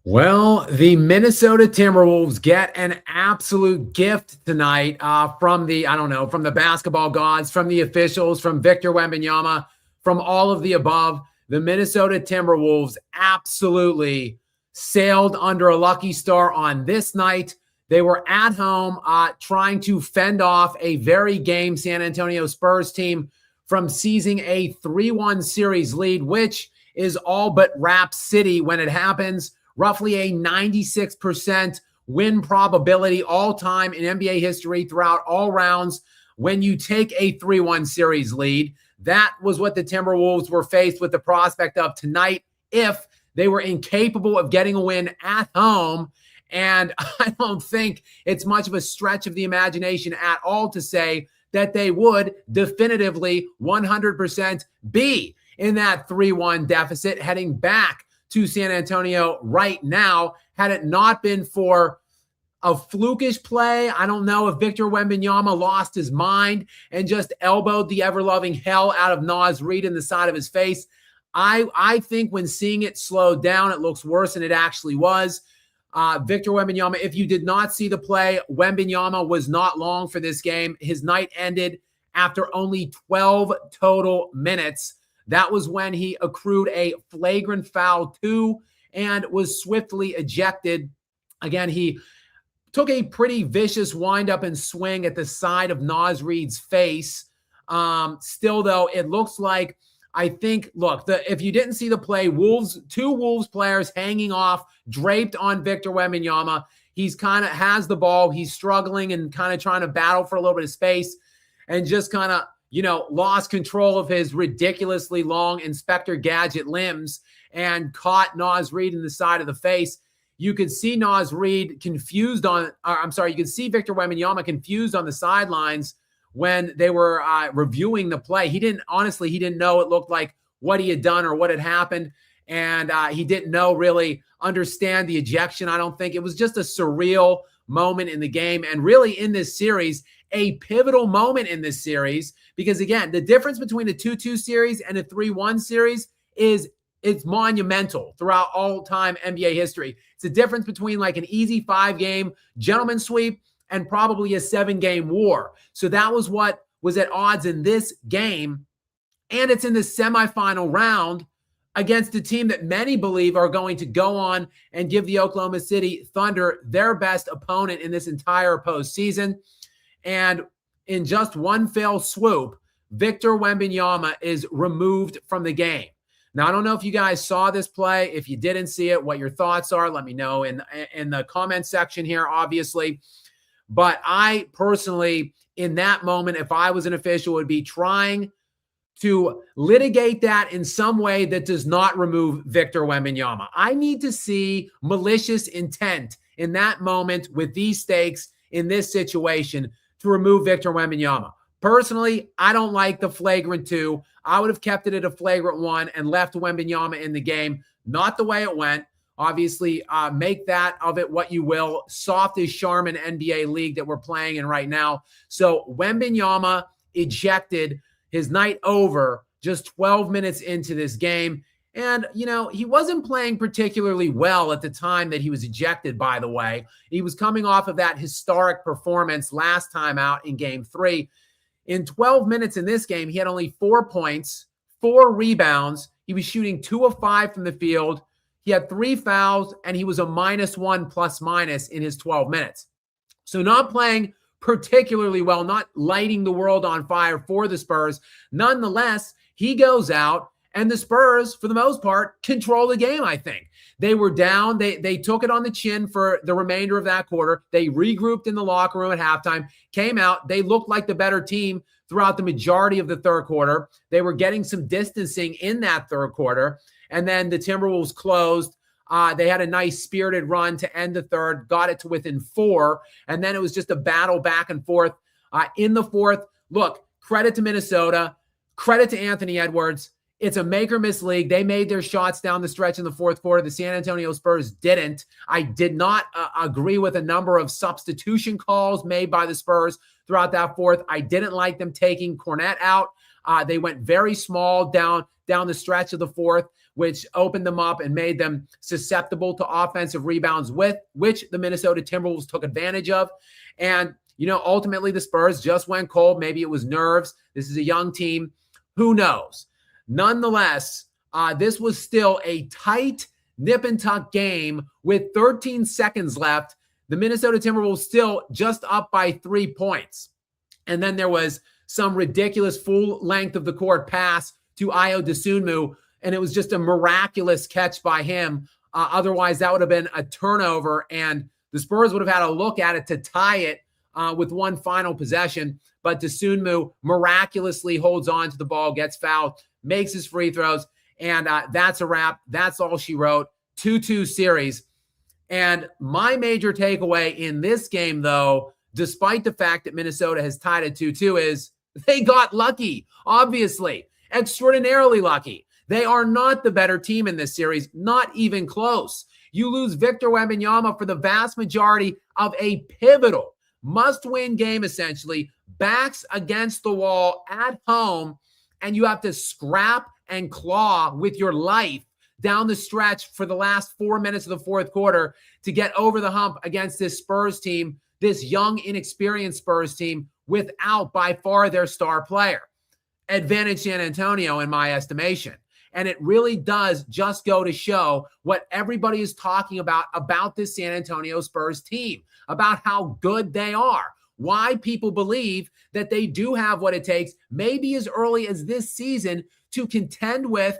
Well, the Minnesota Timberwolves get an absolute gift tonight from from the basketball gods, from the officials, from Victor Wembanyama, from all of the above. The Minnesota Timberwolves absolutely sailed under a lucky star on this night. They were at home trying to fend off a very game San Antonio Spurs team from seizing a 3-1 series lead, which is all but Rap City when it happens. Roughly a 96% win probability all time in NBA history throughout all rounds when you take a 3-1 series lead. That was what the Timberwolves were faced with the prospect of tonight if they were incapable of getting a win at home. And I don't think it's much of a stretch of the imagination at all to say that they would definitively 100% be in that 3-1 deficit heading back to San Antonio right now. Had it not been for a flukish play, I don't know if Victor Wembanyama lost his mind and just elbowed the ever-loving hell out of Naz Reid in the side of his face. I think when seeing it slowed down, it looks worse than it actually was. Victor Wembanyama, if you did not see the play, Wembanyama was not long for this game. His night ended after only 12 total minutes. That was when he accrued a flagrant foul 2 and was swiftly ejected. Again, he took a pretty vicious windup and swing at the side of Naz Reid's face. Still, though, it looks like, if you didn't see the play, two Wolves players hanging off, draped on Victor Wembanyama. He's kind of has the ball. He's struggling and kind of trying to battle for a little bit of space and just kind of lost control of his ridiculously long Inspector Gadget limbs and caught Naz Reid in the side of the face. You could see Naz Reid you could see Victor Wembanyama confused on the sidelines when they were reviewing the play. He didn't know it looked like what he had done or what had happened. And he didn't understand the ejection. I don't think it was just a surreal moment in the game. And really in this series, a pivotal moment in this series, because again, the difference between a 2-2 series and a 3-1 series it's monumental throughout all time NBA history. It's a difference between like an easy 5-game gentleman sweep and probably a 7-game war. So that was what was at odds in this game. And it's in the semifinal round against a team that many believe are going to go on and give the Oklahoma City Thunder their best opponent in this entire postseason. And in just one fell swoop, Victor Wembanyama is removed from the game. Now, I don't know if you guys saw this play. If you didn't see it, what your thoughts are, let me know in the comment section here, obviously. But I personally, in that moment, if I was an official, would be trying to litigate that in some way that does not remove Victor Wembanyama. I need to see malicious intent in that moment with these stakes in this situation to remove Victor Wembanyama. Personally, I don't like the flagrant 2. I would have kept it at a flagrant 1 and left Wembanyama in the game. Not the way it went. Obviously, make that of it what you will. Soft as Charmin NBA league that we're playing in right now. So Wembanyama ejected, his night over just 12 minutes into this game. And, he wasn't playing particularly well at the time that he was ejected, by the way. He was coming off of that historic performance last time out in Game 3. In 12 minutes in this game, he had only 4 points, 4 rebounds. He was shooting 2 of 5 from the field. He had 3 fouls, and he was a -1 plus-minus in his 12 minutes. So not playing particularly well, not lighting the world on fire for the Spurs. Nonetheless, he goes out, and the Spurs, for the most part, control the game, I think. They were down. They took it on the chin for the remainder of that quarter. They regrouped in the locker room at halftime, came out. They looked like the better team throughout the majority of the third quarter. They were getting some distancing in that third quarter. And then the Timberwolves closed. They had a nice spirited run to end the third, got it to within 4. And then it was just a battle back and forth in the fourth. Look, credit to Minnesota, credit to Anthony Edwards. It's a make or miss league. They made their shots down the stretch in the fourth quarter. The San Antonio Spurs didn't. I did not agree with a number of substitution calls made by the Spurs throughout that fourth. I didn't like them taking Cornette out. They went very small down the stretch of the fourth which opened them up and made them susceptible to offensive rebounds, with which the Minnesota Timberwolves took advantage of. And, ultimately the Spurs just went cold. Maybe it was nerves. This is a young team. Who knows? Nonetheless, this was still a tight nip and tuck game with 13 seconds left. The Minnesota Timberwolves still just up by 3 points. And then there was some ridiculous full length of the court pass to Ayo Dosunmu, and it was just a miraculous catch by him. Otherwise, that would have been a turnover, and the Spurs would have had a look at it to tie it with one final possession. But Dosunmu miraculously holds on to the ball, gets fouled, makes his free throws, and that's a wrap. That's all she wrote. 2-2 series. And my major takeaway in this game, though, despite the fact that Minnesota has tied at 2-2, is they got lucky, obviously, extraordinarily lucky. They are not the better team in this series, not even close. You lose Victor Wembanyama for the vast majority of a pivotal must-win game, essentially, backs against the wall at home, and you have to scrap and claw with your life down the stretch for the last 4 minutes of the fourth quarter to get over the hump against this Spurs team, this young, inexperienced Spurs team, without by far their star player. Advantage San Antonio, in my estimation. And it really does just go to show what everybody is talking about this San Antonio Spurs team, about how good they are, why people believe that they do have what it takes, maybe as early as this season, to contend with,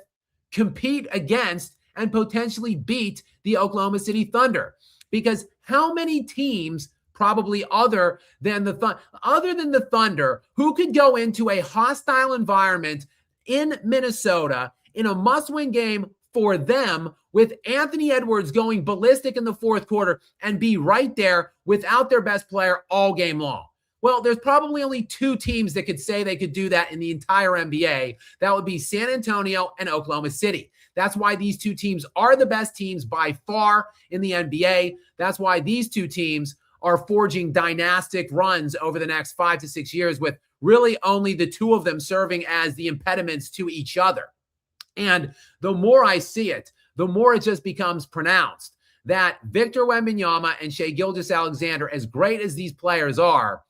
compete against, and potentially beat the Oklahoma City Thunder. Because how many teams, probably other than the Thunder, who could go into a hostile environment in Minnesota in a must-win game for them, with Anthony Edwards going ballistic in the fourth quarter, and be right there without their best player all game long? Well, there's probably only 2 teams that could say they could do that in the entire NBA. That would be San Antonio and Oklahoma City. That's why these 2 teams are the best teams by far in the NBA. That's why these 2 teams are forging dynastic runs over the next 5 to 6 years, with really only the 2 of them serving as the impediments to each other. And the more I see it, the more it just becomes pronounced that Victor Wembanyama and Shai Gilgeous-Alexander, as great as these players are,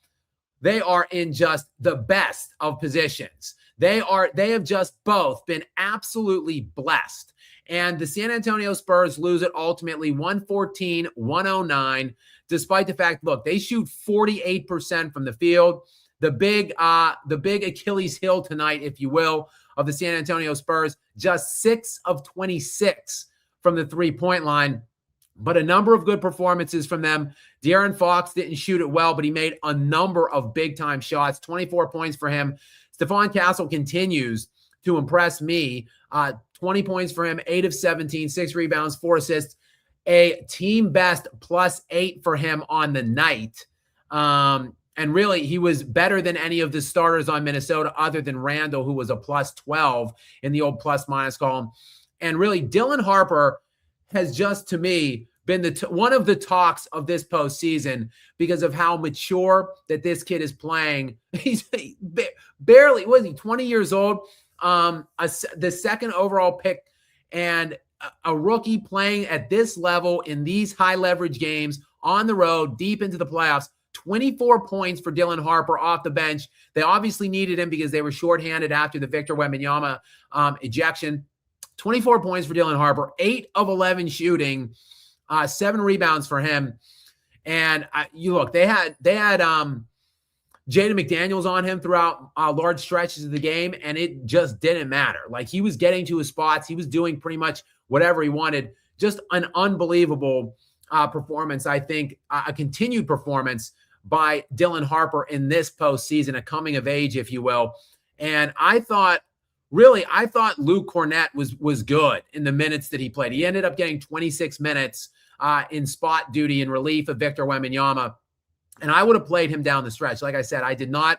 they are in just the best of positions. They have just both been absolutely blessed. And the San Antonio Spurs lose it ultimately 114-109, despite the fact, look, they shoot 48% from the field. The big Achilles heel tonight, if you will, of the San Antonio Spurs, just 6 of 26 from the three-point line. But a number of good performances from them. De'Aaron Fox didn't shoot it well, but he made a number of big-time shots, 24 points for him. Stephon Castle continues to impress me. 20 points for him, 8 of 17, 6 rebounds, 4 assists, a team best +8 for him on the night. And really, he was better than any of the starters on Minnesota other than Randall, who was a +12 in the old plus-minus column. And really, Dylan Harper has just, to me, been one of the talks of this postseason because of how mature that this kid is playing. He's barely, was he 20 years old? The second overall pick, and a rookie playing at this level in these high leverage games on the road deep into the playoffs. 24 points for Dylan Harper off the bench. They obviously needed him because they were shorthanded after the Victor Wembanyama ejection. 24 points for Dylan Harper, 8 of 11 shooting, 7 rebounds for him. And you look, they had Jaden McDaniels on him throughout large stretches of the game, and it just didn't matter. Like, he was getting to his spots. He was doing pretty much whatever he wanted. Just an unbelievable performance, I think, a continued performance by Dylan Harper in this postseason, a coming of age, if you will. And I thought Luke Cornett was good in the minutes that he played. He ended up getting 26 minutes in spot duty in relief of Victor Wembanyama. And I would have played him down the stretch. Like I said, I did not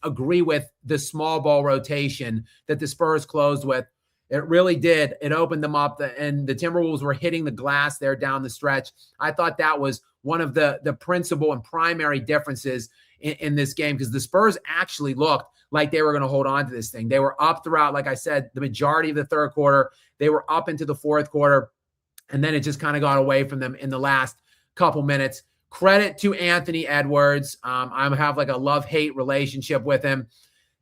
agree with the small ball rotation that the Spurs closed with. It really did. It opened them up, and the Timberwolves were hitting the glass there down the stretch. I thought that was one of the principal and primary differences in this game, because the Spurs actually looked like they were going to hold on to this thing. They were up throughout, like I said, the majority of the third quarter. They were up into the fourth quarter, and then it just kind of got away from them in the last couple minutes. Credit to Anthony Edwards. I have like a love-hate relationship with him.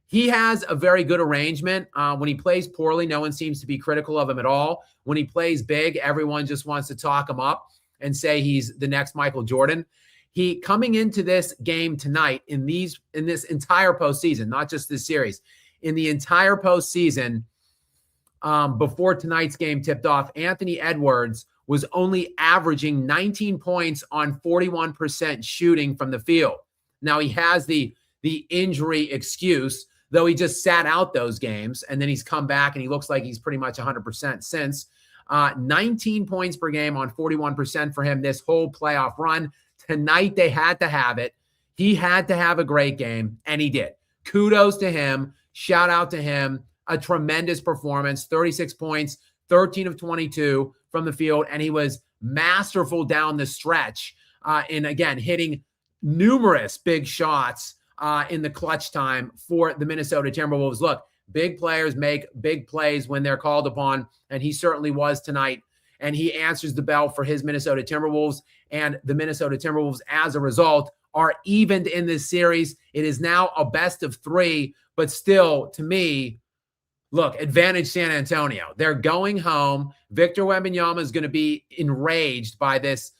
He has a very good arrangement. When he plays poorly, no one seems to be critical of him at all. When he plays big, everyone just wants to talk him up and say he's the next Michael Jordan. He coming into this game tonight in this entire postseason, not just this series, in the entire postseason, before tonight's game tipped off, Anthony Edwards was only averaging 19 points on 41% shooting from the field. Now he has the injury excuse, though he just sat out those games, and then he's come back and he looks like he's pretty much 100% since. 19 points per game on 41% for him this whole playoff run. Tonight they had to have it. He had to have a great game, and he did. Kudos to him. Shout out to him. A tremendous performance. 36 points, 13 of 22 from the field, and he was masterful down the stretch. And again, hitting numerous big shots in the clutch time for the Minnesota Timberwolves. Look, big players make big plays when they're called upon, and he certainly was tonight. And he answers the bell for his Minnesota Timberwolves, and the Minnesota Timberwolves, as a result, are evened in this series. It is now a best of three, but still, to me, look, advantage San Antonio. They're going home. Victor Wembanyama is going to be enraged by this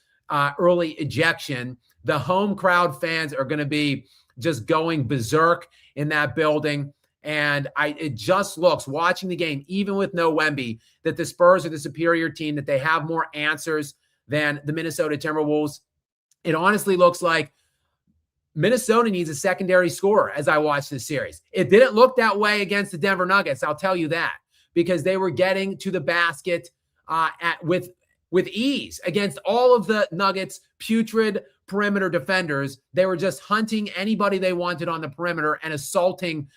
early ejection. The home crowd fans are going to be just going berserk in that building. And it just looks, watching the game, even with no Wemby, that the Spurs are the superior team, that they have more answers than the Minnesota Timberwolves. It honestly looks like Minnesota needs a secondary scorer as I watch this series. It didn't look that way against the Denver Nuggets, I'll tell you that, because they were getting to the basket with ease against all of the Nuggets' putrid perimeter defenders. They were just hunting anybody they wanted on the perimeter and assaulting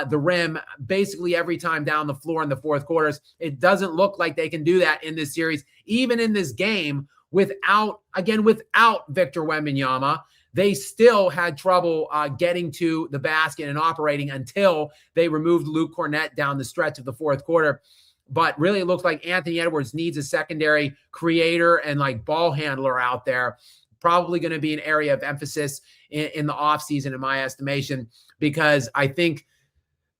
the rim basically every time down the floor in the fourth quarters. It doesn't look like they can do that in this series, even in this game, without Victor Wembanyama. They still had trouble getting to the basket and operating until they removed Luke Cornett down the stretch of the fourth quarter. But really, it looks like Anthony Edwards needs a secondary creator and like ball handler out there. Probably going to be an area of emphasis in the offseason, in my estimation, because I think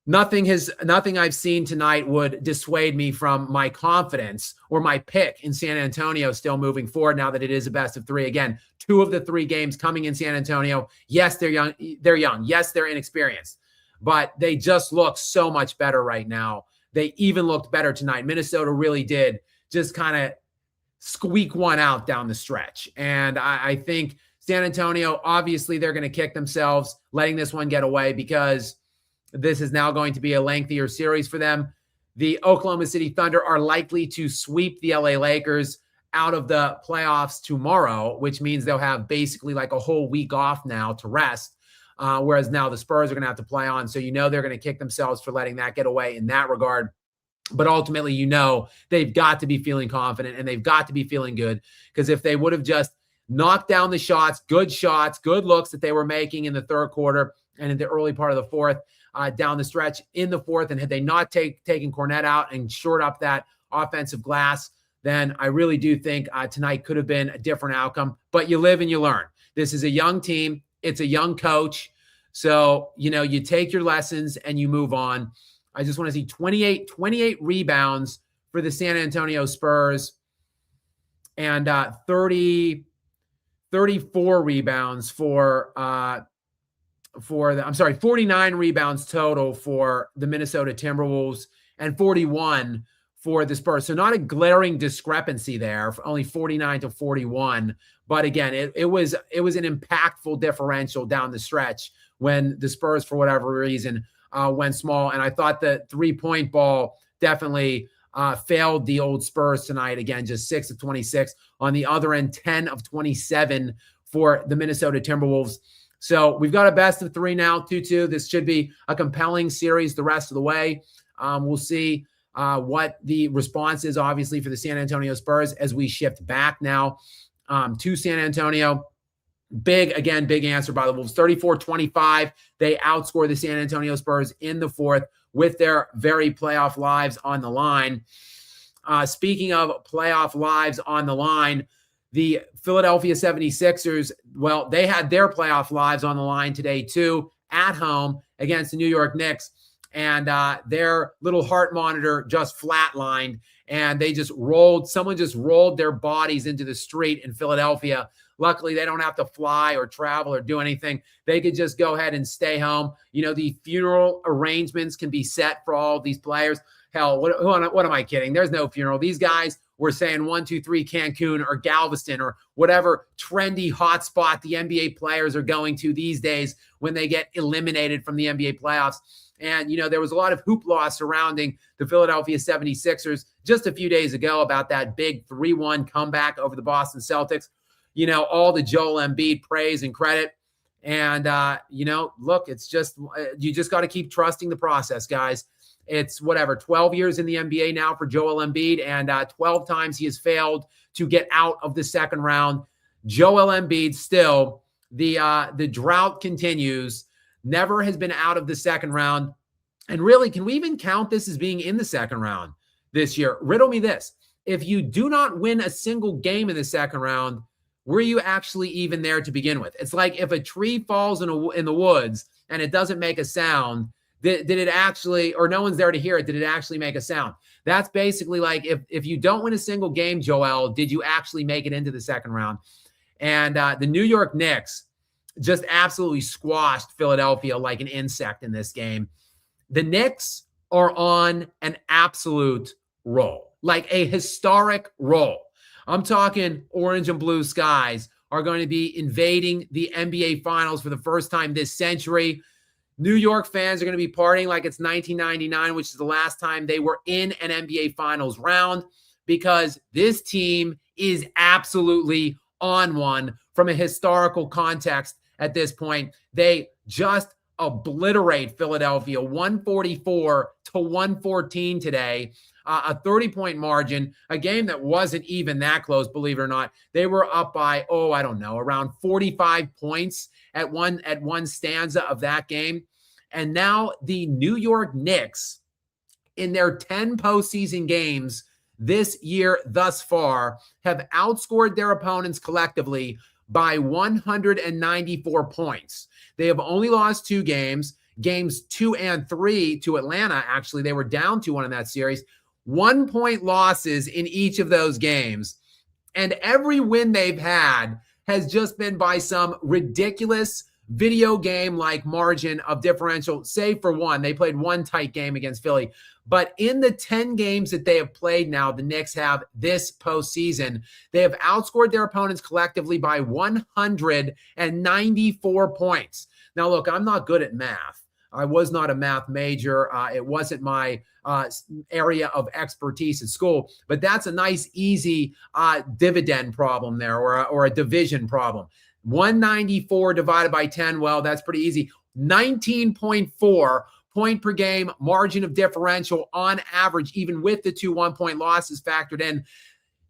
nothing I've seen tonight would dissuade me from my confidence or my pick in San Antonio still moving forward now that it is a best of three. Again, 2 of the 3 games coming in San Antonio. Yes, they're young. Yes, they're inexperienced, but they just look so much better right now. They even looked better tonight. Minnesota really did just kind of squeak one out down the stretch. And I think San Antonio, obviously, they're going to kick themselves letting this one get away, because this is now going to be a lengthier series for them. The Oklahoma City Thunder are likely to sweep the LA Lakers out of the playoffs tomorrow, which means they'll have basically like a whole week off now to rest, whereas now the Spurs are going to have to play on. So they're going to kick themselves for letting that get away in that regard. But ultimately, they've got to be feeling confident and they've got to be feeling good, because if they would have just knocked down the shots, good looks that they were making in the third quarter and in the early part of the fourth, down the stretch in the fourth, and had they not taken Cornett out and shored up that offensive glass, then I really do think tonight could have been a different outcome. But you live and you learn. This is a young team. It's a young coach. So, you take your lessons and you move on. I just want to see 28 rebounds for the San Antonio Spurs and 34 rebounds for 49 rebounds total for the Minnesota Timberwolves and 41 for the Spurs. So not a glaring discrepancy there, only 49 to 41. But again, it was an impactful differential down the stretch when the Spurs, for whatever reason, went small. And I thought the 3-point ball definitely failed the old Spurs tonight. Again, just 6 of 26. On the other end, 10 of 27 for the Minnesota Timberwolves. So we've got a best of 3 now, 2-2. This should be a compelling series the rest of the way. We'll see what the response is, obviously, for the San Antonio Spurs as we shift back now to San Antonio. Big answer by the Wolves. 34-25. They outscore the San Antonio Spurs in the fourth with their very playoff lives on the line. Speaking of playoff lives on the line, the Philadelphia 76ers, well, they had their playoff lives on the line today too, at home against the New York Knicks. And their little heart monitor just flatlined, and they just rolled. Someone just rolled their bodies into the street in Philadelphia. Luckily, they don't have to fly or travel or do anything. They could just go ahead and stay home. You know, the funeral arrangements can be set for all of these players. Hell, what am I kidding? There's no funeral. These guys were saying 1, 2, 3 Cancun or Galveston or whatever trendy hotspot the NBA players are going to these days when they get eliminated from the NBA playoffs. And, you know, there was a lot of hoopla surrounding the Philadelphia 76ers just a few days ago about that big 3-1 comeback over the Boston Celtics. You know, all the Joel Embiid praise and credit. And, you know, look, it's just, you just got to keep trusting the process, guys. It's 12 years in the NBA now for Joel Embiid, and 12 times he has failed to get out of the second round. Joel Embiid still, the drought continues, never has been out of the second round. And really, can we even count this as being in the second round this year? Riddle me this. If you do not win a single game in the second round, were you actually even there to begin with? It's like if a tree falls in the woods and it doesn't make a sound, did it actually, or no one's there to hear it, did it actually make a sound? That's basically like if you don't win a single game, Joel, did you actually make it into the second round? And the New York Knicks just absolutely squashed Philadelphia like an insect in this game. The Knicks are on an absolute roll, like a historic roll. I'm talking orange and blue skies are going to be invading the NBA Finals for the first time this century. New York fans are going to be partying like it's 1999, which is the last time they were in an NBA Finals round, because this team is absolutely on one from a historical context at this point. They just obliterate Philadelphia 144-114 today. A 30-point margin, a game that wasn't even that close, believe it or not. They were up by, around 45 points at one stanza of that game. And now the New York Knicks, in their 10 postseason games this year thus far, have outscored their opponents collectively by 194 points. They have only lost 2 games, games 2 and 3 to Atlanta. Actually, they were down 2-1 in that series. 1-point losses in each of those games. And every win they've had has just been by some ridiculous video game-like margin of differential, save for one. They played one tight game against Philly. But in the 10 games that they have played now, the Knicks have this postseason, they have outscored their opponents collectively by 194 points. Now, look, I'm not good at math. I was not a math major. It wasn't my area of expertise at school, but that's a nice, easy dividend problem there, or a division problem. 194 divided by 10, well, that's pretty easy. 19.4 point per game margin of differential on average, even with the 2 1-point losses factored in.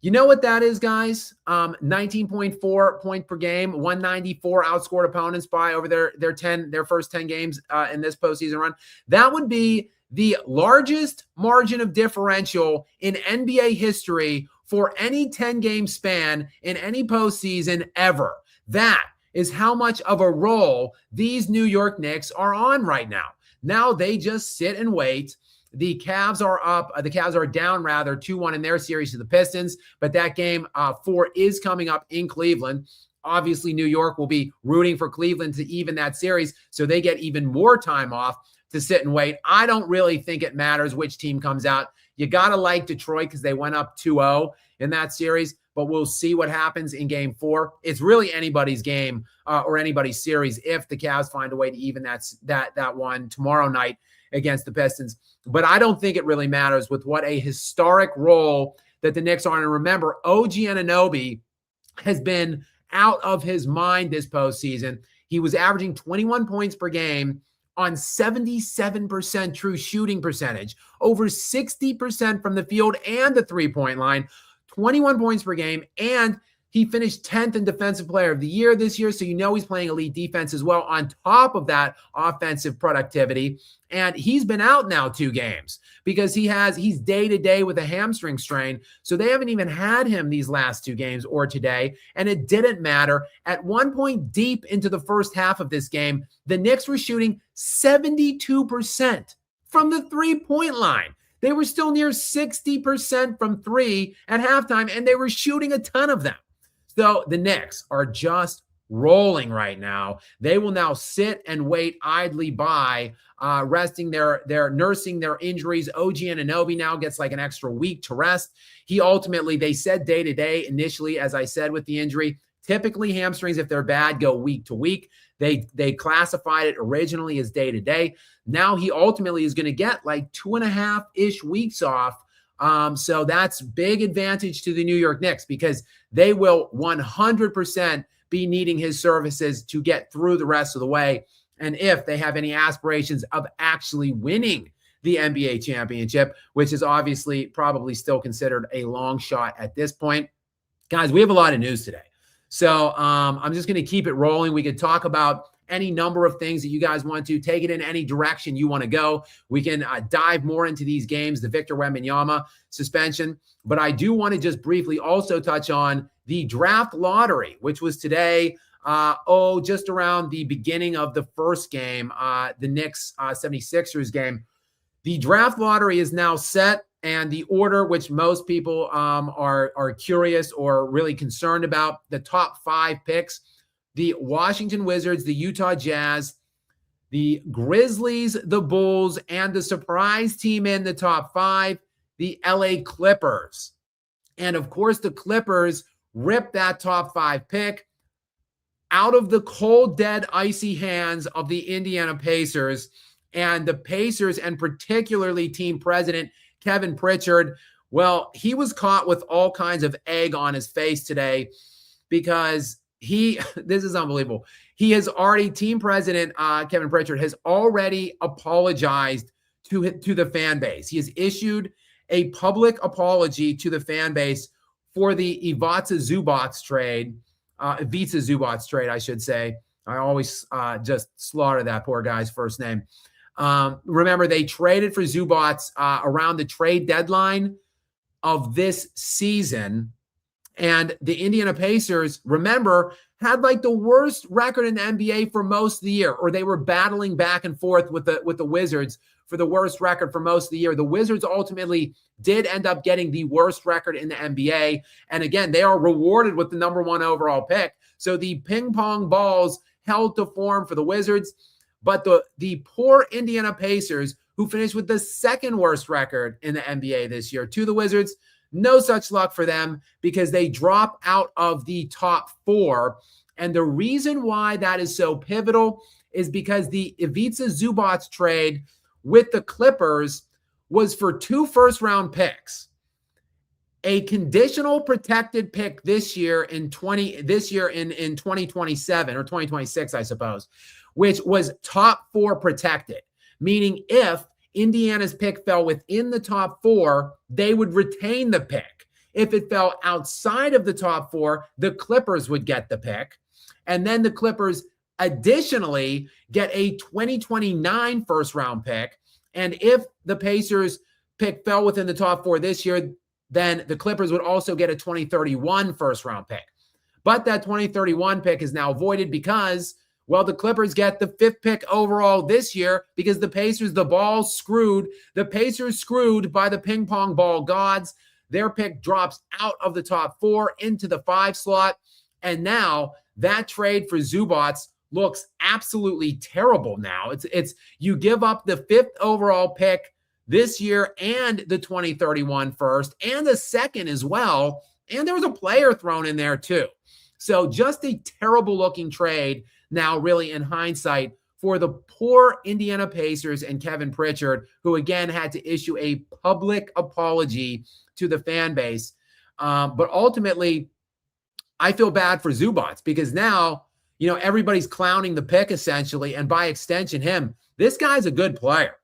You know what that is, guys? 19.4 point per game, 194 outscored opponents by over their first 10 games in this postseason run. That would be the largest margin of differential in NBA history for any 10-game span in any postseason ever. That is how much of a roll these New York Knicks are on right now. Now they just sit and wait. The Cavs are up. The Cavs are down, 2-1 in their series to the Pistons. But that game 4 is coming up in Cleveland. Obviously, New York will be rooting for Cleveland to even that series, so they get even more time off to sit and wait. I don't really think it matters which team comes out. You got to like Detroit because they went up 2-0 in that series, but we'll see what happens in game 4. It's really anybody's game or anybody's series if the Cavs find a way to even that one tomorrow night against the Pistons. But I don't think it really matters with what a historic role that the Knicks are in. And remember, OG Anunoby has been out of his mind this postseason. He was averaging 21 points per game on 77% true shooting percentage, over 60% from the field and the three-point line, 21 points per game, and He finished 10th in Defensive Player of the Year this year, so you know he's playing elite defense as well on top of that offensive productivity. And he's been out now 2 games because he's day-to-day with a hamstring strain, so they haven't even had him these last 2 games or today, and it didn't matter. At one point deep into the first half of this game, the Knicks were shooting 72% from the three-point line. They were still near 60% from 3 at halftime, and they were shooting a ton of them. So the Knicks are just rolling right now. They will now sit and wait idly by, nursing their injuries. OG Anunoby now gets like an extra week to rest. He ultimately, they said day-to-day initially, as I said, with the injury. Typically, hamstrings, if they're bad, go week to week. They classified it originally as day-to-day. Now he ultimately is going to get like 2.5-ish weeks off. So that's big advantage to the New York Knicks because they will 100% be needing his services to get through the rest of the way. And if they have any aspirations of actually winning the NBA championship, which is obviously probably still considered a long shot at this point. Guys, we have a lot of news today. So I'm just going to keep it rolling. We could talk about any number of things that you guys want to. Take it in any direction you want to go. We can dive more into these games, the Victor Wembanyama suspension. But I do want to just briefly also touch on the draft lottery, which was today, just around the beginning of the first game, the Knicks 76ers game. The draft lottery is now set, and the order, which most people are curious or really concerned about, the top 5 picks: the Washington Wizards, the Utah Jazz, the Grizzlies, the Bulls, and the surprise team in the top 5, the LA Clippers. And of course, the Clippers ripped that top 5 pick out of the cold, dead, icy hands of the Indiana Pacers. And the Pacers, and particularly team president Kevin Pritchard, well, he was caught with all kinds of egg on his face today because this is unbelievable. He has already, team president Kevin Pritchard has already apologized to the fan base. He has issued a public apology to the fan base for the Ivica Zubac trade, I should say. I always just slaughter that poor guy's first name. Remember, they traded for Zubac around the trade deadline of this season. And the Indiana Pacers, remember, had like the worst record in the NBA for most of the year, or they were battling back and forth with the Wizards for the worst record for most of the year. The Wizards ultimately did end up getting the worst record in the NBA. And again, they are rewarded with the number 1 overall pick. So the ping pong balls held to form for the Wizards. But the poor Indiana Pacers, who finished with the 2nd worst record in the NBA this year, to the Wizards, no such luck for them because they drop out of the top 4. And the reason why that is so pivotal is because the Ivica Zubac trade with the Clippers was for 2 first-round picks, a conditional protected pick this year in 2027 or 2026, I suppose, which was top 4 protected, meaning if Indiana's pick fell within the top 4, they would retain the pick. If it fell outside of the top 4, the Clippers would get the pick. And then the Clippers additionally get a 2029 first-round pick. And if the Pacers pick fell within the top 4 this year, then the Clippers would also get a 2031 first-round pick. But that 2031 pick is now voided because, well, the Clippers get the 5th pick overall this year because the Pacers, the Pacers screwed by the ping pong ball gods. Their pick drops out of the top 4 into the 5 slot. And now that trade for Zubac looks absolutely terrible now. It's you give up the 5th overall pick this year and the 2031 first and the 2nd as well. And there was a player thrown in there too. So just a terrible looking trade now, really, in hindsight, for the poor Indiana Pacers and Kevin Pritchard, who again had to issue a public apology to the fan base. But ultimately, I feel bad for Zubac because now, everybody's clowning the pick essentially, and by extension him. This guy's a good player.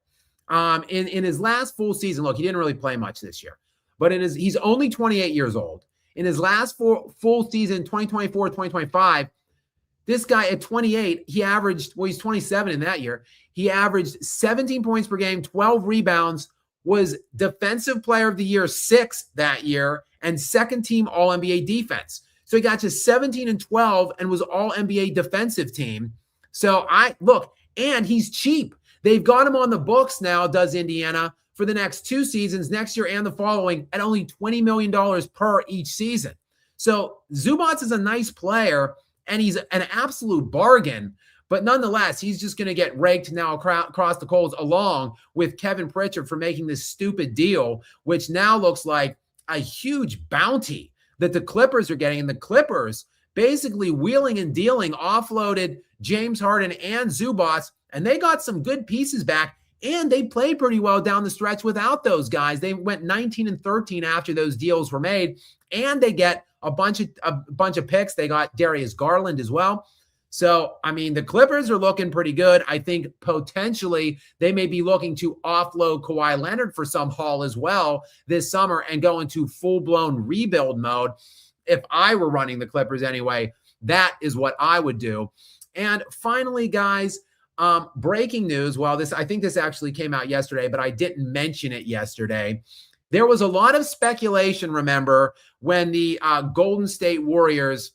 In his last full season, look, he didn't really play much this year, but he's only 28 years old. In his last full season, 2024, 2025, this guy at 28, he's 27 in that year. He averaged 17 points per game, 12 rebounds, was Defensive Player of the Year 6 that year, and second team All-NBA defense. So he got to 17 and 12 and was All-NBA defensive team. So and he's cheap. They've got him on the books now, does Indiana, for the next 2 seasons, next year and the following, at only $20 million per each season. So Zubac is a nice player, and he's an absolute bargain. But nonetheless, he's just going to get raked now across the coals, along with Kevin Pritchard for making this stupid deal, which now looks like a huge bounty that the Clippers are getting. And the Clippers basically wheeling and dealing offloaded James Harden and Zubac, and they got some good pieces back. And they played pretty well down the stretch without those guys. They went 19 and 13 after those deals were made, and they get a bunch of picks. They got Darius Garland as well. So, I mean, the Clippers are looking pretty good. I think potentially they may be looking to offload Kawhi Leonard for some haul as well this summer and go into full-blown rebuild mode. If I were running the Clippers anyway, that is what I would do. And finally, guys, breaking news. Well, I think this actually came out yesterday, but I didn't mention it yesterday. There was a lot of speculation, remember, when the Golden State Warriors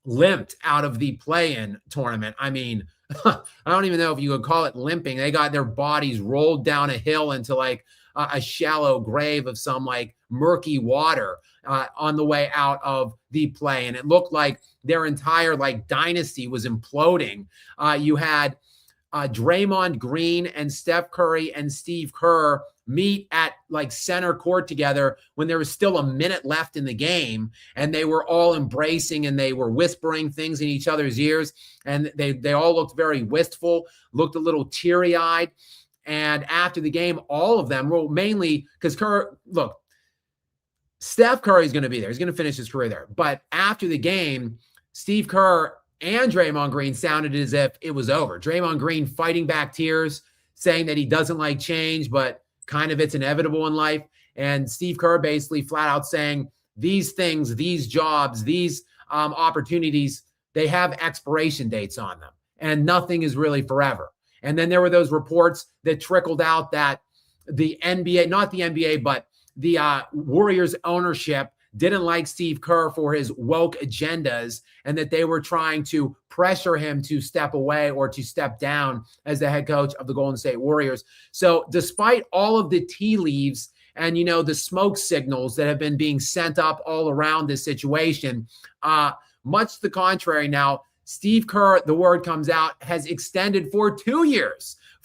limped out of the play-in tournament. I mean, I don't even know if you could call it limping. They got their bodies rolled down a hill into like a shallow grave of some like murky water on the way out of the play. And it looked like their entire like dynasty was imploding. You had Draymond Green and Steph Curry and Steve Kerr meet at like center court together when there was still a minute left in the game, and they were all embracing and they were whispering things in each other's ears, and they all looked very wistful, looked a little teary-eyed. And after the game, all of them, well, mainly because Steph Curry is going to be there. He's going to finish his career there. But after the game, Steve Kerr and Draymond Green sounded as if it was over. Draymond Green fighting back tears, saying that he doesn't like change, but kind of it's inevitable in life. And Steve Kerr basically flat out saying these things, these jobs, these opportunities, they have expiration dates on them, and nothing is really forever. And then there were those reports that trickled out that the NBA, not the NBA, but the Warriors ownership didn't like Steve Kerr for his woke agendas, and that they were trying to pressure him to step away or to step down as the head coach of the Golden State Warriors. So despite all of the tea leaves and, the smoke signals that have been being sent up all around this situation, much to the contrary now, Steve Kerr, the word comes out, has extended for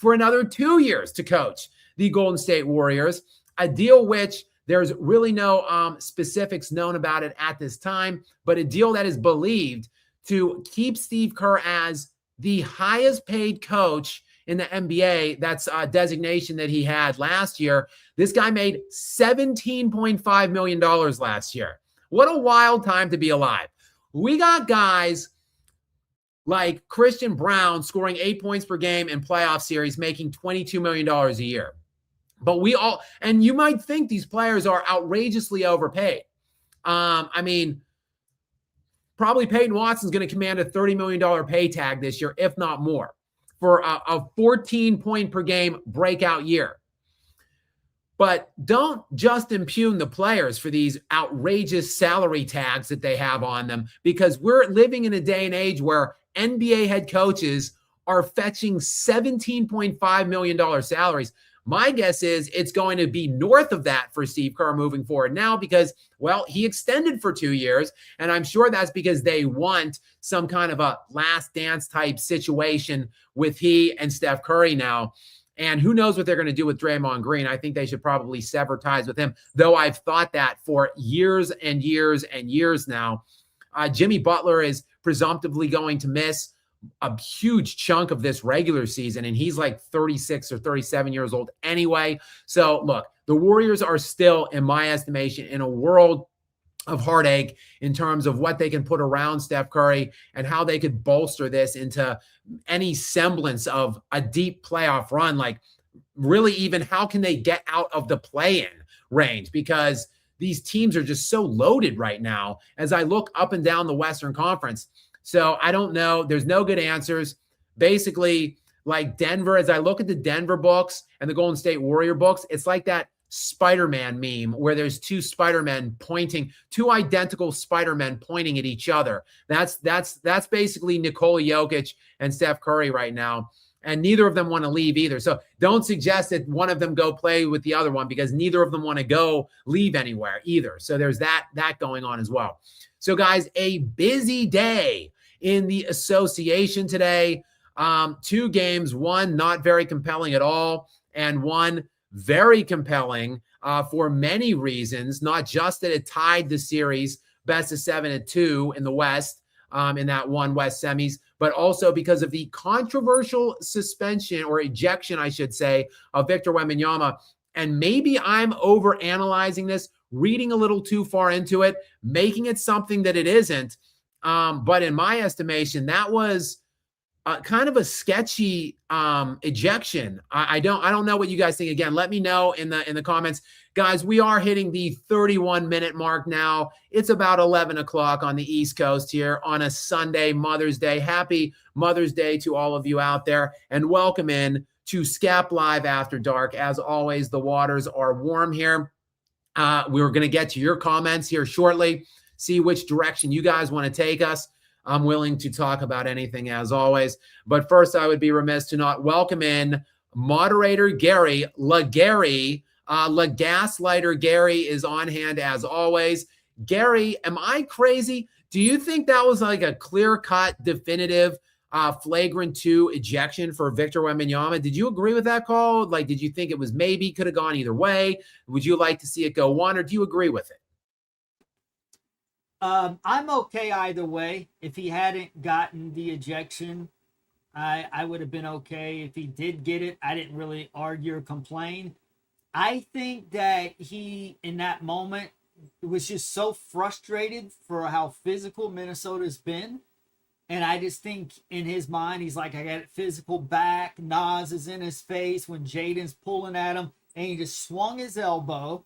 another 2 years to coach the Golden State Warriors, a deal which there's really no specifics known about it at this time, but a deal that is believed to keep Steve Kerr as the highest paid coach in the NBA. That's a designation that he had last year. This guy made $17.5 million last year. What a wild time to be alive. We got guys like Christian Brown scoring 8 points per game in playoff series, making $22 million a year. But and you might think these players are outrageously overpaid. I mean, probably Peyton Watson's going to command a $30 million pay tag this year, if not more, for a 14-point per game breakout year. But don't just impugn the players for these outrageous salary tags that they have on them, because we're living in a day and age where NBA head coaches are fetching $17.5 million salaries. My guess is it's going to be north of that for Steve Kerr moving forward now because, well, he extended for 2 years, and I'm sure that's because they want some kind of a last dance type situation with he and Steph Curry now. And who knows what they're going to do with Draymond Green. I think they should probably sever ties with him, though I've thought that for years and years and years now. Jimmy Butler is presumptively going to miss a huge chunk of this regular season, and he's like 36 or 37 years old anyway. So look, the Warriors are still, in my estimation, in a world of heartache in terms of what they can put around Steph Curry and how they could bolster this into any semblance of a deep playoff run. Like, really, even how can they get out of the play-in range? Because these teams are just so loaded right now as I look up and down the Western Conference. So I don't know. There's no good answers. Basically, like Denver, as I look at the Denver books and the Golden State Warrior books, it's like that Spider-Man meme where there's two identical Spider-Men pointing at each other. That's basically Nikola Jokic and Steph Curry right now. And neither of them want to leave either. So don't suggest that one of them go play with the other one, because neither of them want to go leave anywhere either. So there's that going on as well. So guys, a busy day in the association today. 2 games, one not very compelling at all, and one very compelling for many reasons, not just that it tied the series best of 7 at 2 in the West in that one West semis, but also because of the controversial suspension or ejection, I should say, of Victor Wembanyama. And maybe I'm overanalyzing this, reading a little too far into it, making it something that it isn't. But in my estimation, that was kind of a sketchy ejection. I don't know what you guys think. Again, let me know in the comments. Guys, we are hitting the 31-minute mark now. It's about 11 o'clock on the East Coast here on a Sunday, Mother's Day. Happy Mother's Day to all of you out there, and welcome in to Skap Live After Dark. As always, the waters are warm here. We're going to get to your comments here shortly, see which direction you guys want to take us. I'm willing to talk about anything as always. But first, I would be remiss to not welcome in moderator Gary LaGary. LaGaslighter Gary is on hand as always. Gary, am I crazy? Do you think that was like a clear-cut, definitive, flagrant 2 ejection for Victor Wembanyama? Did you agree with that call? Like, did you think it was maybe could have gone either way? Would you like to see it go 1, or do you agree with it? I'm okay either way. If he hadn't gotten the ejection, I would have been okay. If he did get it, I didn't really argue or complain. I think that he, in that moment, was just so frustrated for how physical Minnesota's been. And I just think in his mind, he's like, I got it physical back. Nas is in his face when Jaden's pulling at him, and he just swung his elbow.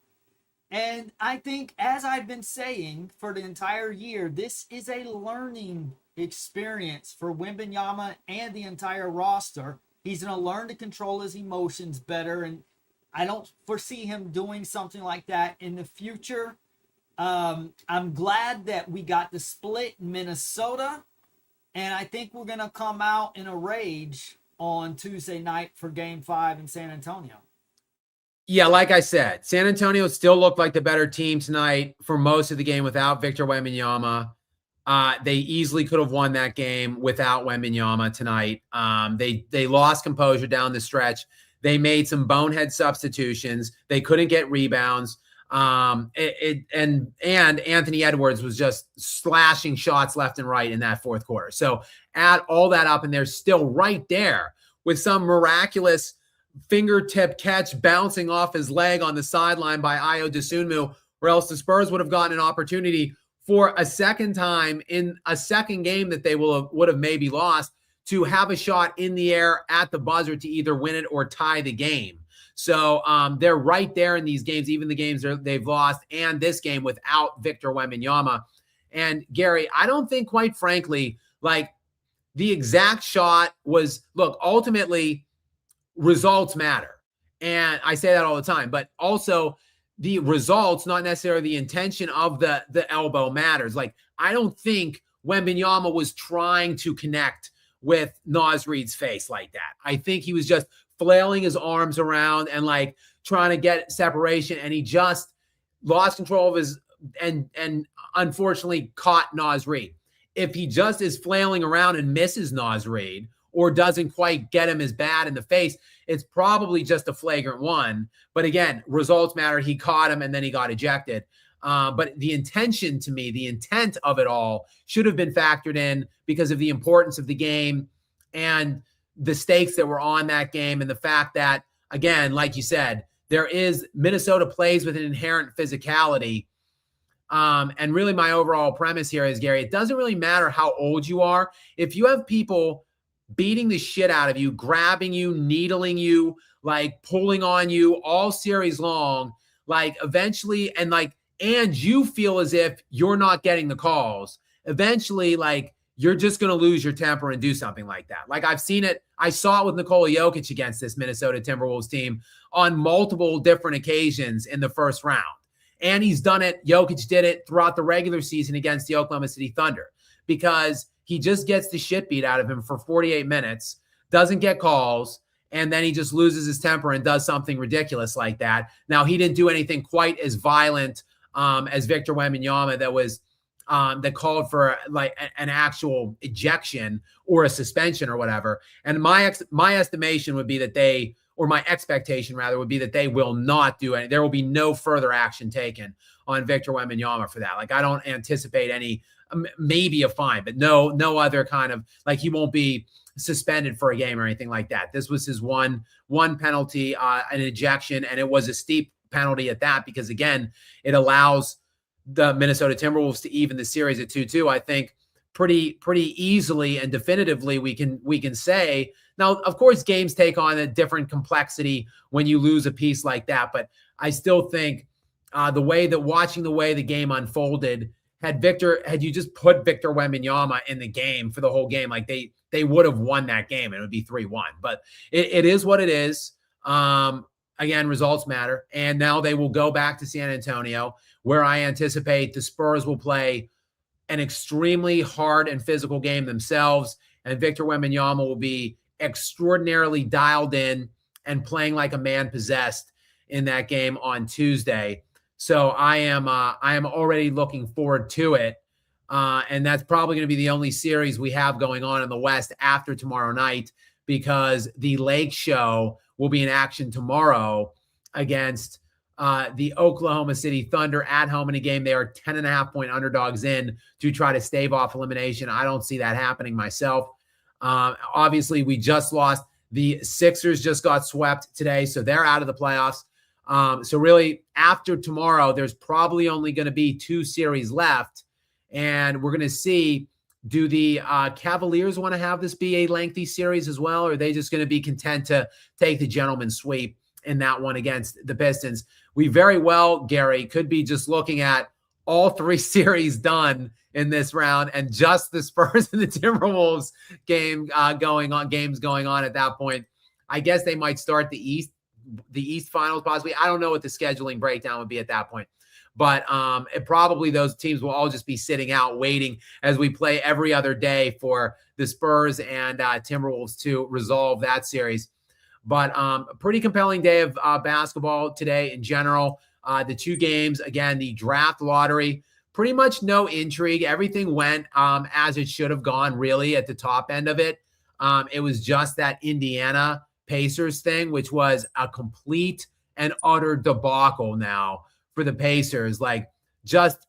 And I think, as I've been saying for the entire year, this is a learning experience for Wembanyama and the entire roster. He's going to learn to control his emotions better, and I don't foresee him doing something like that in the future. I'm glad that we got the split in Minnesota, and I think we're going to come out in a rage on Tuesday night for Game 5 in San Antonio. Yeah, like I said, San Antonio still looked like the better team tonight for most of the game without Victor Wembanyama. They easily could have won that game without Wembanyama tonight. They lost composure down the stretch. They made some bonehead substitutions. They couldn't get rebounds. And Anthony Edwards was just slashing shots left and right in that fourth quarter. So add all that up, and they're still right there with some miraculous fingertip catch bouncing off his leg on the sideline by Ayo Dosunmu, or else the Spurs would have gotten an opportunity for a second time in a second game that they would have maybe lost, to have a shot in the air at the buzzer to either win it or tie the game. So they're right there in these games, even the games they've lost, and this game without Victor Wembanyama. And Gary, I don't think, quite frankly, like the exact shot was, look, ultimately results matter. And I say that all the time, but also the results, not necessarily the intention of the elbow, matters. Like, I don't think Wembanyama was trying to connect with Naz Reid's face like that. I think he was just flailing his arms around and like trying to get separation, and he just lost control of his and unfortunately caught Naz Reid. If he just is flailing around and misses Naz Reid, or doesn't quite get him as bad in the face, it's probably just a flagrant 1. But again, results matter. He caught him and then he got ejected. But the intention, to me, the intent of it all should have been factored in because of the importance of the game and the stakes that were on that game, and the fact that, again, like you said, Minnesota plays with an inherent physicality. And really my overall premise here is, Gary, it doesn't really matter how old you are. If you have people beating the shit out of you, grabbing you, needling you, like pulling on you all series long, like eventually, and like and you feel as if you're not getting the calls, eventually, like, you're just going to lose your temper and do something like that. Like, I've seen it. I saw it with Nikola Jokic against this Minnesota Timberwolves team on multiple different occasions in the first round. And he's done it. Jokic did it throughout the regular season against the Oklahoma City Thunder, because he just gets the shit beat out of him for 48 minutes, doesn't get calls, and then he just loses his temper and does something ridiculous like that. Now, he didn't do anything quite as violent as Victor Wembanyama that called for like an actual ejection or a suspension or whatever. And my estimation would be that my expectation rather would be that they will not do any. There will be no further action taken on Victor Wembanyama for that. Like, I don't anticipate any, maybe a fine, but no other kind of, like, he won't be suspended for a game or anything like that. This was his one penalty, an ejection, and it was a steep penalty at that, because again, it allows the Minnesota Timberwolves to even the series at 2-2. I think pretty easily and definitively we can say. Now, of course, games take on a different complexity when you lose a piece like that, but I still think watching the way the game unfolded, had you just put Victor Wembanyama in the game for the whole game, like they would have won that game and it would be 3-1. But it is what it is. Again, results matter. And now they will go back to San Antonio, where I anticipate the Spurs will play an extremely hard and physical game themselves. And Victor Wembanyama will be extraordinarily dialed in and playing like a man possessed in that game on Tuesday. So I am already looking forward to it. And that's probably going to be the only series we have going on in the West after tomorrow night, because the Lake Show will be in action tomorrow against the Oklahoma City Thunder at home in a game they are 10.5-point underdogs in to try to stave off elimination. I don't see that happening myself. Obviously, we just lost. The Sixers just got swept today, so they're out of the playoffs. So really, after tomorrow, there's probably only going to be 2 series left, and we're going to see, do the Cavaliers want to have this be a lengthy series as well, or are they just going to be content to take the gentleman's sweep in that one against the Pistons? We very well, Gary, could be just looking at all 3 series done in this round and just the Spurs and the Timberwolves games going on at that point. I guess they might start the East finals possibly. I don't know what the scheduling breakdown would be at that point. But probably those teams will all just be sitting out waiting as we play every other day for the Spurs and Timberwolves to resolve that series. But a pretty compelling day of basketball today in general. The 2 games, again, the draft lottery, pretty much no intrigue. Everything went as it should have gone, really, at the top end of it. It was just that Indiana Pacers thing, which was a complete and utter debacle now for the Pacers. Like, just,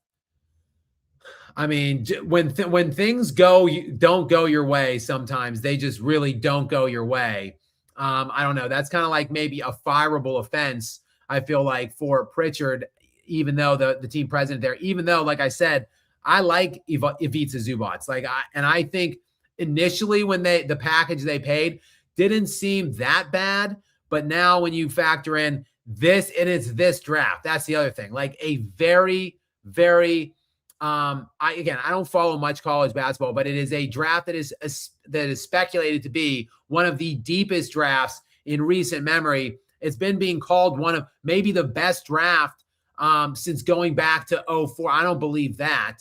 I mean, when things don't go your way, sometimes they just really don't go your way. I don't know. That's kind of like maybe a fireable offense, I feel like, for Pritchard, even though the team president there, even though, like I said, I like Ivica Zubac. Like, I think initially when the package they paid didn't seem that bad, but now when you factor in this, and it's this draft, that's the other thing. Like, a very, very, I don't follow much college basketball, but it is a draft that is speculated to be one of the deepest drafts in recent memory. It's been being called one of maybe the best draft since going back to 2004. I don't believe that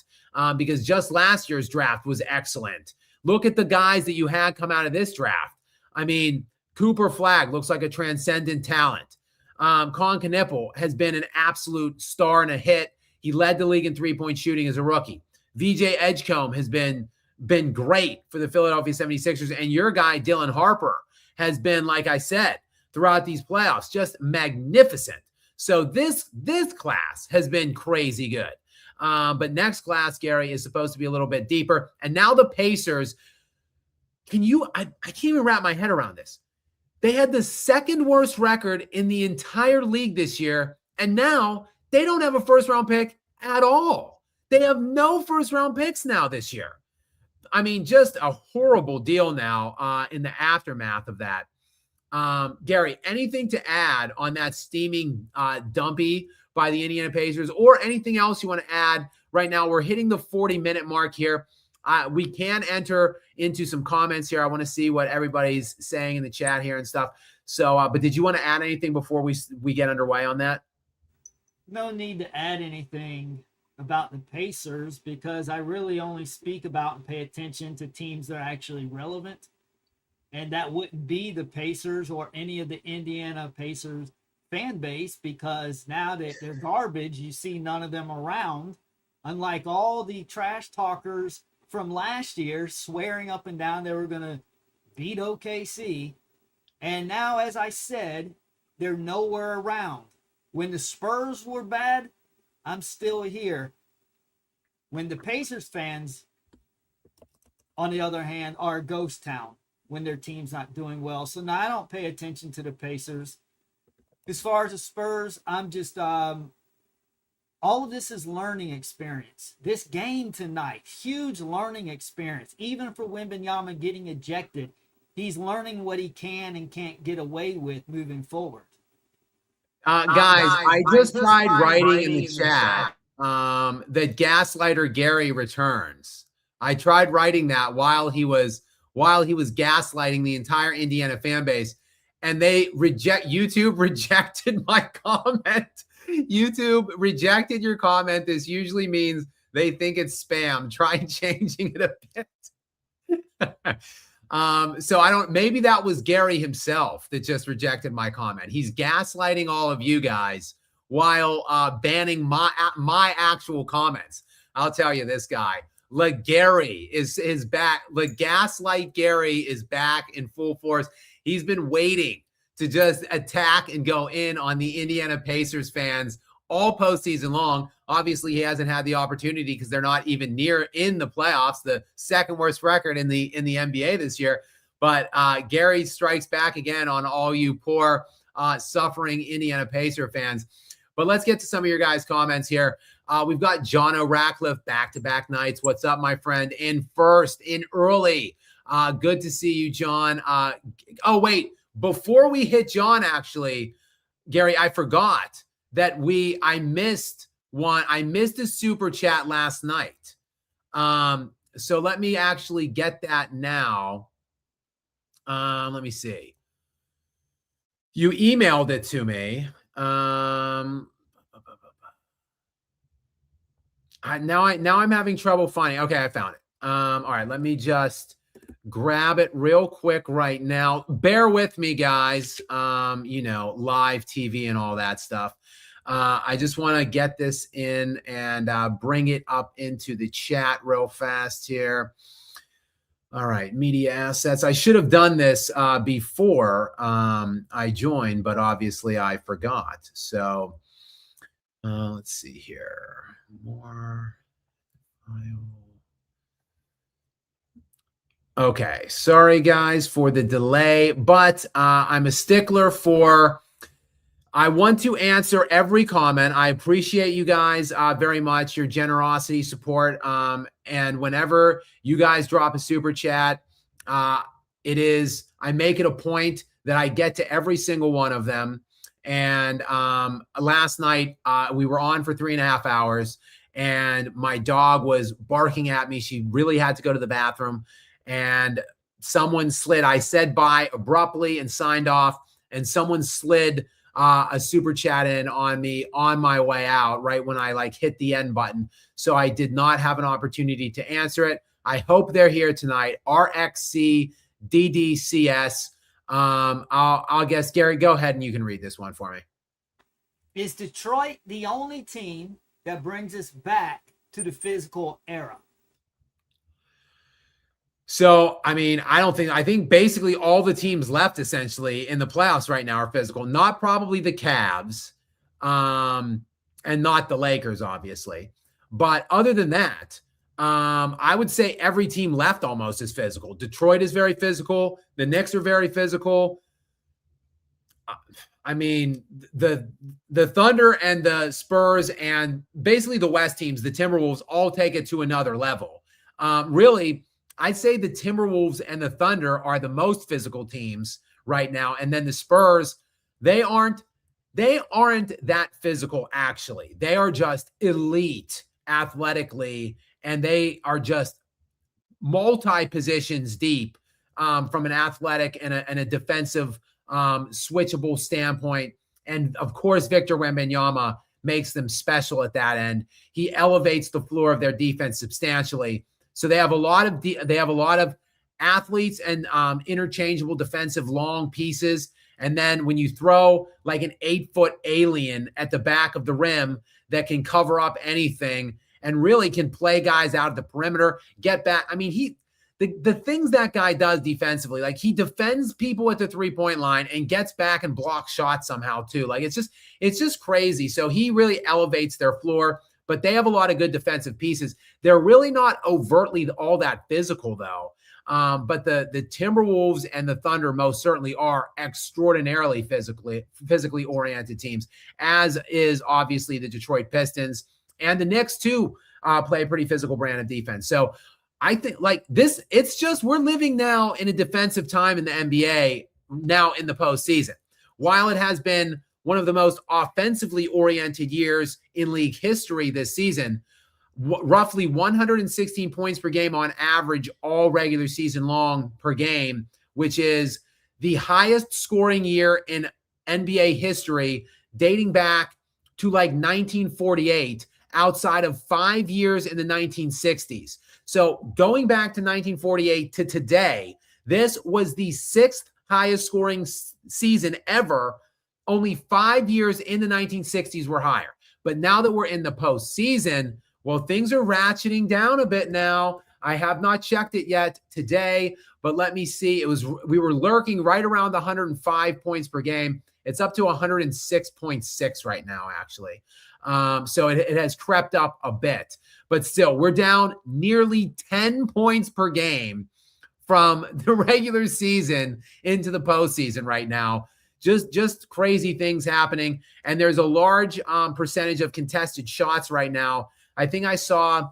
because just last year's draft was excellent. Look at the guys that you had come out of this draft. I mean, Cooper Flagg looks like a transcendent talent. Colin Knippel has been an absolute star and a hit. He led the league in three-point shooting as a rookie. VJ Edgecombe has been great for the Philadelphia 76ers. And your guy, Dylan Harper, has been, like I said, throughout these playoffs, just magnificent. So this class has been crazy good. But next class, Gary, is supposed to be a little bit deeper. And now the Pacers, I can't even wrap my head around this. They had the second worst record in the entire league this year, and now they don't have a first-round pick at all. They have no first-round picks now this year. I mean, just a horrible deal now in the aftermath of that. Gary, anything to add on that steaming dumpy by the Indiana Pacers, or anything else you want to add right now. We're hitting the 40-minute mark here. We can enter into some comments here. I want to see what everybody's saying in the chat here and stuff. So, but did you want to add anything before we get underway on that? No need to add anything about the Pacers, because I really only speak about and pay attention to teams that are actually relevant. And that wouldn't be the Pacers or any of the Indiana Pacers fan base, because now that they're garbage, you see none of them around. Unlike all the trash talkers from last year swearing up and down they were going to beat OKC. And now, as I said, they're nowhere around. When the Spurs were bad, I'm still here. When the Pacers fans, on the other hand, are a ghost town when their team's not doing well. So now I don't pay attention to the Pacers. As far as the Spurs, I'm just all of this is learning experience. This game tonight, huge learning experience. Even for Wembanyama getting ejected, he's learning what he can and can't get away with moving forward. Guys, I just tried writing in the chat that Gaslighter Gary returns. I tried writing that while he was gaslighting the entire Indiana fan base, and YouTube rejected my comment. YouTube rejected your comment. This usually means they think it's spam. Try changing it a bit. So maybe that was Gary himself that just rejected my comment. He's gaslighting all of you guys while banning my actual comments. I'll tell you, this guy, Gary is back. Gaslight Gary is back in full force. He's been waiting to just attack and go in on the Indiana Pacers fans all postseason long. Obviously, he hasn't had the opportunity because they're not even near in the playoffs, the second worst record in the NBA this year. But Gary strikes back again on all you poor, suffering Indiana Pacer fans. But let's get to some of your guys' comments here. We've got John O'Ratcliffe, back-to-back nights. What's up, my friend? In first, in early. Good to see you, John. Oh, wait. Before we hit John, actually, Gary, I forgot that I missed a super chat last night. So let me actually get that now. Let me see. You emailed it to me. Now I'm having trouble finding. Okay, I found it. All right, let me just grab it real quick right now. Bear with me, guys. Live TV and all that stuff. I just want to get this in and bring it up into the chat real fast here. All right, media assets. I should have done this before I joined, but obviously I forgot. So let's see here. More. Okay, sorry guys for the delay, but I'm a stickler for. I want to answer every comment. I appreciate you guys very much, your generosity, support. And whenever you guys drop a super chat, I make it a point that I get to every single one of them. And last night we were on for 3.5 hours and my dog was barking at me. She really had to go to the bathroom and someone slid. I said bye abruptly and signed off, and someone slid a super chat in on me on my way out, right when I hit the end button. So I did not have an opportunity to answer it. I hope they're here tonight. RXC DDCS. I'll guess, Gary, go ahead and you can read this one for me. Is Detroit the only team that brings us back to the physical era? So, I think basically all the teams left essentially in the playoffs right now are physical. Not probably the Cavs, and not the Lakers, obviously. But other than that, I would say every team left almost is physical. Detroit is very physical. The Knicks are very physical. The Thunder and the Spurs and basically the West teams, the Timberwolves, all take it to another level. Really, I'd say the Timberwolves and the Thunder are the most physical teams right now. And then the Spurs, they aren't they aren't that physical, actually. They are just elite athletically, and they are just multi-positions deep from an athletic and a defensive switchable standpoint. And of course, Victor Wembanyama makes them special at that end. He elevates the floor of their defense substantially. So they have a lot of athletes and interchangeable defensive long pieces. And then when you throw like an 8-foot alien at the back of the rim that can cover up anything and really can play guys out of the perimeter, get back. I mean, the things that guy does defensively, like he defends people at the 3-point line and gets back and blocks shots somehow too. Like it's just crazy. So he really elevates their floor, but they have a lot of good defensive pieces. They're really not overtly all that physical though. But the Timberwolves and the Thunder most certainly are extraordinarily physically oriented teams, as is obviously the Detroit Pistons, and the Knicks too play a pretty physical brand of defense. So I think like this, it's just we're living now in a defensive time in the NBA now in the postseason. While it has been one of the most offensively oriented years in league history this season, roughly 116 points per game on average all regular season long per game, which is the highest scoring year in NBA history dating back to like 1948, outside of 5 years in the 1960s. So going back to 1948 to today, this was the 6th highest scoring season ever. Only 5 years in the 1960s were higher. But now that we're in the postseason, well, things are ratcheting down a bit now. I have not checked it yet today, but let me see. We were lurking right around 105 points per game. It's up to 106.6 right now, actually. So it has crept up a bit, but still we're down nearly 10 points per game from the regular season into the postseason right now. Just crazy things happening. And there's a large percentage of contested shots right now. I think I saw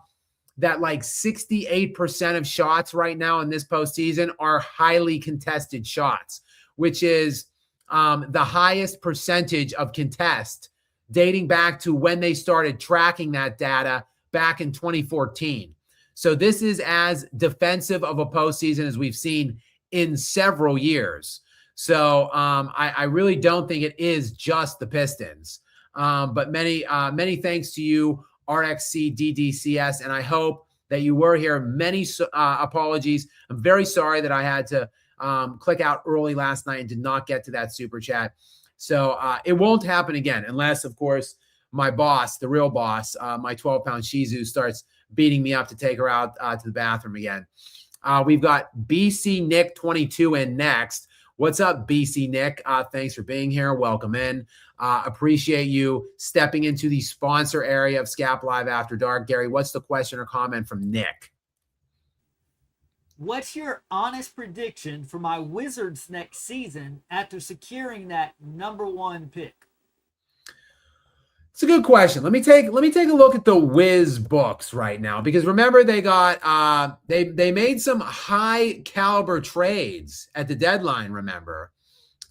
that like 68% of shots right now in this postseason are highly contested shots, which is the highest percentage of contest dating back to when they started tracking that data back in 2014. So this is as defensive of a postseason as we've seen in several years. So I really don't think it is just the Pistons. But many thanks to you, RXC DDCS, and I hope that you were here. Many apologies. I'm very sorry that I had to click out early last night and did not get to that super chat. So it won't happen again unless, of course, my boss, the real boss, my 12-pound Shih Tzu starts beating me up to take her out to the bathroom again. We've got BC Nick 22 in next. What's up, BC Nick? Thanks for being here. Welcome in. Appreciate you stepping into the sponsor area of Skap Live After Dark. Gary, what's the question or comment from Nick? What's your honest prediction for my Wizards next season after securing that #1 pick? It's a good question. Let me take a look at the Wiz books right now, because remember they got they made some high caliber trades at the deadline, remember?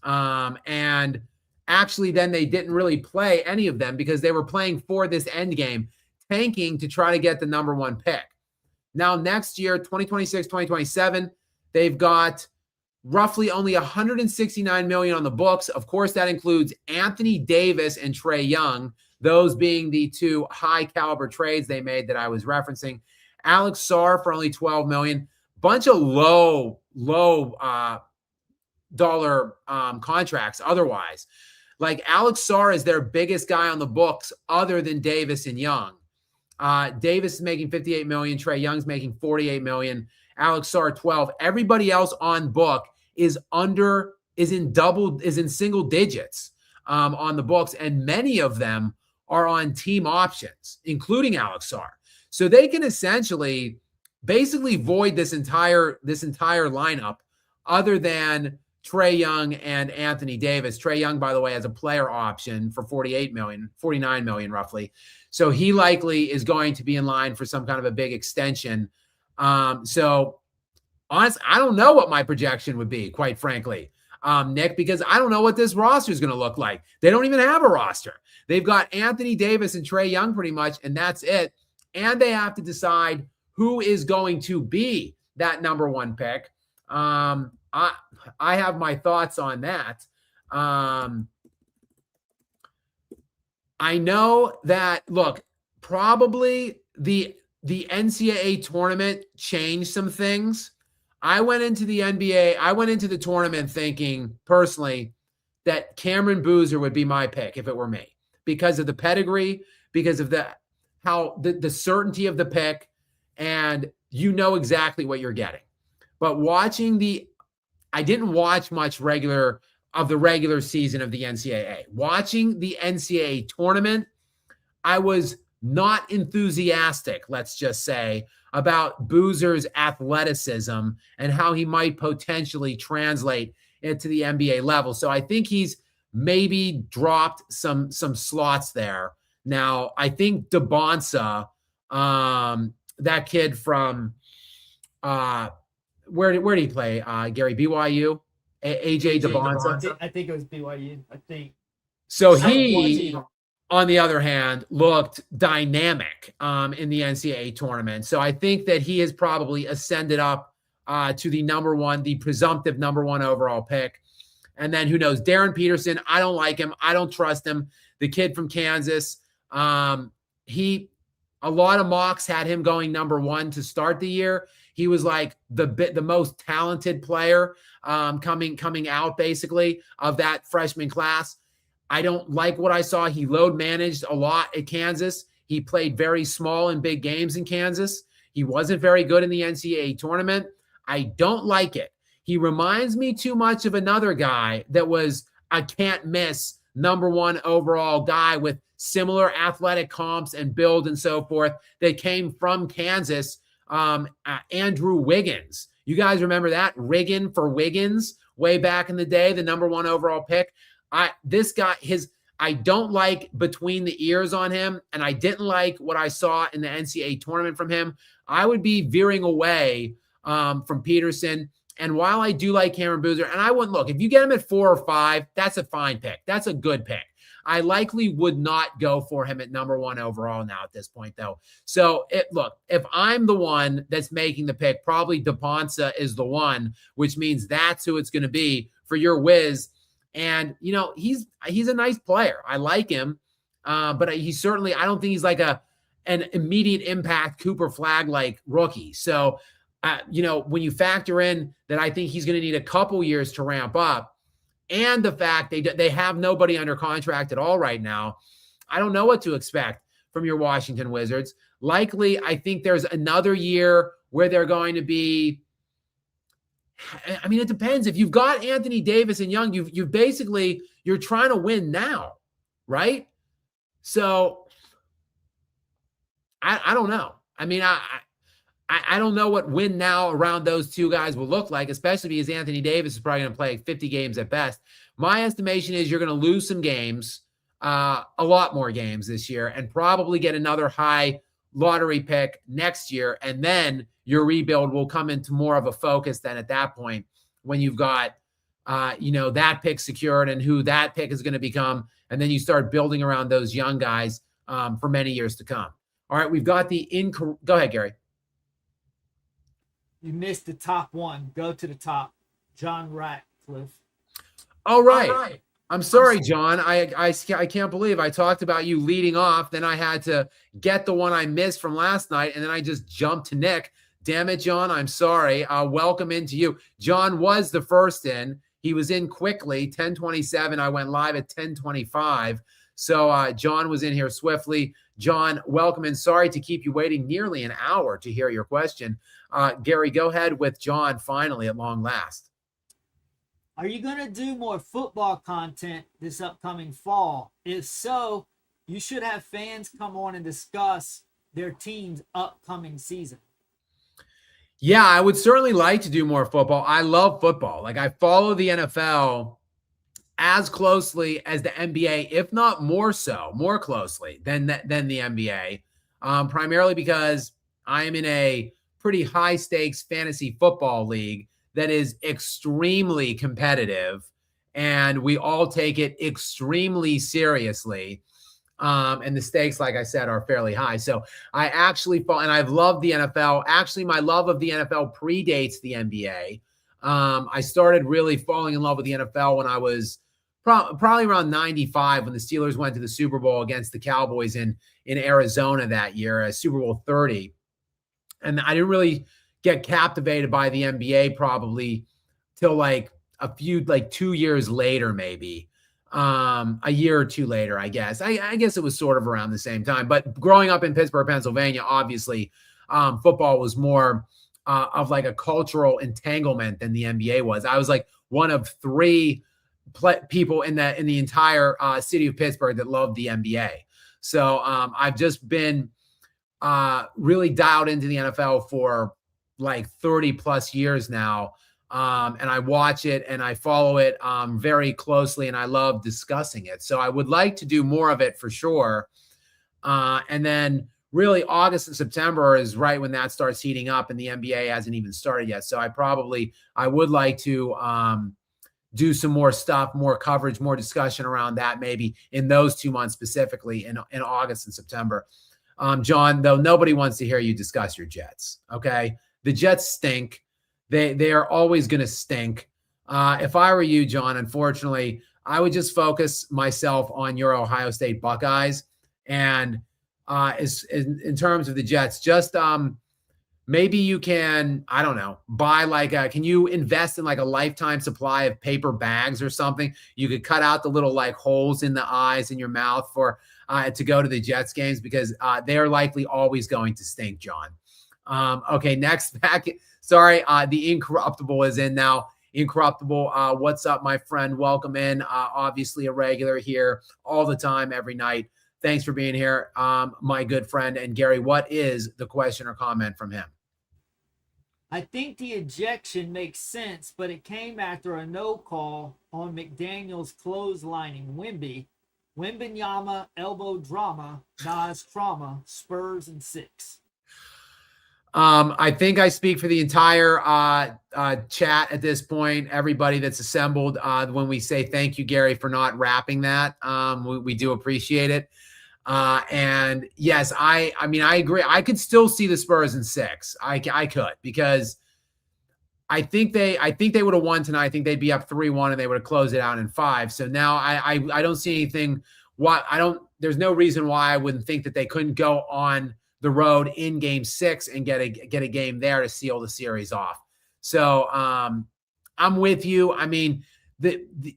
And actually then they didn't really play any of them because they were playing for this end game, tanking to try to get the #1 pick. Now, next year, 2026, 2027, they've got roughly only $169 million on the books. Of course, that includes Anthony Davis and Trae Young, those being the two high caliber trades they made that I was referencing. Alex Sarr for only $12 million. Bunch of low dollar contracts otherwise. Like Alex Sarr is their biggest guy on the books other than Davis and Young. Davis is making $58 million. Trae Young's making $48 million. Alex Sarr 12. Everybody else on book is in single digits on the books, and many of them are on team options, including Alex Sarr. So they can essentially basically void this entire lineup, other than Trae Young and Anthony Davis. Trae Young, by the way, has a player option for $49 million roughly. So he likely is going to be in line for some kind of a big extension. So honestly, I don't know what my projection would be, quite frankly. Nick, because I don't know what this roster is going to look like. They don't even have a roster. They've got Anthony Davis and Trae Young pretty much, and that's it. And they have to decide who is going to be that number one pick. I have my thoughts on that. I know that, look, probably the NCAA tournament changed some things. I went into the tournament thinking personally that Cameron Boozer would be my pick if it were me, because of the pedigree, because of the certainty of the pick, and you know exactly what you're getting. But I didn't watch much regular season of the NCAA. Watching the NCAA tournament, I was not enthusiastic, let's just say, about Boozer's athleticism and how he might potentially translate into the NBA level. So I think he's maybe dropped some slots there. Now, I think DeBonsa, that kid from where did he play? Gary, BYU? AJ DeBonsa? I think it was BYU. I think. So he, on the other hand, looked dynamic in the NCAA tournament. So I think that he has probably ascended up to the presumptive number one overall pick. And then who knows? Darren Peterson, I don't like him. I don't trust him. The kid from Kansas, a lot of mocks had him going number one to start the year. He was like the most talented player coming out basically of that freshman class. I don't like what I saw. He load managed a lot at Kansas. He played very small in big games in Kansas. He wasn't very good in the NCAA tournament. I don't like it. He reminds me too much of another guy that was a can't miss number one overall guy with similar athletic comps and build and so forth that came from Kansas, Andrew Wiggins. You guys remember that? Riggin for Wiggins way back in the day, the number one overall pick. I don't like between the ears on him, and I didn't like what I saw in the NCAA tournament from him. I would be veering away from Peterson. And while I do like Cameron Boozer, and I wouldn't look, if you get him at 4 or 5, that's a fine pick. That's a good pick. I likely would not go for him at number one overall now at this point, though. So, if I'm the one that's making the pick, probably DePonsa is the one, which means that's who it's going to be for your Wiz. And, he's a nice player. I like him, but he's certainly, I don't think he's like an immediate impact Cooper Flag-like rookie. So, when you factor in that I think he's going to need a couple years to ramp up, and the fact they have nobody under contract at all right now, I don't know what to expect from your Washington Wizards. Likely, I think there's another year where they're going to be, I mean, it depends. If you've got Anthony Davis and Young, you're trying to win now, right? So I don't know. I mean, I don't know what win now around those two guys will look like, especially because Anthony Davis is probably going to play 50 games at best. My estimation is you're going to lose some games, a lot more games this year, and probably get another high lottery pick next year. And then your rebuild will come into more of a focus then at that point when you've got, that pick secured and who that pick is going to become. And then you start building around those young guys for many years to come. All right, we've got go ahead, Gary. You missed the top one. Go to the top. John Ratcliffe. All right. I'm sorry, John. I can't believe I talked about you leading off. Then I had to get the one I missed from last night, and then I just jumped to Nick. Damn it, John. I'm sorry. Welcome into you. John was the first in. He was in quickly, 10:27. I went live at 10:25. So John was in here swiftly. John, welcome in. Sorry to keep you waiting nearly an hour to hear your question. Gary, go ahead with John finally at long last. Are you going to do more football content this upcoming fall? If so, you should have fans come on and discuss their team's upcoming season. Yeah, I would certainly like to do more football. I love football. Like, I follow the NFL as closely as the NBA, if not more closely than the NBA, primarily because I am in a pretty high stakes fantasy football league that is extremely competitive, and we all take it extremely seriously. And the stakes, like I said, are fairly high. So I actually fall, and I've loved the NFL. Actually, my love of the NFL predates the NBA. I started really falling in love with the NFL when I was probably around 95, when the Steelers went to the Super Bowl against the Cowboys in Arizona that year, Super Bowl 30. And I didn't really get captivated by the NBA probably till like 2 years later, maybe a year or two later, I guess. I guess it was sort of around the same time. But growing up in Pittsburgh, Pennsylvania, obviously, football was more of like a cultural entanglement than the NBA was. I was like one of three people in the entire city of Pittsburgh that loved the NBA. So I've just been really dialed into the NFL for like 30 plus years now. And I watch it and I follow it very closely, and I love discussing it. So I would like to do more of it for sure. And then really August and September is right when that starts heating up, and the NBA hasn't even started yet. So I would like to do some more stuff, more coverage, more discussion around that, maybe in those 2 months specifically in August and September. John, though, nobody wants to hear you discuss your Jets. Okay. The Jets stink. They are always going to stink. If I were you, John, unfortunately, I would just focus myself on your Ohio State Buckeyes. And in terms of the Jets, just maybe you can, I don't know, buy can you invest in like a lifetime supply of paper bags or something? You could cut out the little like holes in the eyes in your mouth for to go to the Jets games, because they're likely always going to stink, John. Okay, next back. Sorry, the Incorruptible is in now. Incorruptible, what's up, my friend? Welcome in. Obviously a regular here all the time, every night. Thanks for being here, my good friend. And Gary, what is the question or comment from him? I think the ejection makes sense, but it came after a no call on McDaniel's clotheslining Wemby. Wembanyama elbow drama, Nas trauma, Spurs and 6. I think I speak for the entire chat at this point, everybody that's assembled, when we say thank you, Gary, for not wrapping that. We do appreciate it. And yes, I mean, I agree. I could still see the Spurs in 6. I could, because I think they would have won tonight. I think they'd be up 3-1 and they would have closed it out in 5. So now I don't see anything. There's no reason why I wouldn't think that they couldn't go on the road in game 6 and get a game there to seal the series off. So I'm with you. I mean, the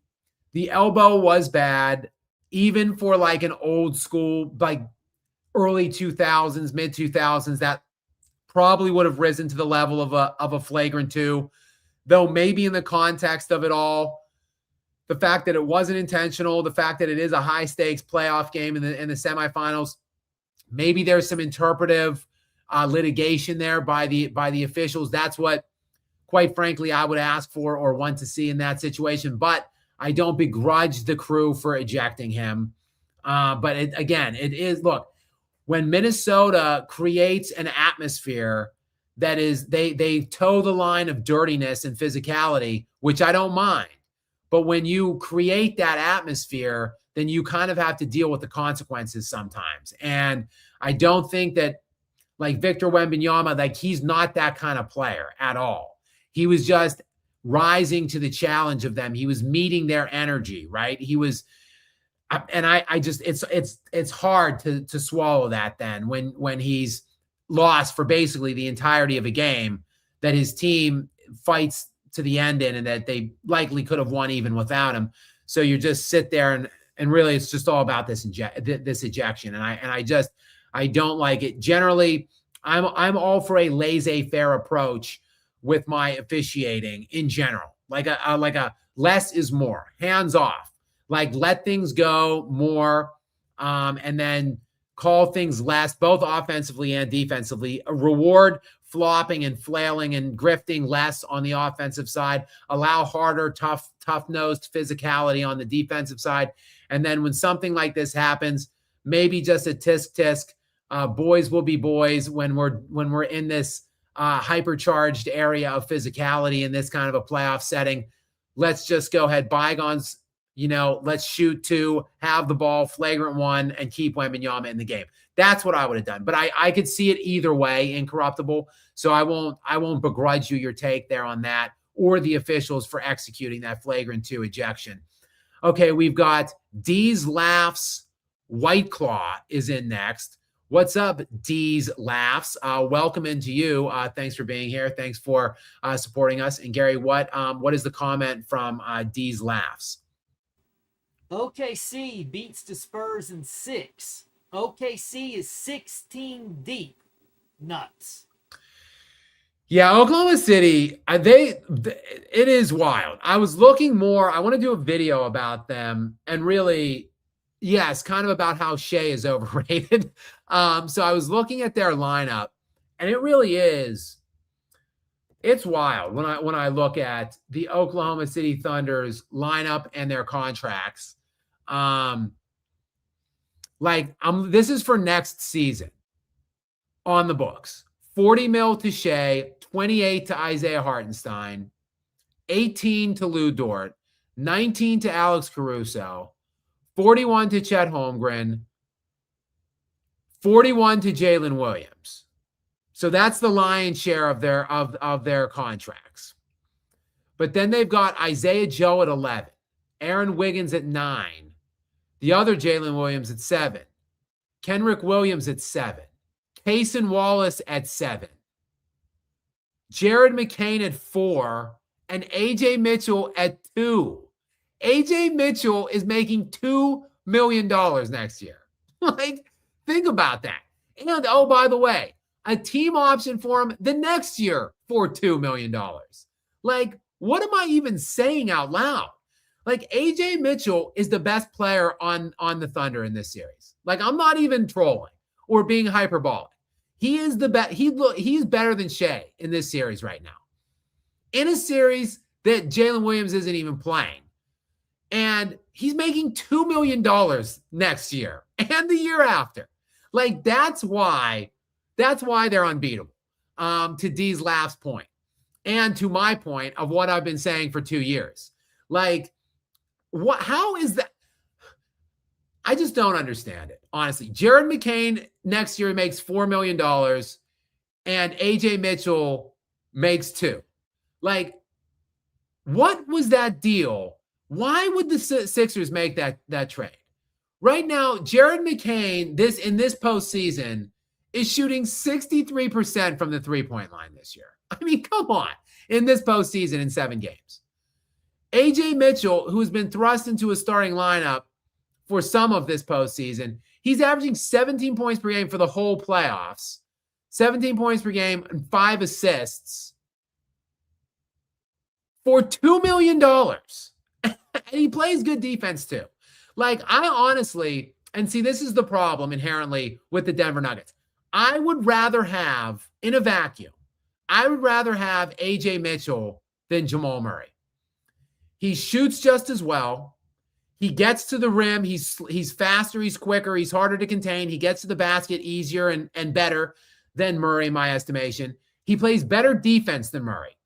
elbow was bad, even for like an old school, like early 2000s, mid 2000s, that probably would have risen to the level of a flagrant 2, though maybe in the context of it all, the fact that it wasn't intentional, the fact that it is a high stakes playoff game in the semifinals, maybe there's some interpretive litigation there by the officials. That's what, quite frankly, I would ask for or want to see in that situation. But I don't begrudge the crew for ejecting him. But it is, look, when Minnesota creates an atmosphere that is, they toe the line of dirtiness and physicality, which I don't mind. But when you create that atmosphere, then you kind of have to deal with the consequences sometimes. And I don't think that, like Victor Wembanyama, like he's not that kind of player at all. He was just rising to the challenge of them. He was meeting their energy, right? He was, and I just, it's hard to swallow that then when he's lost for basically the entirety of a game that his team fights to the end in, and that they likely could have won even without him. So you just sit there and really it's just all about this ejection. And I don't like it. Generally, I'm all for a laissez-faire approach with my officiating in general. Like a less is more, hands off. Like let things go more, and then call things less, both offensively and defensively. Reward flopping and flailing and grifting less on the offensive side. Allow harder, tough-nosed physicality on the defensive side. And then when something like this happens, maybe just a tisk. Boys will be boys when we're in this hypercharged area of physicality in this kind of a playoff setting. Let's just go ahead, bygones. Let's shoot 2, have the ball, flagrant 1, and keep Wembanyama in the game. That's what I would have done. But I could see it either way, incorruptible. So I won't begrudge you your take there on that, or the officials for executing that flagrant 2 ejection. Okay, we've got D's Laughs. White Claw is in next. What's up, D's Laughs? Welcome into you. Thanks for being here. Thanks for supporting us. And Gary, what is the comment from D's Laughs? OKC beats the Spurs in 6. OKC is 16 deep. Nuts. Yeah, Oklahoma City, it is wild. I was looking more. I want to do a video about them, and really, yes, kind of about how Shea is overrated. So I was looking at their lineup, and it really is. It's wild when I look at the Oklahoma City Thunder's lineup and their contracts. This is for next season on the books. 40 mil to Shea, 28 to Isaiah Hartenstein, 18 to Lou Dort, 19 to Alex Caruso, 41 to Chet Holmgren, 41 to Jalen Williams. So that's the lion's share of their contracts. But then they've got Isaiah Joe at 11, Aaron Wiggins at 9, the other Jalen Williams at 7, Kenrick Williams at 7, Cason Wallace at 7, Jared McCain at 4, and AJ Mitchell at 2. AJ Mitchell is making $2 million next year. Think about that. And, oh, by the way, a team option for him the next year for $2 million. What am I even saying out loud? AJ Mitchell is the best player on the Thunder in this series. I'm not even trolling or being hyperbolic. He is the best. He's better than Shea in this series right now. In a series that Jalen Williams isn't even playing. And he's making $2 million next year and the year after. That's why they're unbeatable. To D's last point, and to my point of what I've been saying for 2 years. How is that? I just don't understand it, honestly. Jared McCain next year makes $4 million, and AJ Mitchell makes $2 million. What was that deal? Why would the Sixers make that trade? Right now, Jared McCain, in this postseason, is shooting 63% from the three-point line this year. I mean, come on. In this postseason in 7 games. AJ Mitchell, who's been thrust into a starting lineup for some of this postseason, he's averaging 17 points per game for the whole playoffs, 17 points per game and 5 assists for $2 million. And he plays good defense too. I honestly, and see, this is the problem inherently with the Denver Nuggets. I would rather have, in a vacuum, AJ Mitchell than Jamal Murray. He shoots just as well. He gets to the rim. He's faster. He's quicker. He's harder to contain. He gets to the basket easier and better than Murray, in my estimation. He plays better defense than Murray.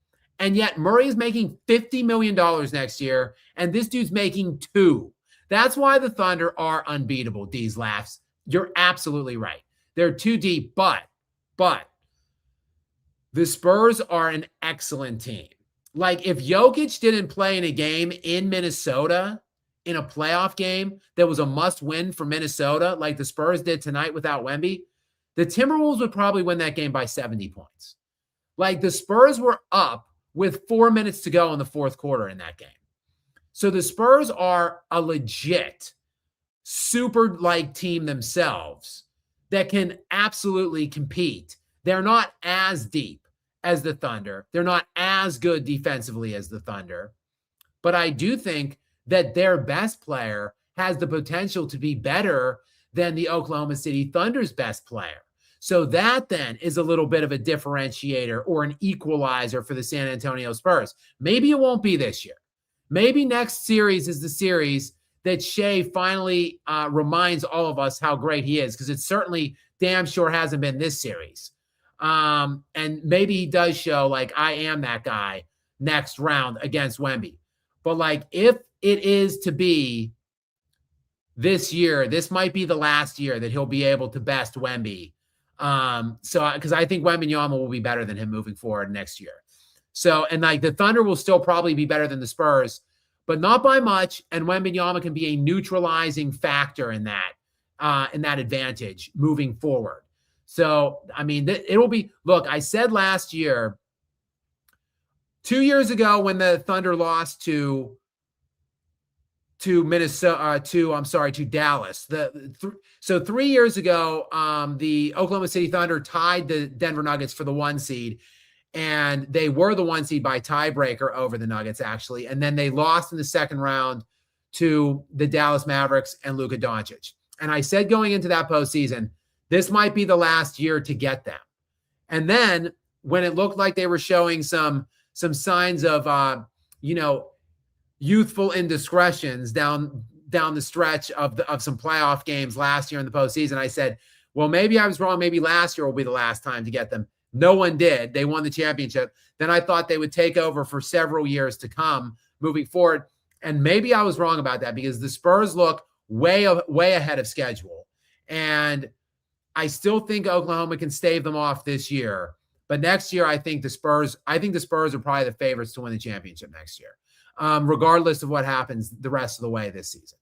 And yet Murray is making $50 million next year, and this dude's making $2 million. That's why the Thunder are unbeatable, D's laughs. You're absolutely right. They're too deep, but the Spurs are an excellent team. If Jokic didn't play in a game in Minnesota, in a playoff game that was a must-win for Minnesota, like the Spurs did tonight without Wemby, the Timberwolves would probably win that game by 70 points. The Spurs were up with 4 minutes to go in the fourth quarter in that game. So the Spurs are a legit super team themselves that can absolutely compete. They're not as deep as the Thunder. They're not as good defensively as the Thunder. But I do think that their best player has the potential to be better than the Oklahoma City Thunder's best player. So that then is a little bit of a differentiator or an equalizer for the San Antonio Spurs. Maybe it won't be this year. Maybe next series is the series that Shea finally reminds all of us how great he is, because it certainly damn sure hasn't been this series. And maybe he does show like I am that guy next round against Wemby. But like if it is to be this year, this might be the last year that he'll be able to best Wemby. So because I think Wembanyama will be better than him moving forward next year. So, and like the Thunder will still probably be better than the Spurs, but not by much. And Wembanyama can be a neutralizing factor in that advantage moving forward. So, I mean, it'll be, look, I said last year, 2 years ago when the Thunder lost to Minnesota, to Dallas. So 3 years ago, the Oklahoma City Thunder tied the Denver Nuggets for the 1 seed, and they were the 1 seed by tiebreaker over the Nuggets, actually. And then they lost in the second round to the Dallas Mavericks and Luka Doncic. And I said going into that postseason, this might be the last year to get them. And then when it looked like they were showing some signs of, youthful indiscretions down the stretch of some playoff games last year in the postseason, I said, well, maybe I was wrong. Maybe last year will be the last time to get them. No one did. They won the championship. Then I thought they would take over for several years to come moving forward. And maybe I was wrong about that because the Spurs look way ahead of schedule. And I still think Oklahoma can stave them off this year. But next year, I think the Spurs are probably the favorites to win the championship next year, regardless of what happens the rest of the way this season.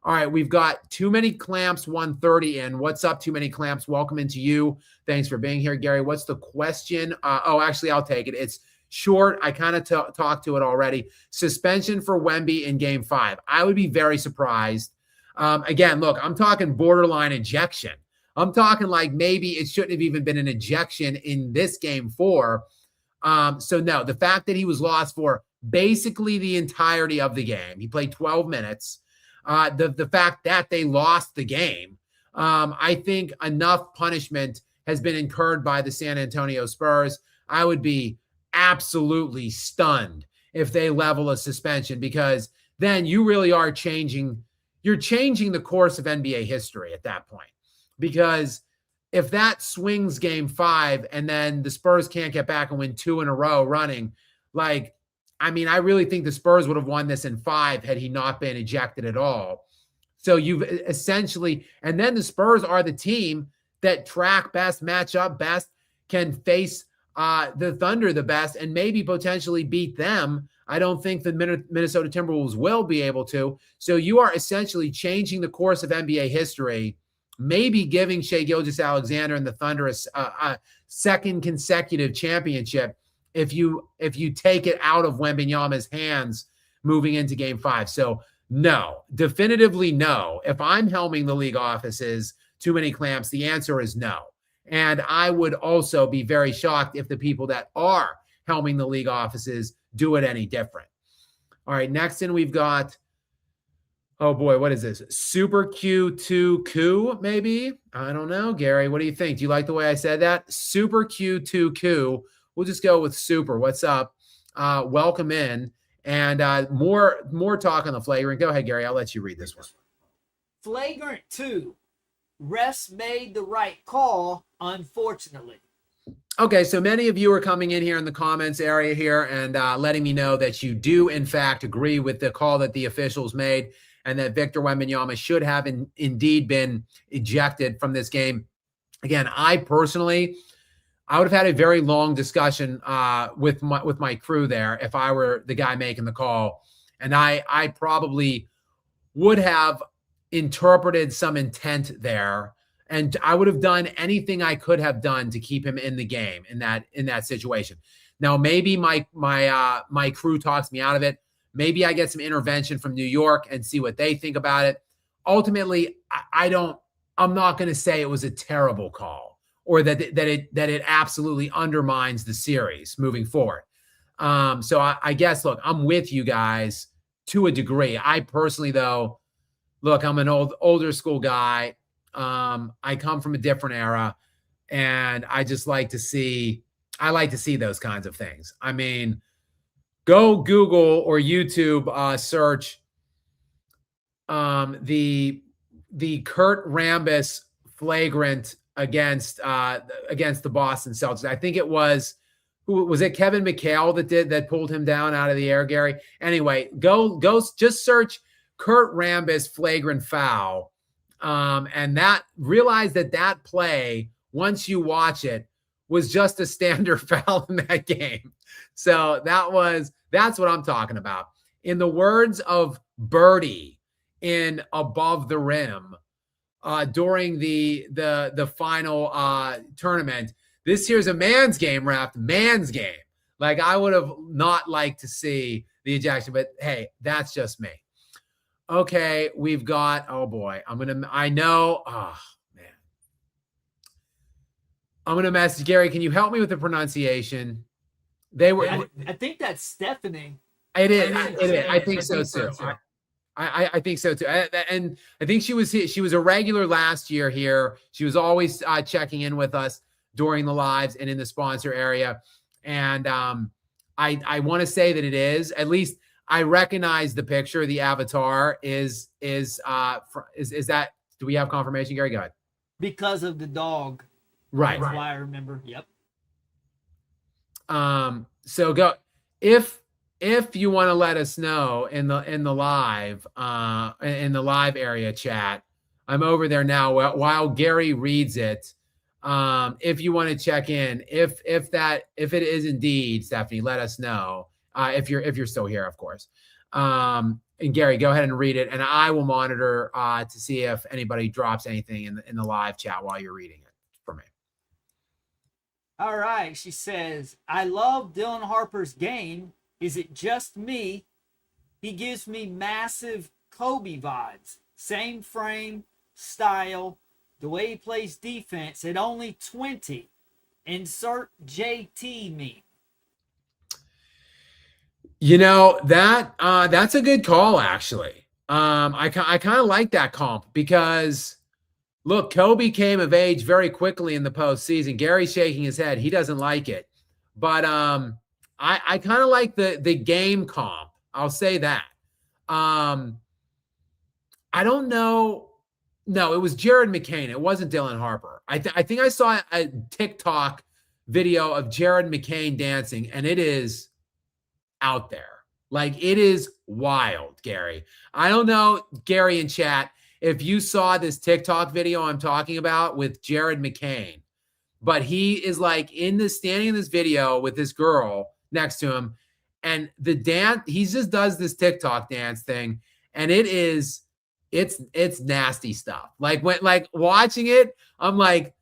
All right, we've got Too Many Clamps 130 in. What's up, Too Many Clamps? Welcome into you. Thanks for being here, Gary. What's the question? Actually, I'll take it. It's short. I kind of talked to it already. Suspension for Wemby in Game 5. I would be very surprised. Again, look, I'm talking borderline ejection. I'm talking like maybe it shouldn't have even been an ejection in this Game 4. So no, the fact that he was lost for basically the entirety of the game, he played 12 minutes. The fact that they lost the game, I think enough punishment has been incurred by the San Antonio Spurs. I would be absolutely stunned if they level a suspension, because then you really are changing the course of NBA history at that point. Because if that swings Game 5 and then the Spurs can't get back and win 2 in a row running, I really think the Spurs would have won this in 5 had he not been ejected at all. So you've essentially, and then the Spurs are the team that track best, match up best, can face the Thunder the best, and maybe potentially beat them. I don't think the Minnesota Timberwolves will be able to. So you are essentially changing the course of NBA history, maybe giving Shai Gilgeous-Alexander and the Thunder a second consecutive championship if you take it out of Wembanyama's hands moving into Game 5. So no, definitively no. If I'm helming the league offices, Too Many Clamps, the answer is no. And I would also be very shocked if the people that are helming the league offices do it any different. All right, next in we've got, oh boy, what is this? Super Q2Q, maybe? I don't know. Gary, what do you think? Do you like the way I said that? Super Q2Q. We'll just go with Super. What's up? Welcome in. And more talk on the flagrant. Go ahead, Gary. I'll let you read this one. Flagrant 2. Refs made the right call, unfortunately. Okay, so many of you are coming in here in the comments area here and letting me know that you do, in fact, agree with the call that the officials made and that Victor Wembanyama should have indeed been ejected from this game. Again, I personally, I would have had a very long discussion with my crew there if I were the guy making the call. And I probably would have interpreted some intent there. And I would have done anything I could have done to keep him in the game in that situation. Now, maybe my crew talks me out of it. Maybe I get some intervention from New York and see what they think about it. Ultimately, I'm not going to say it was a terrible call or that it absolutely undermines the series moving forward. So I guess, look, I'm with you guys to a degree. I personally, though, look, I'm an older school guy. I come from a different era, and I just like to see those kinds of things. I mean, go Google or YouTube, search the Kurt Rambis flagrant against the Boston Celtics. I think it was, who was it? Kevin McHale that pulled him down out of the air, Gary. Anyway, go just search Kurt Rambis flagrant foul. And realize that play, once you watch it, was just a standard foul in that game. So that's what I'm talking about. In the words of Birdie in Above the Rim, during the final tournament, this here's a man's game, ref, man's game. Like, I would have not liked to see the ejection, but hey, that's just me. Okay, we've got, oh boy, I'm going to message Gary. Can you help me with the pronunciation? I think that's Stephanie. It is. I think so too. I think so too. And I think she was a regular last year here. She was always checking in with us during the lives and in the sponsor area. And I want to say that it is, at least I recognize the picture. The avatar is that, do we have confirmation, Gary? Go ahead. Because of the dog. Right. That's why I remember. Yep. So go, if you want to let us know in the live area chat, I'm over there now while Gary reads it. If you want to check in, if it is indeed Stephanie, let us know. If you're still here, of course. And Gary, go ahead and read it, and I will monitor to see if anybody drops anything in the live chat while you're reading it for me. All right. She says, I love Dylan Harper's game. Is it just me? He gives me massive Kobe vibes. Same frame, style, the way he plays defense at only 20. Insert JT meme. You know, that's a good call, actually. I kind of like that comp because, look, Kobe came of age very quickly in the postseason. Gary's shaking his head. He doesn't like it. But I kind of like the game comp. I'll say that. I don't know. No, it was Jared McCain. It wasn't Dylan Harper. I think I saw a TikTok video of Jared McCain dancing, and it is out there. Like, it is wild, Gary. I don't know, Gary in chat, if you saw this TikTok video I'm talking about with Jared McCain, but he is like standing in this video with this girl next to him, and the dance, he just does this TikTok dance thing, and it's nasty stuff. Like, when watching it, I'm like,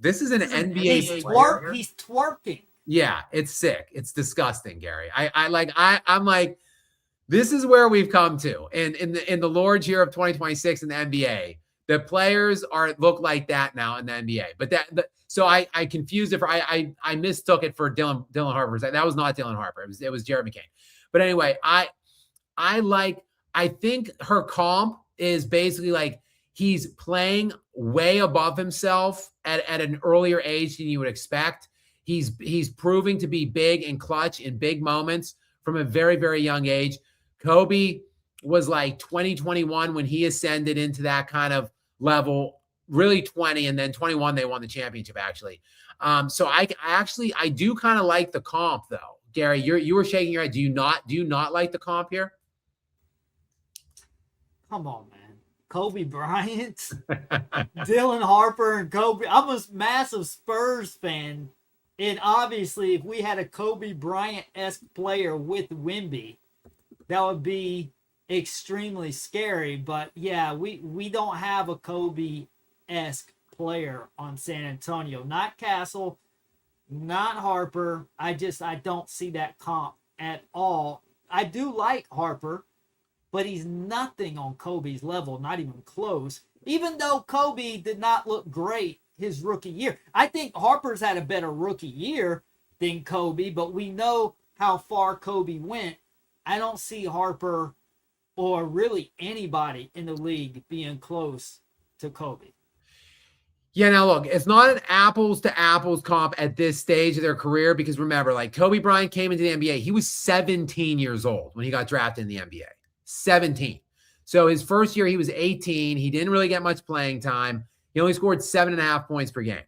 this is an NBA player. He's twerking. Yeah, it's sick. It's disgusting, Gary. I'm like, this is where we've come to. And in the Lord's year of 2026 in the NBA, the players look like that now in the NBA. But so I confused it I mistook it for Dylan Harper. That was not Dylan Harper. It was Jared McCain. But anyway, I think her comp is basically like he's playing way above himself at an earlier age than you would expect. He's proving to be big and clutch in big moments from a very, very young age. Kobe was like 2021 when he ascended into that kind of level, really 20, and then 21 they won the championship actually. So I do kind of like the comp though. Gary, you were shaking your head. Do you not like the comp here? Come on, man. Kobe Bryant, Dylan Harper, and Kobe. I'm a massive Spurs fan. And obviously, if we had a Kobe Bryant-esque player with Wemby, that would be extremely scary. But yeah, we don't have a Kobe-esque player on San Antonio. Not Castle, not Harper. I don't see that comp at all. I do like Harper, but he's nothing on Kobe's level, not even close. Even though Kobe did not look great his rookie year. I think Harper's had a better rookie year than Kobe, but we know how far Kobe went. I don't see Harper or really anybody in the league being close to Kobe. Yeah, now look, it's not an apples to apples comp at this stage of their career because remember, like Kobe Bryant came into the NBA. He was 17 years old when he got drafted in the NBA. 17. So his first year, he was 18. He didn't really get much playing time. He only scored 7.5 points per game.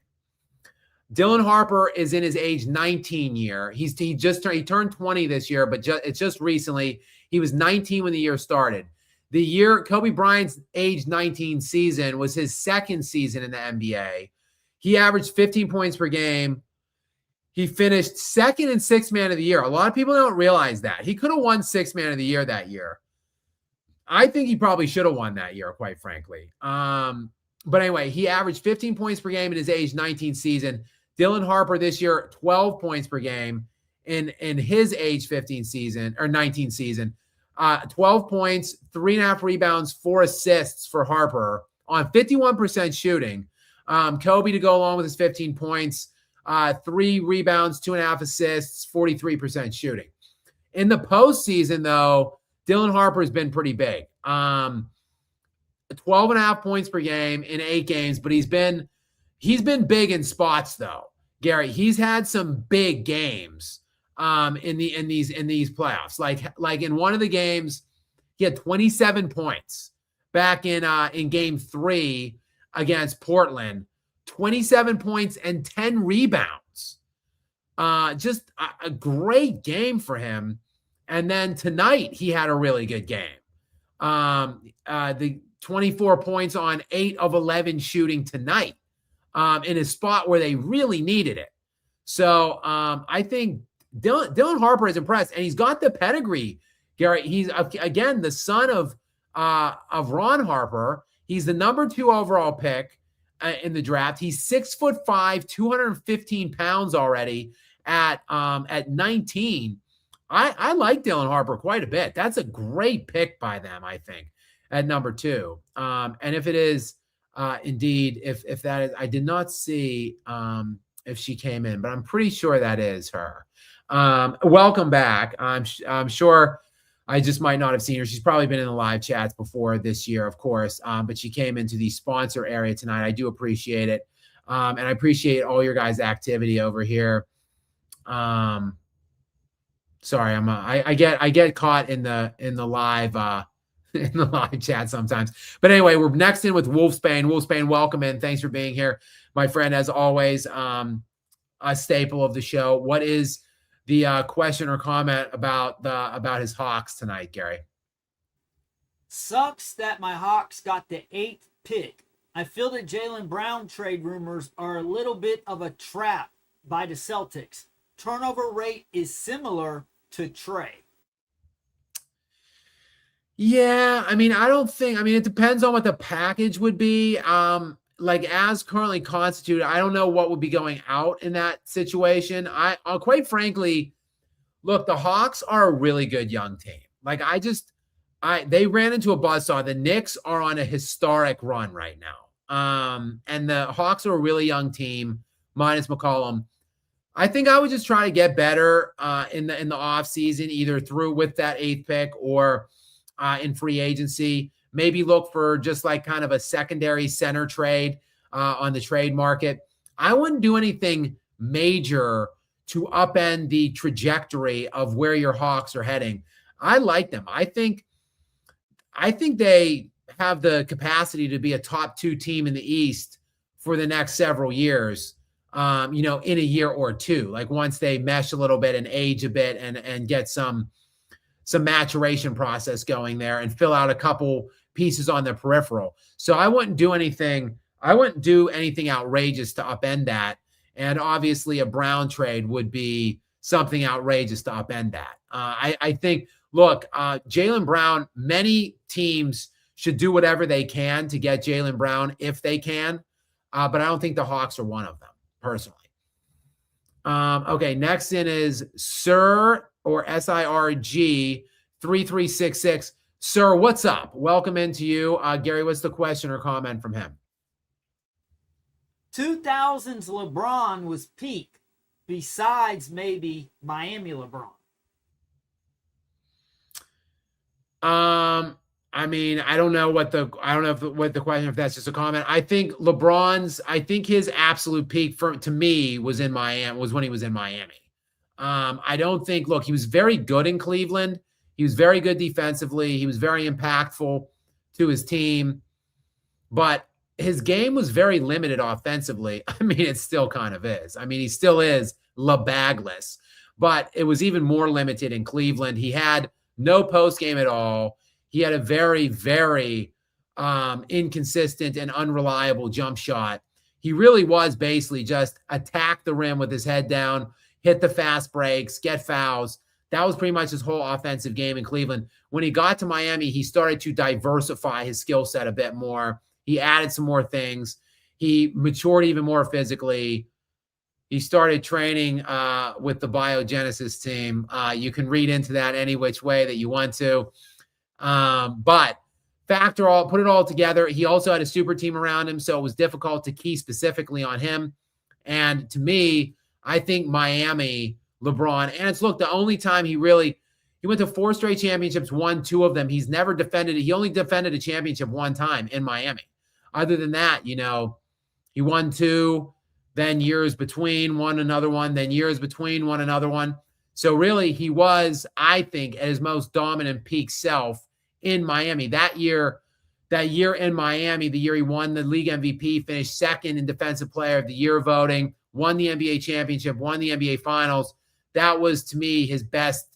Dylan Harper is in his age 19 year. He turned 20 this year, but it's just recently. He was 19 when the year started. The year Kobe Bryant's age 19 season was his second season in the NBA. He averaged 15 points per game. He finished second in sixth man of the year. A lot of people don't realize that. He could have won sixth man of the year that year. I think he probably should have won that year, quite frankly. But anyway, he averaged 15 points per game in his age 19 season. Dylan Harper this year, 12 points per game in his age 15 season or 19 season. 12 points, 3.5 rebounds, 4 assists for Harper on 51% shooting. Kobe to go along with his 15 points, 3 rebounds, 2.5 assists, 43% shooting. In the postseason, though, Dylan Harper has been pretty big. 12.5 points per game in 8 games, but he's been big in spots though. Gary, he's had some big games in these playoffs. Like in one of the games, he had 27 points back in game 3 against Portland. 27 points and 10 rebounds. Just a great game for him. And then tonight he had a really good game. The 24 points on 8 of 11 shooting tonight in a spot where they really needed it. So I think Dylan Harper is impressed, and he's got the pedigree, Gary. He's, again, the son of Ron Harper. He's the number 2 overall pick in the draft. He's 6'5", 215 pounds already at 19. I like Dylan Harper quite a bit. That's a great pick by them, I think, at number 2. And if it is indeed, if that is, I did not see if she came in, but I'm pretty sure that is her. Welcome back. I'm sure I just might not have seen her. She's probably been in the live chats before this year, of course, but she came into the sponsor area tonight. I do appreciate it. And I appreciate all your guys' activity over here. Sorry, I get caught in the live in the live chat sometimes. But anyway, we're next in with Wolfsbane. Wolfsbane, welcome in. Thanks for being here, my friend. As always, a staple of the show. What is the question or comment about his Hawks tonight, Gary? Sucks that my Hawks got the 8th pick. I feel that Jaylen Brown trade rumors are a little bit of a trap by the Celtics. Turnover rate is similar to Trey. Yeah, it depends on what the package would be. Like as currently constituted, I don't know what would be going out in that situation. Quite frankly, look, the Hawks are a really good young team. Like they ran into a buzzsaw. The Knicks are on a historic run right now. And the Hawks are a really young team, minus McCollum. I think I would just try to get better in the offseason, either through with that 8th pick or in free agency. Maybe look for just like kind of a secondary center trade on the trade market. I wouldn't do anything major to upend the trajectory of where your Hawks are heading. I like them. I think they have the capacity to be a top 2 team in the East for the next several years. In a year or 2, like once they mesh a little bit and age a bit and get some maturation process going there and fill out a couple pieces on the peripheral. So I wouldn't do anything outrageous to upend that. And obviously a Brown trade would be something outrageous to upend that. I think, look, Jaylen Brown, many teams should do whatever they can to get Jaylen Brown if they can. But I don't think the Hawks are one of them, personally. Okay, next in is Sir or SIRG 3366. Sir, what's up? Welcome into you. Gary, what's the question or comment from him? 2000s LeBron was peak, besides maybe Miami LeBron. I don't know what the question, if that's just a comment. I think his absolute peak to me was when he was in Miami. I don't think, look, he was very good in Cleveland. He was very good defensively. He was very impactful to his team. But his game was very limited offensively. I mean, it still kind of is. I mean, he still is LeBagless, but it was even more limited in Cleveland. He had no post game at all. He had a very, very inconsistent and unreliable jump shot. He really was basically just attack the rim with his head down, hit the fast breaks, get fouls. That was pretty much his whole offensive game in Cleveland. When he got to Miami, he started to diversify his skill set a bit more. He added some more things. He matured even more physically. He started training with the biogenesis team. You can read into that any which way that you want to. But put it all together. He also had a super team around him, so it was difficult to key specifically on him. And to me, I think Miami, LeBron, and it's, look, the only time he went to 4 straight championships, won 2 of them. He's never defended it. He only defended a championship 1 time in Miami. Other than that, he won 2, then years between, won another one, then years between, won another one. So really, he was, I think, at his most dominant peak self in Miami. That year in Miami, the year he won the league MVP, finished 2nd in Defensive Player of the Year voting, won the NBA championship, won the NBA Finals. That was, to me, his best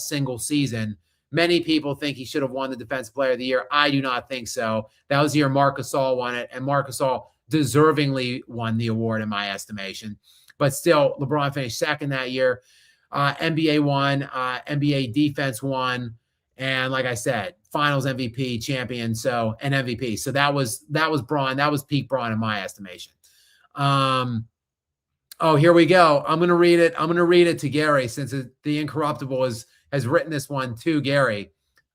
single season. Many people think he should have won the Defensive Player of the Year. I do not think so. That was the year Marc Gasol won it, and Marc Gasol deservingly won the award in my estimation. But still, LeBron finished 2nd that year. NBA won, NBA defense won, and like I said, Finals MVP, champion, and MVP. So that was Bron. That was peak Bron in my estimation. Oh, here we go. I'm going to read it to Gary, since the Incorruptible has written this one to Gary.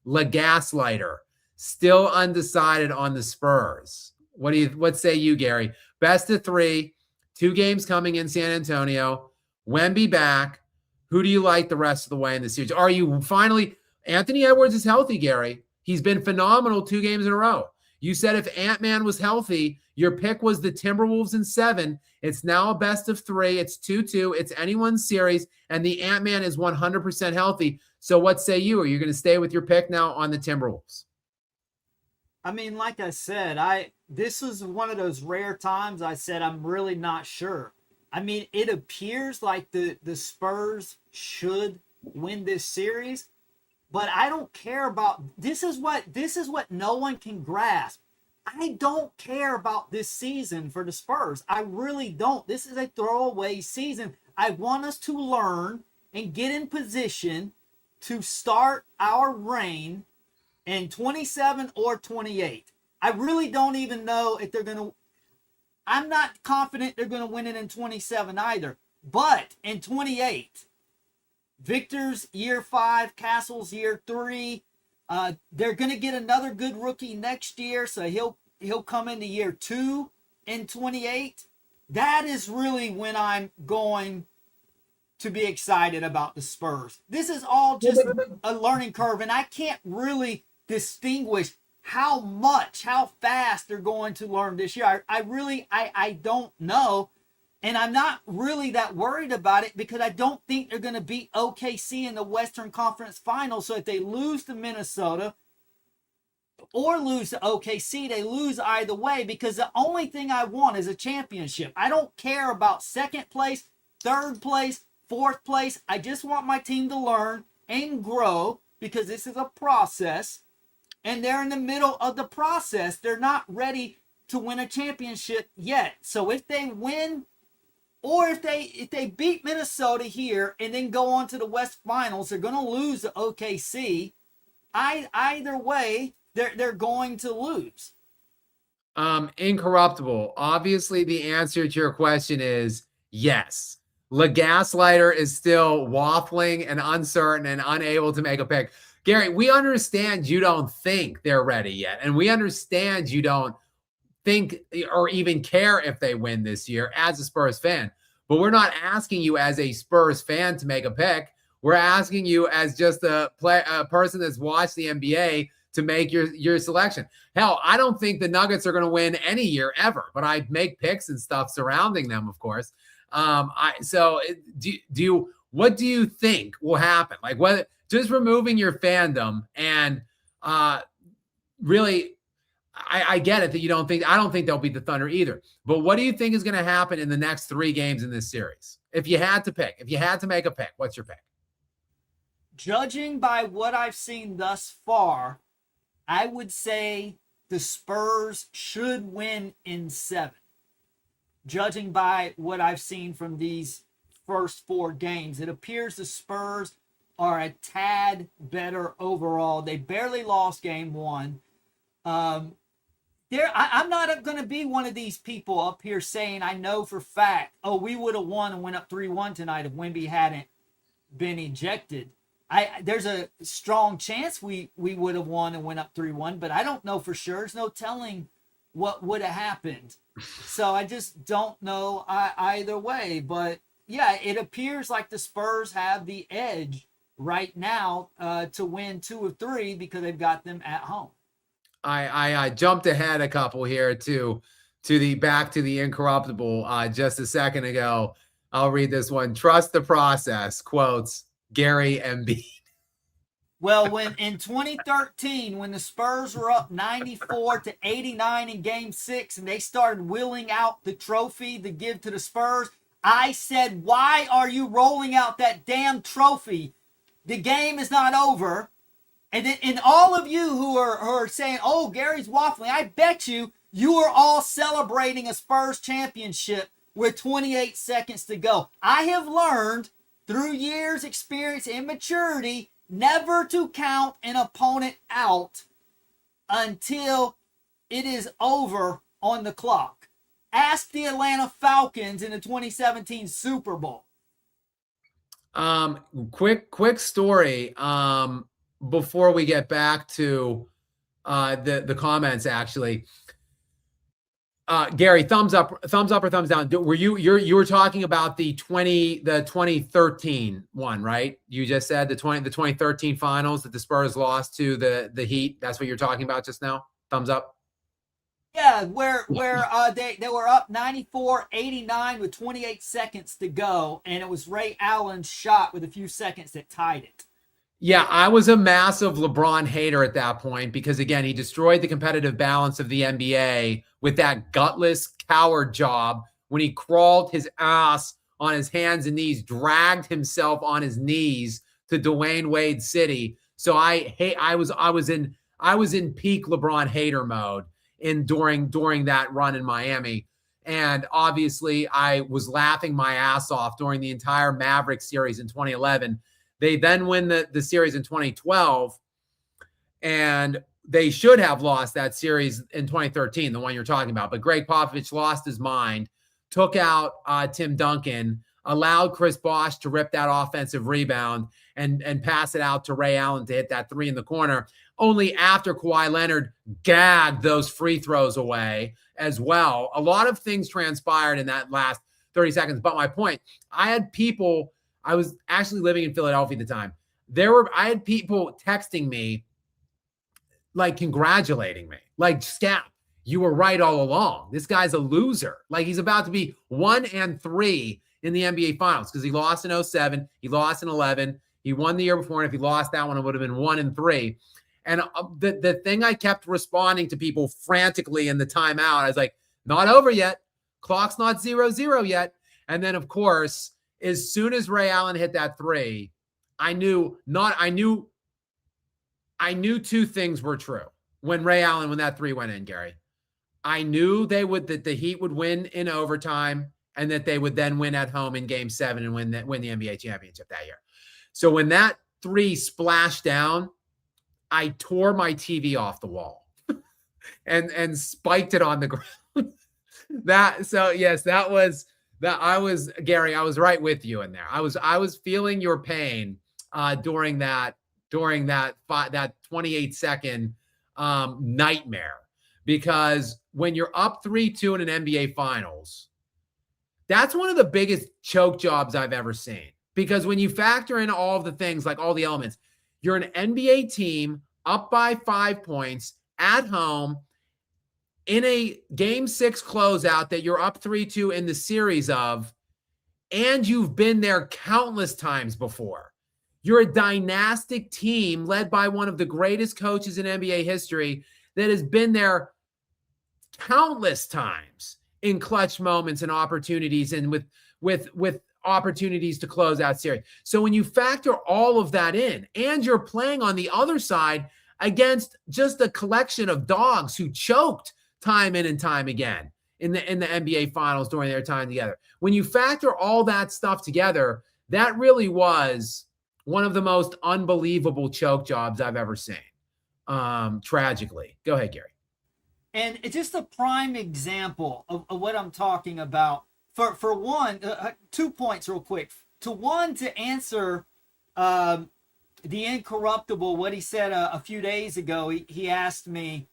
Le Gaslighter, still undecided on the Spurs. What say you, Gary? Best of 3, 2 games coming in San Antonio, Wemby back. Who do you like the rest of the way in the series? Are you finally, Anthony Edwards is healthy, Gary. He's been phenomenal 2 games in a row. You said if Ant-Man was healthy, your pick was the Timberwolves in 7. It's now a best of 3. It's 2-2. It's anyone's series, and the Ant-Man is 100% healthy. So what say you? Are you going to stay with your pick now on the Timberwolves? I mean, like I said, this was one of those rare times I said I'm really not sure. I mean, it appears like the Spurs should win this series, but I don't care about this is what no one can grasp. I don't care about this season for the Spurs. I really don't. This is a throwaway season. I want us to learn and get in position to start our reign in 27 or 28. I really don't even know if they're going to. I'm not confident they're going to win it in 27 either. But in 28, Victor's year 5, Castle's year 3. They're going to get another good rookie next year, so he'll come into year 2 in 28. That is really when I'm going to be excited about the Spurs. This is all just a learning curve, and I can't really distinguish how fast they're going to learn this year. I don't know. And I'm not really that worried about it because I don't think they're going to beat OKC in the Western Conference Finals. So if they lose to Minnesota or lose to OKC, they lose either way, because the only thing I want is a championship. I don't care about 2nd place, 3rd place, 4th place. I just want my team to learn and grow, because this is a process. And they're in the middle of the process. They're not ready to win a championship yet. So if they win, or if they beat Minnesota here and then go on to the West Finals, they're going to lose to OKC. Either way, they're going to lose. Incorruptible. Obviously, the answer to your question is yes. Le Gaslighter is still waffling and uncertain and unable to make a pick. Gary, we understand you don't think they're ready yet, and we understand you don't think or even care if they win this year as a Spurs fan. But we're not asking you as a Spurs fan to make a pick. We're asking you as just a person that's watched the NBA to make your selection. Hell, I don't think the Nuggets are going to win any year ever, but I make picks and stuff surrounding them, of course. What do you think will happen? Like, what? Just removing your fandom and really, I get it that you don't think, I don't think they'll beat the Thunder either. But what do you think is going to happen in the next 3 games in this series? If you had to pick, if you had to make a pick, what's your pick? Judging by what I've seen thus far, I would say the Spurs should win in 7. Judging by what I've seen from these first 4 games, it appears the Spurs are a tad better overall. They barely lost game 1. I'm not going to be one of these people up here saying I know for fact, oh, we would have won and went up 3-1 tonight if Wemby hadn't been ejected. There's a strong chance we would have won and went up 3-1, but I don't know for sure. There's no telling what would have happened. So I just don't know either way. But yeah, it appears like the Spurs have the edge right now to win 2 of 3 because they've got them at home. I jumped ahead a couple here to the back to the incorruptible just a second ago. I'll read this one. Trust the process, quotes Gary Embiid. Well, when in 2013, when the Spurs were up 94-89 in Game 6, and they started wheeling out the trophy to give to the Spurs, I said, "Why are you rolling out that damn trophy? The game is not over." And all of you who are saying, "Oh, Gary's waffling," I bet you are all celebrating a Spurs championship with 28 seconds to go. I have learned through years, experience, and maturity never to count an opponent out until it is over on the clock. Ask the Atlanta Falcons in the 2017 Super Bowl. Quick story. Before we get back to the comments, actually, Gary, thumbs up or thumbs down? Were you were talking about the 2013 one, right? You just said the 2013 finals that the Spurs lost to the Heat. That's what you're talking about just now. Thumbs up. Yeah, where they were up 94-89 with 28 seconds to go, and it was Ray Allen's shot with a few seconds that tied it. Yeah, I was a massive LeBron hater at that point because, again, he destroyed the competitive balance of the NBA with that gutless coward job when he crawled his ass on his hands and knees, dragged himself on his knees to Dwayne Wade City. So I was in peak LeBron hater mode during that run in Miami. And obviously I was laughing my ass off during the entire Mavericks series in 2011. They then win the series in 2012, and they should have lost that series in 2013, the one you're talking about. But Greg Popovich lost his mind, took out Tim Duncan, allowed Chris Bosh to rip that offensive rebound and pass it out to Ray Allen to hit that 3 in the corner, only after Kawhi Leonard gagged those free throws away as well. A lot of things transpired in that last 30 seconds. But my point, I was actually living in Philadelphia at the time. I had people texting me, like congratulating me, like, "Skap, you were right all along. This guy's a loser. Like, he's about to be 1-3 in the NBA Finals because he lost in 2007, he lost in 2011, he won the year before, and if he lost that one, it would have been 1-3." And the thing I kept responding to people frantically in the timeout, I was like, "Not over yet. Clock's not 0-0 yet." And then, of course, as soon as Ray Allen hit that 3, I knew 2 things were true when that 3 went in, Gary. I knew that the Heat would win in overtime and that they would then win at home in Game 7 and win the NBA championship that year. So when that 3 splashed down, I tore my TV off the wall and spiked it on the ground. Gary, I was right with you in there. I was feeling your pain during that 28-second nightmare, because when you're up 3-2 in an NBA Finals, that's one of the biggest choke jobs I've ever seen. Because when you factor in all of the things, like all the elements, you're an NBA team up by 5 points at home in a Game 6 closeout that you're up 3-2 in the series of, and you've been there countless times before. You're a dynastic team led by one of the greatest coaches in NBA history that has been there countless times in clutch moments and opportunities, and with opportunities to close out series. So when you factor all of that in, and you're playing on the other side against just a collection of dogs who choked time in and time again in the NBA finals during their time together. When you factor all that stuff together, that really was one of the most unbelievable choke jobs I've ever seen. Tragically. Go ahead, Gary. And it's just a prime example of what I'm talking about. For one, 2 points real quick. To answer the incorruptible, what he said a few days ago, he asked me,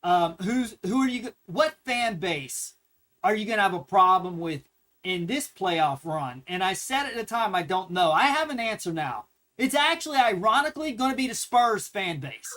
what fan base are you going to have a problem with in this playoff run? And I said at the time, I don't know. I have an answer now. It's actually, ironically, going to be the Spurs fan base.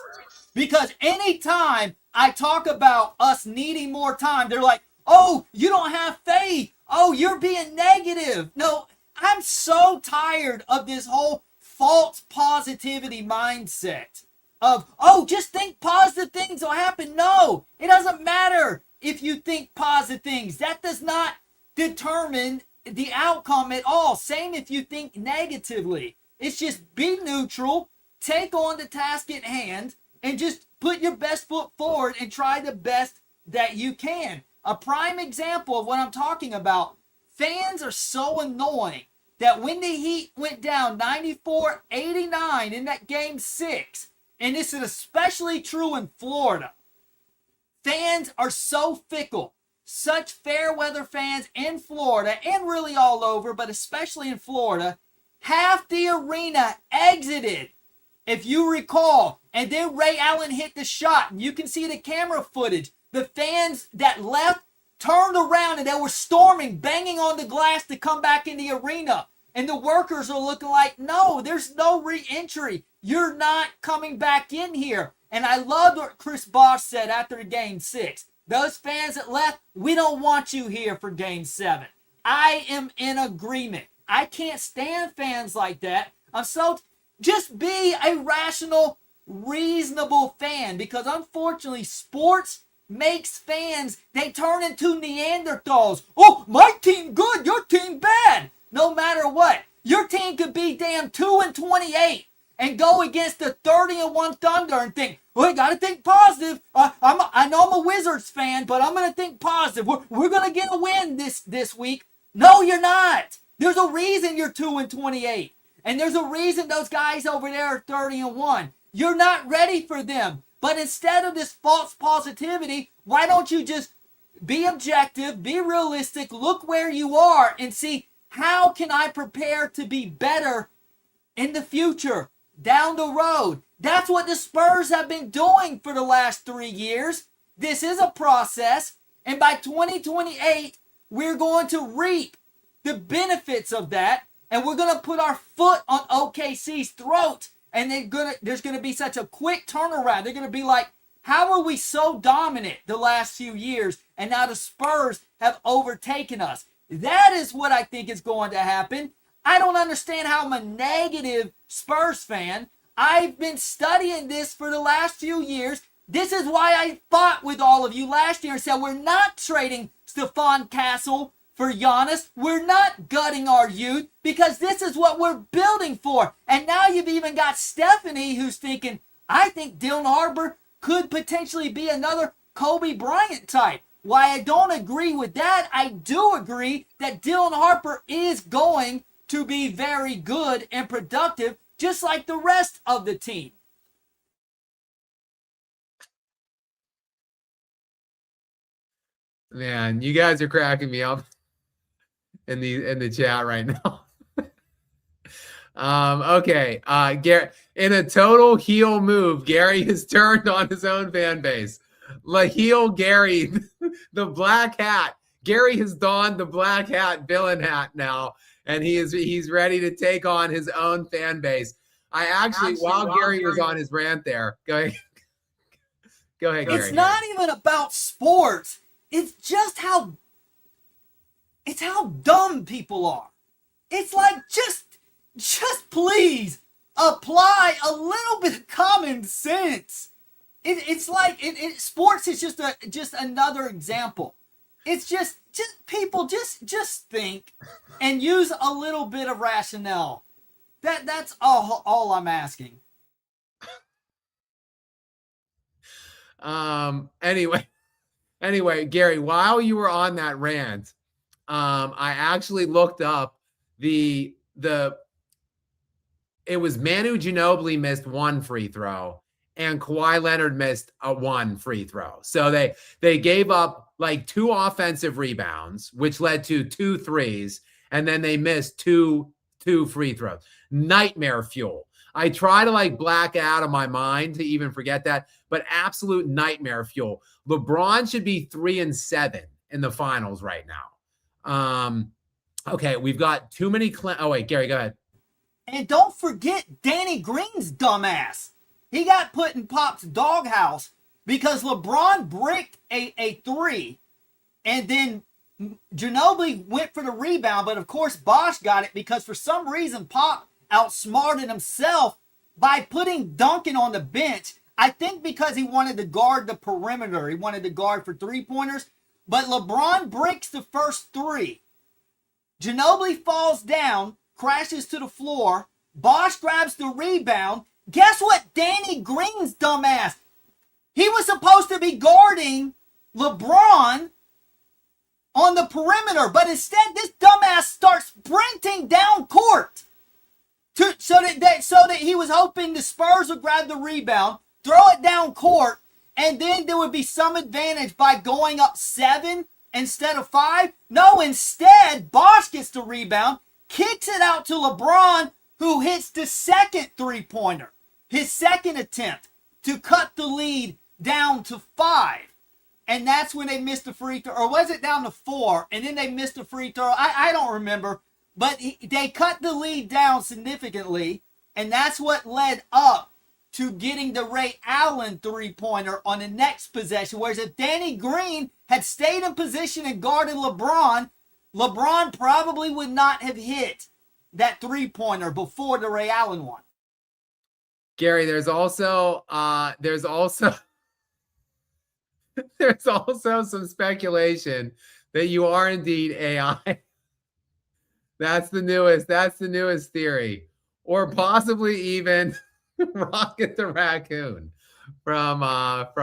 Because anytime I talk about us needing more time, they're like, oh, you don't have faith. Oh, you're being negative. No, I'm so tired of this whole false positivity mindset of, oh, just think positive things will happen. No, it doesn't matter if you think positive things. That does not determine the outcome at all. Same if you think negatively. It's just be neutral, take on the task at hand, and just put your best foot forward and try the best that you can. A prime example of what I'm talking about, fans are so annoying that when the Heat went down 94-89 in that game 6, and this is especially true in Florida, fans are so fickle. Such fair weather fans in Florida and really all over, but especially in Florida, half the arena exited, if you recall, and then Ray Allen hit the shot, and you can see the camera footage. The fans that left turned around and they were storming, banging on the glass to come back in the arena. And the workers are looking like, no, there's no re-entry. You're not coming back in here. And I loved what Chris Bosh said after the game 6. Those fans that left, we don't want you here for game 7. I am in agreement. I can't stand fans like that. Just be a rational, reasonable fan, because unfortunately sports makes fans, they turn into Neanderthals. Oh, my team good, your team bad. No matter what, your team could be damn 2-28 and go against the 30-1 Thunder and think, well, I gotta think positive. I know I'm a Wizards fan, but I'm gonna think positive. We're gonna get a win this week. No, you're not. There's a reason you're 2-28. And there's a reason those guys over there are 30-1. You're not ready for them. But instead of this false positivity, why don't you just be objective, be realistic, look where you are, and see, how can I prepare to be better in the future, down the road? That's what the Spurs have been doing for the last 3 years. This is a process, and by 2028, we're going to reap the benefits of that, and we're going to put our foot on OKC's throat, and there's going to be such a quick turnaround. They're going to be like, how are we so dominant the last few years, and now the Spurs have overtaken us? That is what I think is going to happen. I don't understand how I'm a negative Spurs fan. I've been studying this for the last few years. This is why I fought with all of you last year and said we're not trading Stephon Castle for Giannis. We're not gutting our youth, because this is what we're building for. And now you've even got Stephanie who's thinking, I think Dylan Harper could potentially be another Kobe Bryant type. Why I don't agree with that, I do agree that Dylan Harper is going to be very good and productive, just like the rest of the team. Man, you guys are cracking me up in the chat right now. Okay. Gary, in a total heel move, Gary has turned on his own fan base. heel Gary, the black hat. Gary has donned the black hat, villain hat now, and he's ready to take on his own fan base. While Gary was on his rant there, go ahead. Go ahead, Gary. It's not even about sports. It's just how dumb people are. It's like, just please apply a little bit of common sense. It's like sports is just another example. It's just people just think and use a little bit of rationale. That's all I'm asking. Anyway, Gary, while you were on that rant, I actually looked up it was Manu Ginobili missed one free throw and Kawhi Leonard missed one free throw. So they gave up like 2 offensive rebounds, which led to 2 threes, and then they missed two free throws. Nightmare fuel. I try to like black out of my mind to even forget that, but absolute nightmare fuel. LeBron should be 3-7 in the finals right now. Okay, we've got too many. Oh wait, Gary, go ahead. And don't forget Danny Green's dumbass. He got put in Pop's doghouse because LeBron bricked a 3, and then Ginobili went for the rebound, but of course Bosh got it because for some reason Pop outsmarted himself by putting Duncan on the bench. I think because he wanted to guard the perimeter. He wanted to guard for 3-pointers. But LeBron breaks the first 3. Ginobili falls down, crashes to the floor. Bosh grabs the rebound. Guess what? Danny Green's dumbass. He was supposed to be guarding LeBron on the perimeter, but instead this dumbass starts sprinting down court so that he was hoping the Spurs would grab the rebound, throw it down court, and then there would be some advantage by going up 7 instead of 5. No, instead, Bosh gets the rebound, kicks it out to LeBron, who hits the second 3-pointer, his second attempt to cut the lead down to 5. And that's when they missed the free throw. Or was it down to 4? And then they missed the free throw. I don't remember. But they cut the lead down significantly. And that's what led up to getting the Ray Allen 3-pointer on the next possession. Whereas if Danny Green had stayed in position and guarded LeBron, LeBron probably would not have hit that 3-pointer before the Ray Allen one. Gary, there's also some speculation that you are indeed AI. That's the newest theory, or possibly even Rocket the Raccoon from what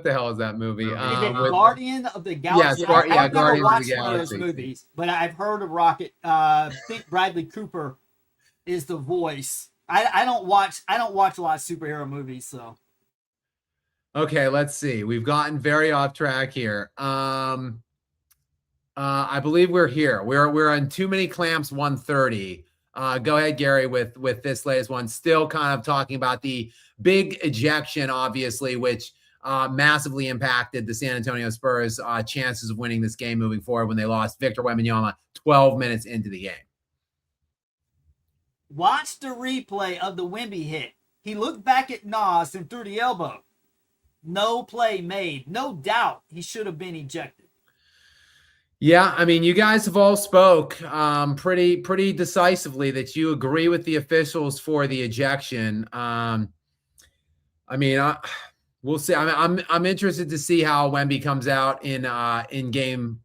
the hell is that movie? Is it Guardian of the Galaxy? I've never watched one of those movies, but I've heard of Rocket. I think Bradley Cooper is the voice. I don't watch a lot of superhero movies, so. Okay, let's see. We've gotten very off track here. I believe we're here. We're on Too Many Clamps 130. Go ahead, Gary, with this latest one. Still kind of talking about the big ejection, obviously, which massively impacted the San Antonio Spurs' chances of winning this game moving forward when they lost Victor Wembanyama 12 minutes into the game. Watch the replay of the Wemby hit. He looked back at Nas and threw the elbow. No play made. No doubt he should have been ejected. Yeah, I mean, you guys have all spoke pretty decisively that you agree with the officials for the ejection. We'll see. I'm interested to see how Wemby comes out in game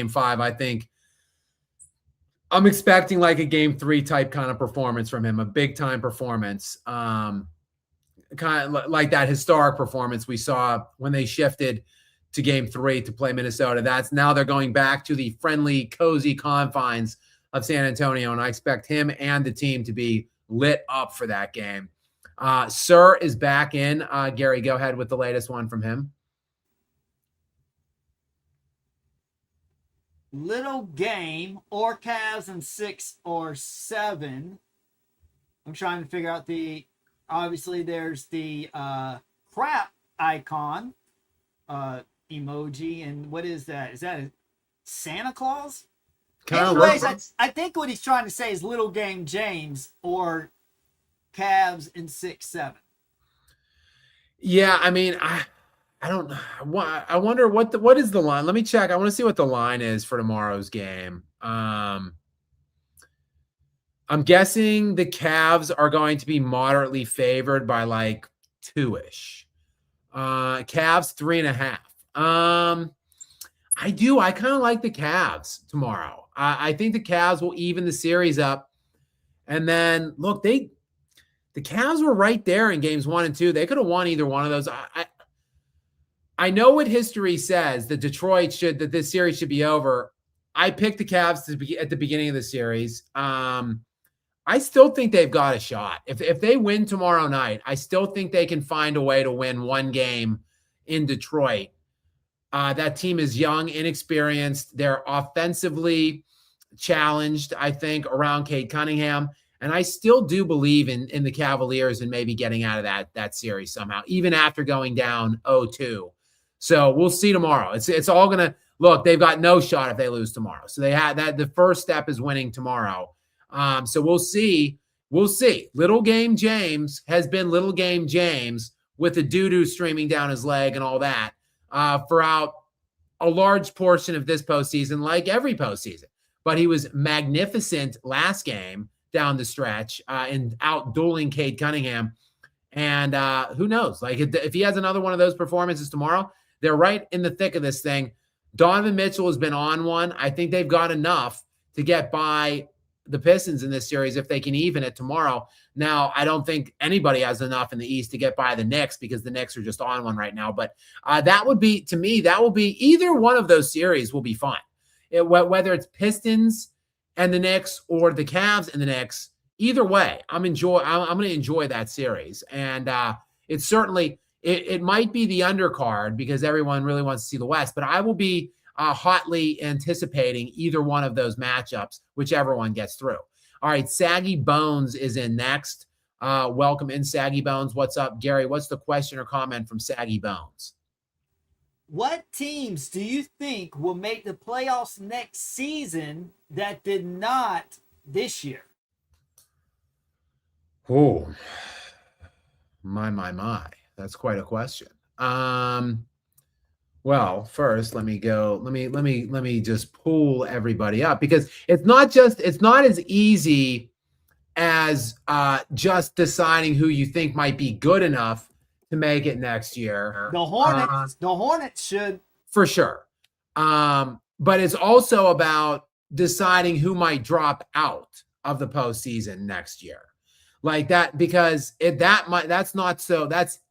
5. I think I'm expecting like a game 3 type kind of performance from him, a big time performance. Kind of like that historic performance we saw when they shifted to game 3 to play Minnesota. Now they're going back to the friendly, cozy confines of San Antonio, and I expect him and the team to be lit up for that game. Sir is back in. Gary, go ahead with the latest one from him. Little game, or Cavs in 6 or 7. I'm trying to figure out obviously there's the crap icon emoji, and what is that? Is that a Santa Claus? Anyways, I think what he's trying to say is little game James or Cavs in 6-7. Yeah, I mean, I don't know. I wonder what is the line. Let me check. I want to see what the line is for tomorrow's game. I'm guessing the Cavs are going to be moderately favored by like 2-ish. Cavs 3.5. I kind of like the Cavs tomorrow. I think the Cavs will even the series up. And then look, the Cavs were right there in games 1 and 2. They could have won either one of those. I know what history says that that this series should be over. I picked the Cavs at the beginning of the series. I still think they've got a shot. If they win tomorrow night, I still think they can find a way to win one game in Detroit. That team is young, inexperienced. They're offensively challenged, I think, around Cade Cunningham. And I still do believe in the Cavaliers and maybe getting out of that series somehow, even after going down 0-2. So we'll see tomorrow. It's all going to look, they've got no shot if they lose tomorrow. So they had that. The first step is winning tomorrow. So we'll see. We'll see. Little game James has been little game James with the doo-doo streaming down his leg and all that throughout a large portion of this postseason, like every postseason. But he was magnificent last game down the stretch and out dueling Cade Cunningham. And who knows? Like if he has another one of those performances tomorrow, they're right in the thick of this thing. Donovan Mitchell has been on one. I think they've got enough to get by the Pistons in this series if they can even it tomorrow. Now, I don't think anybody has enough in the East to get by the Knicks because the Knicks are just on one right now. But that would be, to me, that will be either one of those series will be fun. Whether it's Pistons and the Knicks or the Cavs and the Knicks, either way, I'm going to enjoy that series. And it's certainly, it might be the undercard because everyone really wants to see the West, but I will be hotly anticipating either one of those matchups, whichever one gets through. All right, Saggy Bones is in next. Welcome in, Saggy Bones. What's up, Gary? What's the question or comment from Saggy Bones? What teams do you think will make the playoffs next season that did not this year? Oh, my. That's quite a question. Well, first, let me just pull everybody up because it's not as easy as just deciding who you think might be good enough to make it next year. The Hornets should. For sure. But it's also about deciding who might drop out of the postseason next year. Like that, because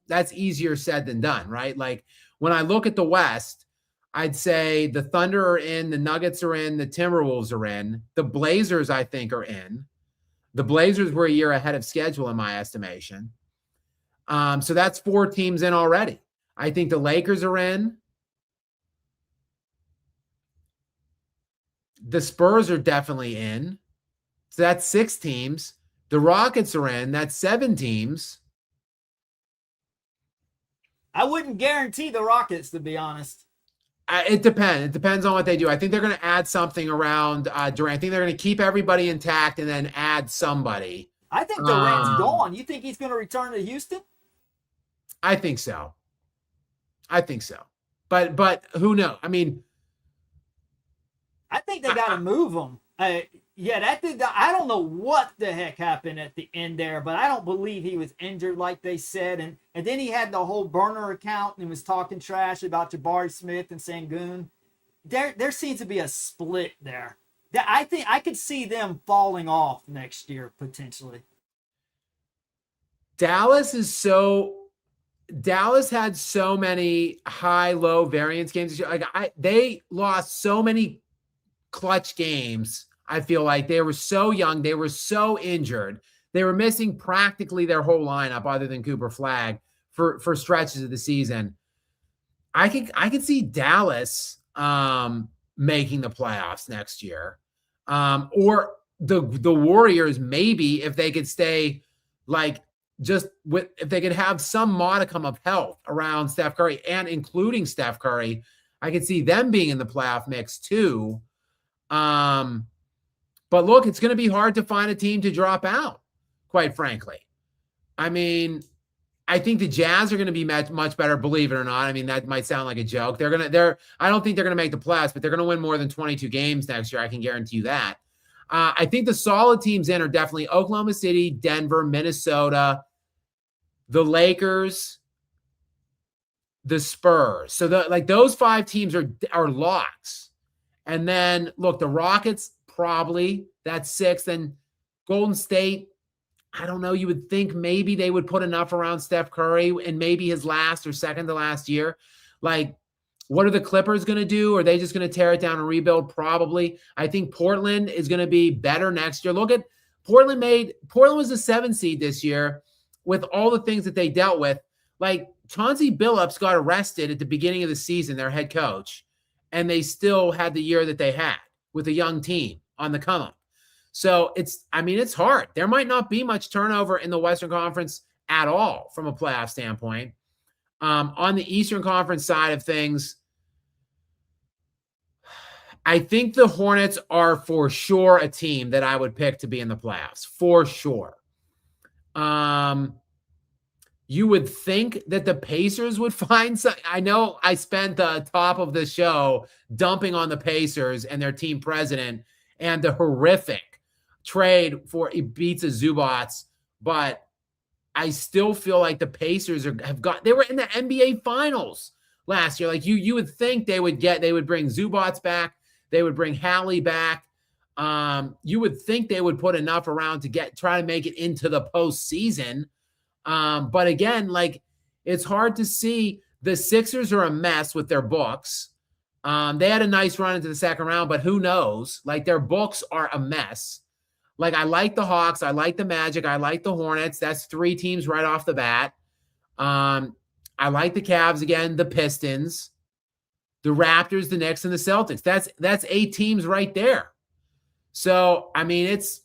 that's easier said than done, right? Like when I look at the West, I'd say the Thunder are in, the Nuggets are in, the Timberwolves are in, the Blazers, I think, are in. The Blazers were a year ahead of schedule in my estimation. So that's 4 teams in already. I think the Lakers are in. The Spurs are definitely in. So that's 6 teams. The Rockets are in. That's 7 teams. I wouldn't guarantee the Rockets, to be honest. It depends. It depends on what they do. I think they're going to add something around Durant. I think they're going to keep everybody intact and then add somebody. I think Durant's gone. You think he's going to return to Houston? I think so. But who knows? I mean, I think they got to move him. I don't know what the heck happened at the end there, but I don't believe he was injured like they said. And then he had the whole burner account and was talking trash about Jabari Smith and Sengun. There seems to be a split there. I think I could see them falling off next year potentially. Dallas had so many high-low variance games. They lost so many clutch games. I feel like they were so young. They were so injured. They were missing practically their whole lineup other than Cooper Flagg for stretches of the season. I could see Dallas making the playoffs next year. Or the Warriors, maybe, if they could stay if they could have some modicum of health around Steph Curry and including Steph Curry, I could see them being in the playoff mix too. But look, it's going to be hard to find a team to drop out, quite frankly. I mean, I think the Jazz are going to be much better, believe it or not. I mean, that might sound like a joke. I don't think they're going to make the playoffs, but they're going to win more than 22 games next year. I can guarantee you that. I think the solid teams in are definitely Oklahoma City, Denver, Minnesota, the Lakers, the Spurs. So those 5 teams are locks. And then look, the Rockets probably, that's 6. Then Golden State, I don't know. You would think maybe they would put enough around Steph Curry and maybe his last or second to last year. Like, what are the Clippers going to do? Are they just going to tear it down and rebuild? Probably. I think Portland is going to be better next year. Look at Portland was a 7 seed this year with all the things that they dealt with. Like, Chauncey Billups got arrested at the beginning of the season, their head coach, and they still had the year that they had with a young team on the come up. So it's hard. There might not be much turnover in the Western Conference at all from a playoff standpoint. On the Eastern Conference side of things, I think the Hornets are for sure a team that I would pick to be in the playoffs, for sure. You would think that the Pacers would find some. I know I spent the top of the show dumping on the Pacers and their team president and the horrific trade for Ivica Zubac, but I still feel like the Pacers they were in the NBA Finals last year. Like you would think they would bring Zubac back, they would bring Hallie back. You would think they would put enough around to try to make it into the postseason. But again, like, it's hard to see. The Sixers are a mess with their books. They had a nice run into the second round, but who knows? Like, their books are a mess. Like, I like the Hawks. I like the Magic. I like the Hornets. That's 3 teams right off the bat. I like the Cavs again, the Pistons, the Raptors, the Knicks, and the Celtics. That's 8 teams right there. So, I mean, it's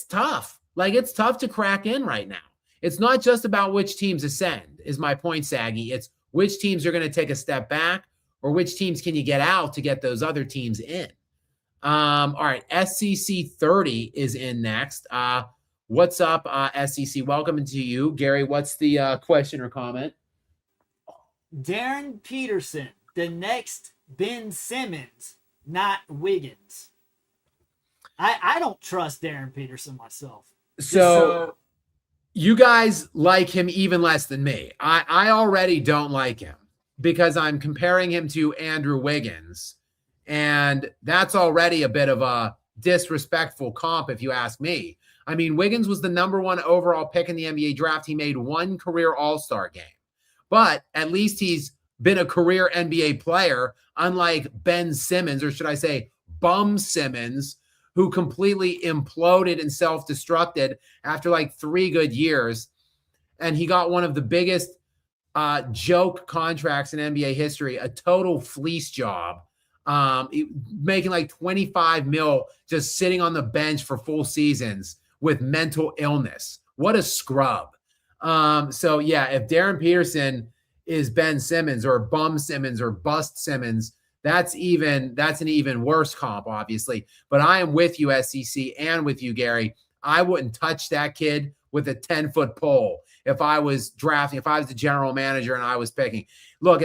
tough. Like, it's tough to crack in right now. It's not just about which teams ascend, is my point, Saggy. It's which teams are going to take a step back, or which teams can you get out to get those other teams in. All right, SCC 30 is in next. What's up, SCC? Welcome to you. Gary, what's the question or comment? Darren Peterson, the next Ben Simmons, not Wiggins. I don't trust Darren Peterson myself. So you guys like him even less than me. I already don't like him because I'm comparing him to Andrew Wiggins. And that's already a bit of a disrespectful comp, if you ask me. I mean, Wiggins was the number 1 overall pick in the NBA draft. He made 1 career All-Star game. But at least he's been a career NBA player, unlike Ben Simmons, or should I say Bum Simmons, who completely imploded and self-destructed after like 3 good years. And he got one of the biggest joke contracts in NBA history, a total fleece job. Making like 25 mil just sitting on the bench for full seasons with mental illness. What a scrub. So yeah, if Darren Peterson is Ben Simmons or Bum Simmons or Bust Simmons, that's an even worse comp, obviously. But I am with you, SCC, and with you, Gary. I wouldn't touch that kid with a 10-foot pole if I was the general manager and I was picking. Look,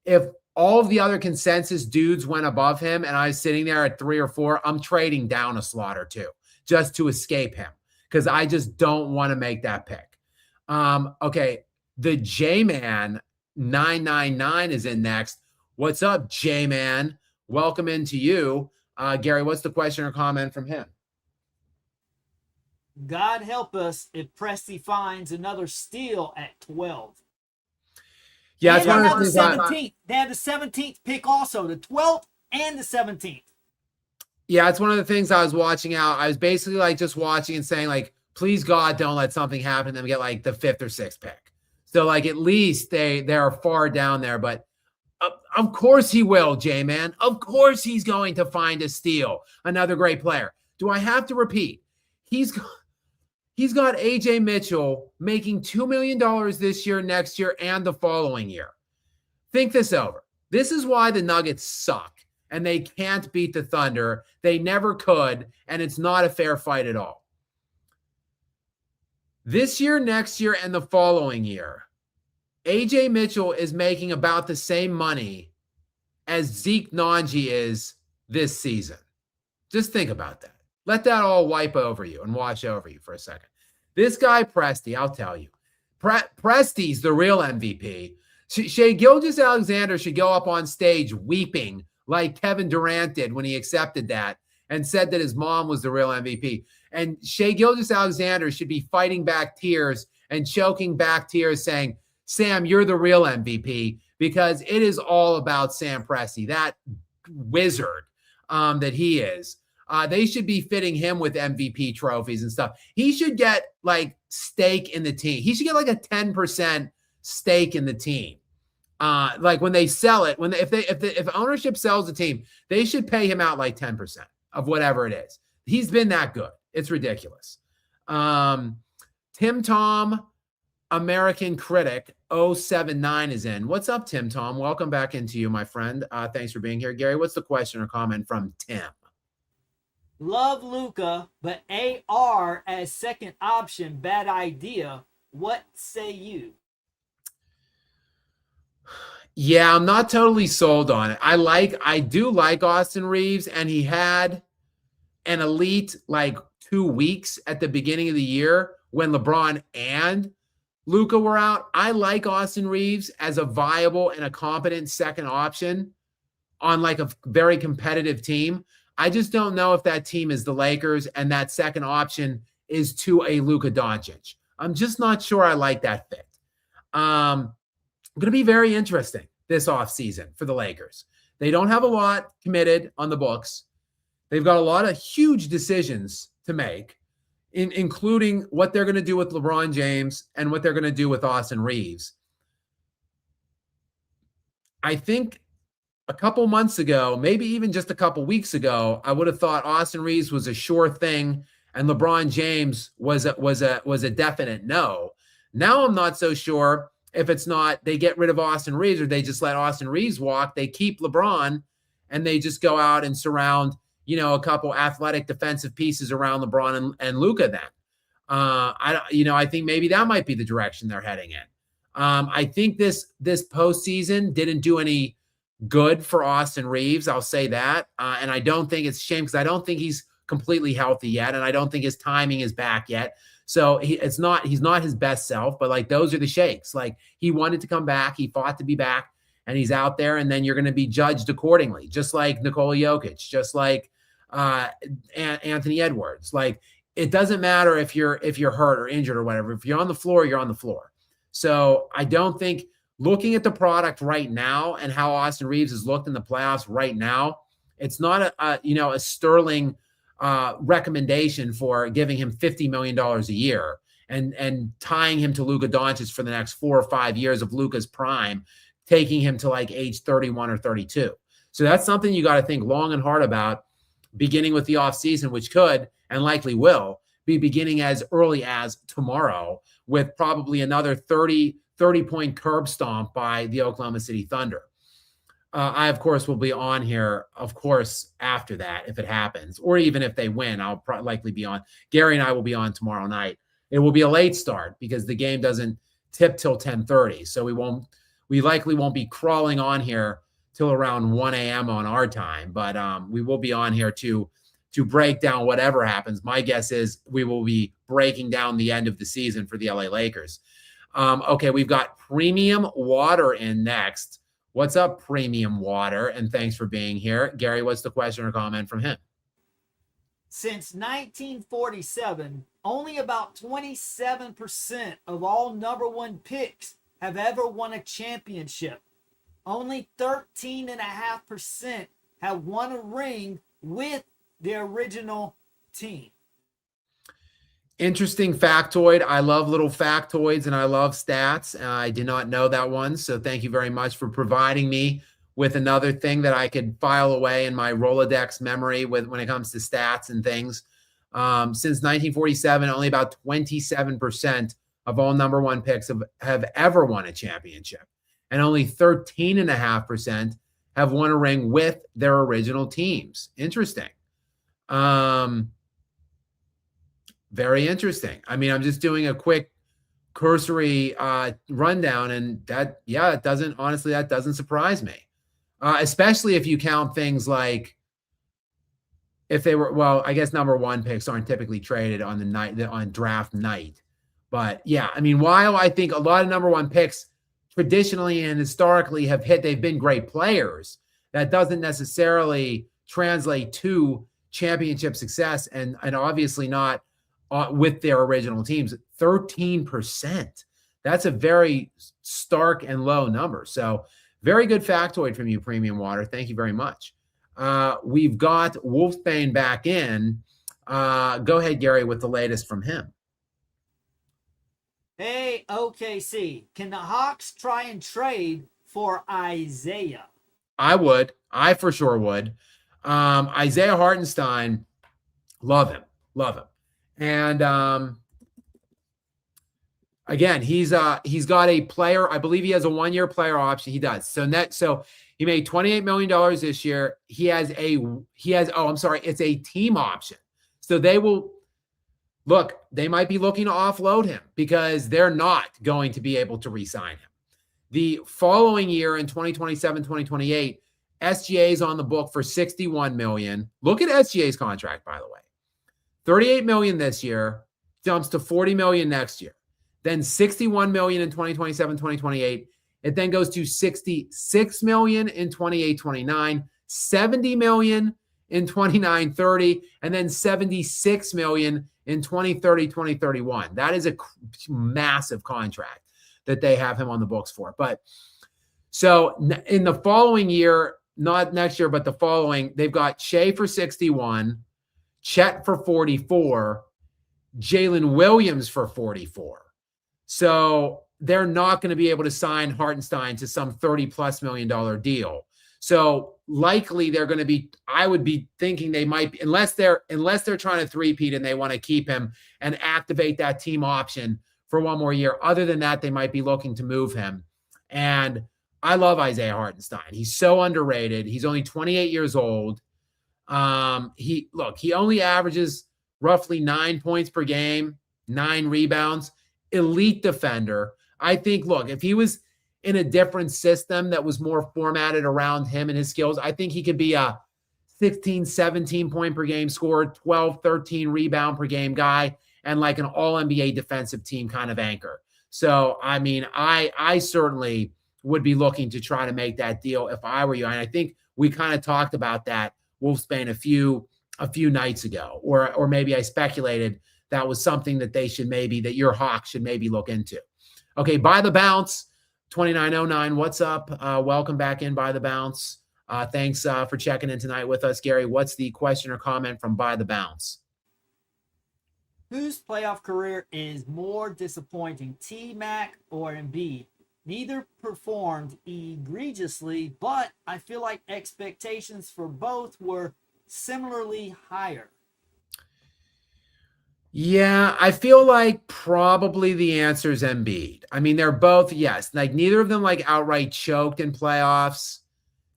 if all of the other consensus dudes went above him and I was sitting there at 3 or 4, I'm trading down a slot or 2 just to escape him because I just don't want to make that pick. Okay, the J-Man 999 is in next. What's up, J-Man? Welcome into you. Gary, what's the question or comment from him? God help us if Presti finds another steal at 12. Yeah, it's one of the 17th. They have the 17th pick also, the 12th and the 17th. Yeah, it's one of the things I was watching out. I was basically like just watching and saying like, please God, don't let something happen to them get like the 5th or 6th pick. So like at least they're far down there, but of course he will, J-Man. Of course he's going to find a steal, another great player. Do I have to repeat? He's got AJ Mitchell making $2 million this year, next year, and the following year. Think this over. This is why the Nuggets suck, and they can't beat the Thunder. They never could, and it's not a fair fight at all. This year, next year, and the following year, AJ Mitchell is making about the same money as Zeke Nnaji is this season. Just think about that. Let that all wipe over you and wash over you for a second. This guy, Presti, I'll tell you. Presti's the real MVP. Shai Gilgeous-Alexander should go up on stage weeping like Kevin Durant did when he accepted that and said that his mom was the real MVP. And Shai Gilgeous-Alexander should be fighting back tears and choking back tears saying, Sam, you're the real MVP, because it is all about Sam Presti, that wizard that he is. They should be fitting him with MVP trophies and stuff. He should get like stake in the team. He should get like a 10% stake in the team. Like when they sell it, if ownership sells the team, they should pay him out like 10% of whatever it is. He's been that good. It's ridiculous. Tim Tom, American Critic 079 is in. What's up, Tim Tom? Welcome back into you, my friend. Thanks for being here. Gary, what's the question or comment from Tim? Love Luka, but AR as second option, bad idea. What say you? Yeah, I'm not totally sold on it. I do like Austin Reeves, and he had an elite like 2 weeks at the beginning of the year when LeBron and Luka were out. I like Austin Reeves as a viable and a competent second option on like a very competitive team. I just don't know if that team is the Lakers and that second option is to a Luka Doncic. I'm just not sure I like that fit. Going to be very interesting this offseason for the Lakers. They don't have a lot committed on the books. They've got a lot of huge decisions to make, including what they're going to do with LeBron James and what they're going to do with Austin Reeves. I think a couple months ago, maybe even just a couple weeks ago, I would have thought Austin Reeves was a sure thing and LeBron James was a definite no. Now I'm not so sure if it's not they get rid of Austin Reeves or they just let Austin Reeves walk. They keep LeBron and they just go out and surround, a couple athletic defensive pieces around LeBron and Luka then. I think maybe that might be the direction they're heading in. I think this postseason didn't do any good for Austin Reeves. I'll say that. And I don't think it's a shame because I don't think he's completely healthy yet. And I don't think his timing is back yet. So he's not his best self, but like those are the shakes. Like he wanted to come back. He fought to be back and he's out there and then you're going to be judged accordingly. Just like Nikola Jokic, just like Anthony Edwards. Like it doesn't matter if you're hurt or injured or whatever. If you're on the floor, you're on the floor. So I don't think looking at the product right now and how Austin Reeves has looked in the playoffs right now, it's not a sterling recommendation for giving him $50 million a year and tying him to Luka Doncic for the next 4 or 5 years of Luka's prime, taking him to like age 31 or 32. So that's something you got to think long and hard about beginning with the offseason, which could and likely will be beginning as early as tomorrow with probably another 30-point curb stomp by the Oklahoma City Thunder. I, of course, will be on here, of course, after that, if it happens, or even if they win, I'll likely be on. Gary and I will be on tomorrow night. It will be a late start because the game doesn't tip till 10:30. So we likely won't be crawling on here till around 1 a.m. on our time, but we will be on here to break down whatever happens. My guess is we will be breaking down the end of the season for the LA Lakers. Okay, we've got Premium Water in next. What's up, Premium Water? And thanks for being here. Gary, what's the question or comment from him? Since 1947, only about 27% of all number one picks have ever won a championship. Only 13.5% have won a ring with their original team. Interesting factoid. I love little factoids and I love stats. I did not know that one. So thank you very much for providing me with another thing that I could file away in my Rolodex memory when it comes to stats and things. Since 1947, only about 27% of all number one picks have ever won a championship. And only 13.5% have won a ring with their original teams. Interesting. Very interesting. I mean, I'm just doing a quick cursory rundown and that doesn't surprise me. Especially if you count things like if they were, well, I guess number one picks aren't typically traded on the night on draft night. But yeah, I mean, while I think a lot of number one picks traditionally and historically they've been great players, that doesn't necessarily translate to championship success, and obviously not with their original teams. 13%. That's a very stark and low number. So very good factoid from you, Premium Water. Thank you very much. We've got Wolfsbane back in. Go ahead, Gary, with the latest from him. Hey, OKC, can the Hawks try and trade for Isaiah? I would. I for sure would. Isaiah Hartenstein, love him. And again, he's got a player. I believe he has a 1-year player option. He does. So he made $28 million this year. It's a team option. So they might be looking to offload him because they're not going to be able to re-sign him. The following year in 2027, 2028, SGA is on the book for $61 million. Look at SGA's contract, by the way. $38 million this year, jumps to $40 million next year. Then $61 million in 2027, 2028. It then goes to $66 million in 28, 29, $70 million in 29, 30, and then $76 million in 2030, 2031. That is a massive contract that they have him on the books for. But so in the following year, not next year, but the following, they've got Shea for 61, Chet for 44, Jalen Williams for 44. So they're not going to be able to sign Hartenstein to some $30+ million deal. So likely they're going to be, I would be thinking they might be, unless they're trying to three-peat and they want to keep him and activate that team option for one more year. Other than that, they might be looking to move him. And I love Isaiah Hartenstein. He's so underrated. He's only 28 years old. He only averages roughly 9 points per game, 9 rebounds, elite defender. I think, if he was in a different system that was more formatted around him and his skills, I think he could be a 16, 17 point per game scorer, 12, 13 rebound per game guy, and like an all-NBA defensive team kind of anchor. So, I mean, I certainly would be looking to try to make that deal if I were you. And I think we kind of talked about that, Wolfsbane, a few nights ago, or maybe I speculated that was something that that your Hawks should maybe look into. Okay, By the Bounce, 2909, what's up? Welcome back in, By the Bounce. Thanks for checking in tonight with us. Gary, what's the question or comment from By the Bounce? Whose playoff career is more disappointing, T-Mac or Embiid? Neither performed egregiously, but I feel like expectations for both were similarly higher. Yeah, I feel like probably the answer is Embiid. I mean, they're both, yes, like neither of them like outright choked in playoffs.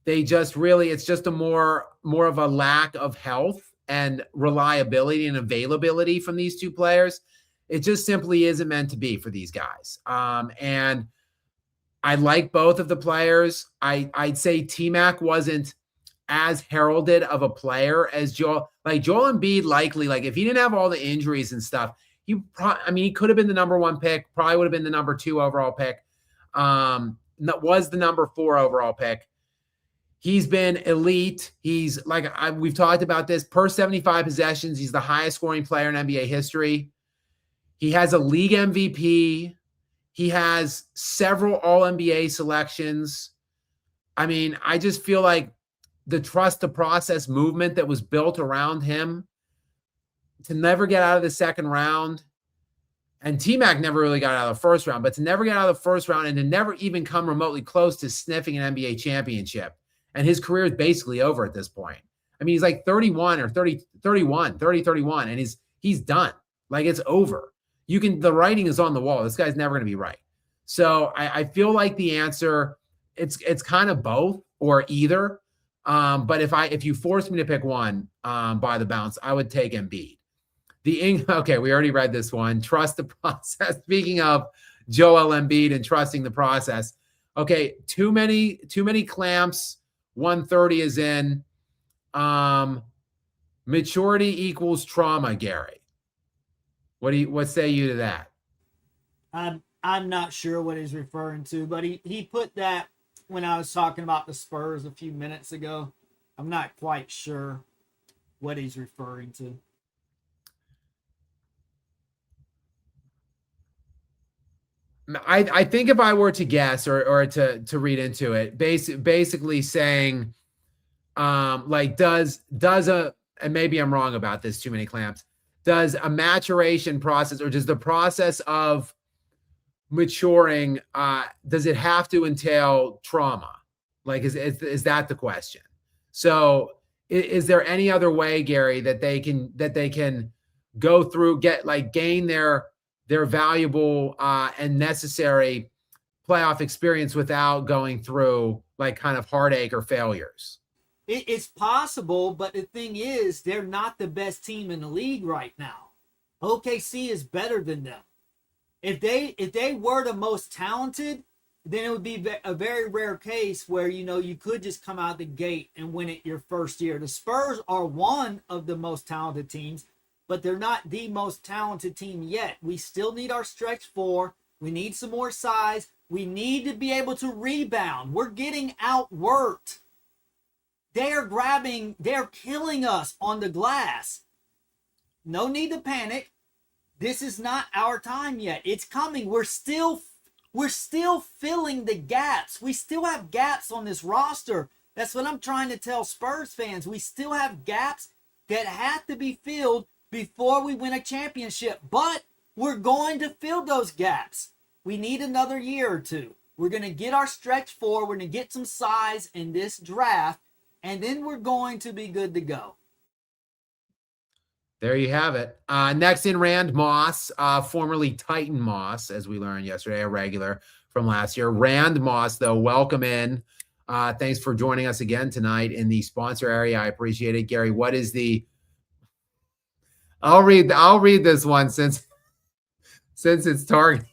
They just really, it's just a more of a lack of health and reliability and availability from these two players. It just simply isn't meant to be for these guys. And I like both of the players. I'd say T-Mac wasn't as heralded of a player as Joel Embiid. Likely, like if he didn't have all the injuries and stuff, he could have been the number 1 pick, probably would have been the number 2 overall pick. Was the number 4 overall pick. He's been elite. He's we've talked about this, per 75 possessions. He's the highest scoring player in NBA history. He has a league MVP. He has several All-NBA selections. I mean, I just feel like the trust the process movement that was built around him to never get out of the second round, and T-Mac never really got out of the first round, but to never get out of the first round and to never even come remotely close to sniffing an NBA championship. And his career is basically over at this point. I mean, he's like 31 or 31, and he's done. Like, it's over. The writing is on the wall. This guy's never going to be right. So I feel like the answer, it's kind of both or either. But if you force me to pick one, By the Bounce, I would take Embiid. Okay, we already read this one. Trust the process. Speaking of Joel Embiid and trusting the process. Okay, too many clamps. 130 is in. maturity equals trauma, Gary. What say you to that? I'm not sure what he's referring to, but he put that when I was talking about the Spurs a few minutes ago. I'm not quite sure what he's referring to. I think if I were to guess or to read into it, basically saying, like does a, and maybe I'm wrong about this, too many clamps, does a maturation process, or does the process of maturing, does it have to entail trauma? Like, is that the question? So is there any other way, Gary, that they can go through, gain their valuable and necessary playoff experience without going through like kind of heartache or failures? It's possible, but the thing is, they're not the best team in the league right now. OKC is better than them. If they were the most talented, then it would be a very rare case where, you could just come out the gate and win it your first year. The Spurs are one of the most talented teams, but they're not the most talented team yet. We still need our stretch four. We need some more size. We need to be able to rebound. We're getting outworked. They're killing us on the glass. No need to panic. This is not our time yet. It's coming. We're still filling the gaps. We still have gaps on this roster. That's what I'm trying to tell Spurs fans. We still have gaps that have to be filled before we win a championship. But we're going to fill those gaps. We need another year or two. We're going to get our stretch four. We're going to get some size in this draft. And then we're going to be good to go. There you have it. Next in, Rand Moss, formerly Titan Moss, as we learned yesterday, a regular from last year. Rand Moss, though, welcome in. Thanks for joining us again tonight in the sponsor area. I appreciate it. Gary, what is the... I'll read this one since it's targeting.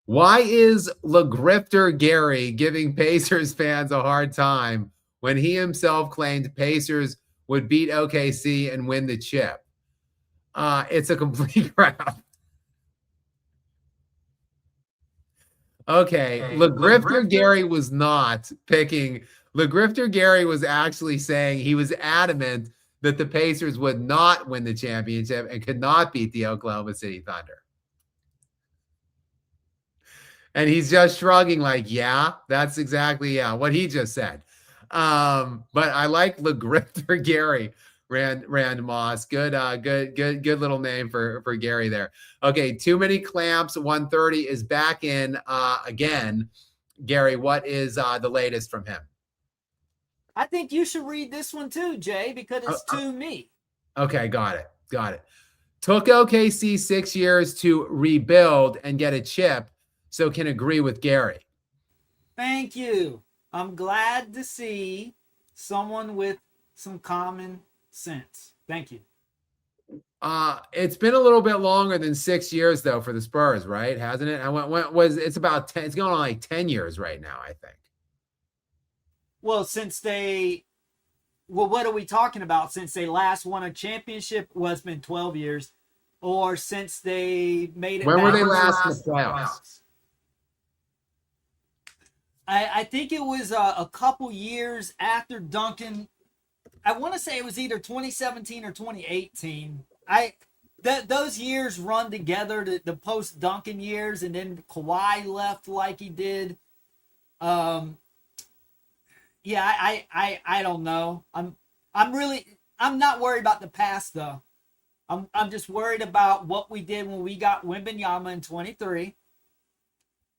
Why is LaGrifter Gary giving Pacers fans a hard time when he himself claimed Pacers would beat OKC and win the chip? It's a complete crap. Okay, LaGrifter Gary was not picking. LaGrifter Gary was actually saying he was adamant that the Pacers would not win the championship and could not beat the Oklahoma City Thunder. And he's just shrugging like, yeah, that's exactly what he just said. But I like LaGrifter Gary, Rand Moss. Good little name for Gary there. Okay, too many clamps. 130 is back in again. Gary, what is the latest from him? I think you should read this one too, Jay, because it's to me. Okay, got it. Took OKC 6 years to rebuild and get a chip, so can agree with Gary. Thank you. I'm glad to see someone with some common sense. Thank you. It's been a little bit longer than 6 years though for the Spurs, right? Hasn't it? It's about 10. It's going on like 10 years right now, I think. Well, what are we talking about? Since they last won a championship, it's been 12 years, or since they made it. When were they last in the playoffs? I think it was a couple years after Duncan. I want to say it was either 2017 or 2018. Those years run together, the post Duncan years, and then Kawhi left like he did. I don't know. I'm not worried about the past though. I'm just worried about what we did when we got Wembanyama in 23.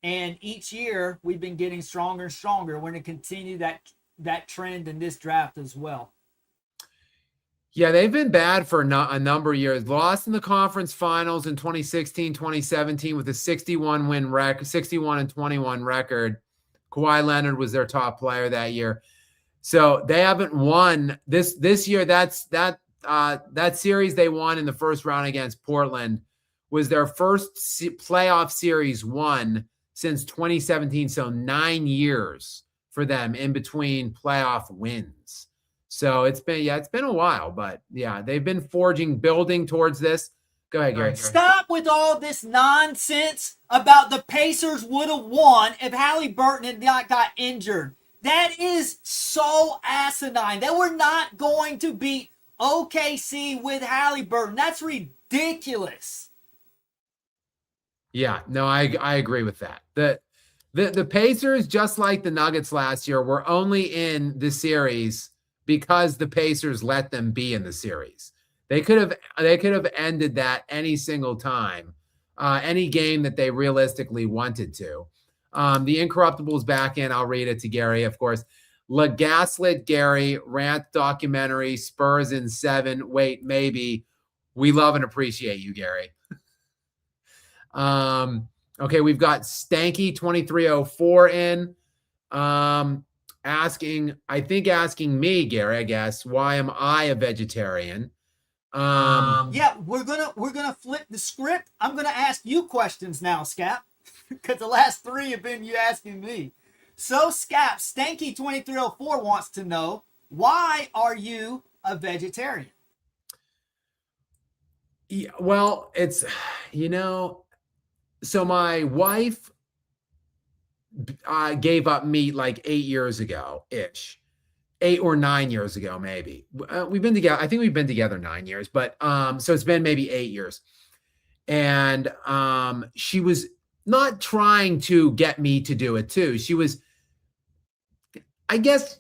And each year we've been getting stronger and stronger. We're going to continue that trend in this draft as well. Yeah, they've been bad for a number of years. Lost in the conference finals in 2016, 2017 with a 61-21 record. Kawhi Leonard was their top player that year. So they haven't won this year. That series they won in the first round against Portland was their first playoff series won since 2017. So 9 years for them in between playoff wins. So it's been a while, but yeah, they've been building towards this. Go ahead, Gary. Stop with all this nonsense about the Pacers would have won if Halliburton had not got injured. That is so asinine. They were not going to beat OKC with Halliburton. That's ridiculous. Yeah, no, I agree with that. The Pacers, just like the Nuggets last year, were only in the series because the Pacers let them be in the series. They could have ended that any single time, any game that they realistically wanted to. The Incorruptible's back in. I'll read it to Gary, of course. La Gaslit Gary, rant documentary, Spurs in 7. Wait, maybe. We love and appreciate you, Gary. Okay, we've got Stanky 2304 in. Asking me, Gary, I guess, why am I a vegetarian? Yeah, we're gonna flip the script. I'm gonna ask you questions now, Skap, because the last 3 have been you asking me. So, Skap, Stanky 2304 wants to know, why are you a vegetarian? Yeah, well, it's so my wife gave up meat like 8 years ago ish. 8 or 9 years ago, maybe. We've been together. I think we've been together 9 years, but so it's been maybe 8 years. And she was not trying to get me to do it too. She was, I guess,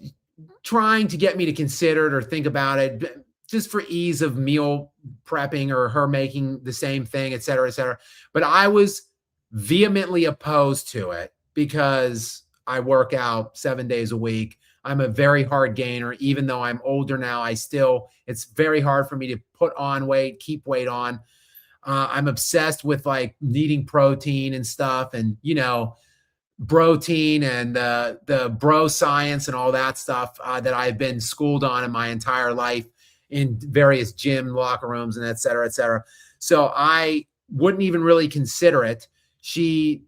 trying to get me to consider it or think about it just for ease of meal prepping or her making the same thing, et cetera, et cetera. But I was vehemently opposed to it because I work out 7 days a week. I'm a very hard gainer. Even though I'm older now, it's very hard for me to put on weight, keep weight on. I'm obsessed with like needing protein and stuff and, protein and the bro science and all that stuff that I've been schooled on in my entire life in various gym locker rooms and et cetera, et cetera. So I wouldn't even really consider it. She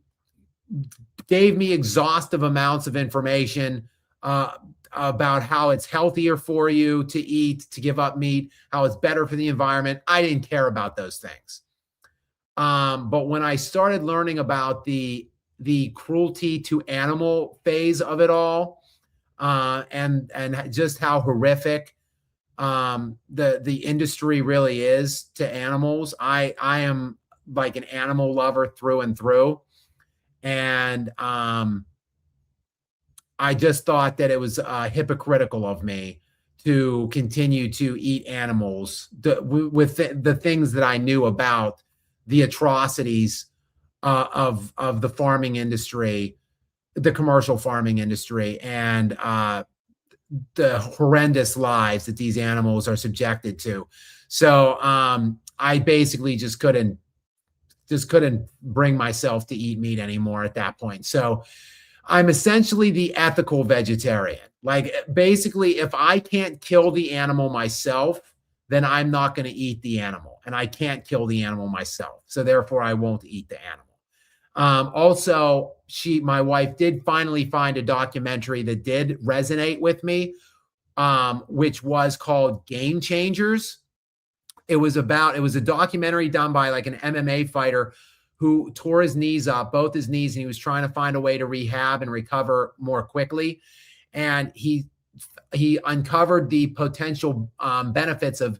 gave me exhaustive amounts of information about how it's healthier for you to eat, to give up meat, how it's better for the environment. I didn't care about those things. But when I started learning about the cruelty to animal phase of it all, and just how horrific the industry really is to animals, I am like an animal lover through and through. And I just thought that it was hypocritical of me to continue to eat animals with the things that I knew about the atrocities of the farming industry, the commercial farming industry, and the horrendous lives that these animals are subjected to. So I basically just couldn't bring myself to eat meat anymore at that point. So I'm essentially the ethical vegetarian. Like basically, if I can't kill the animal myself, then I'm not going to eat the animal, and I can't kill the animal myself. So therefore I won't eat the animal. Also, my wife did finally find a documentary that did resonate with me, which was called Game Changers. It was a documentary done by like an MMA fighter who tore his knees up, both his knees, and he was trying to find a way to rehab and recover more quickly. And he uncovered the potential benefits of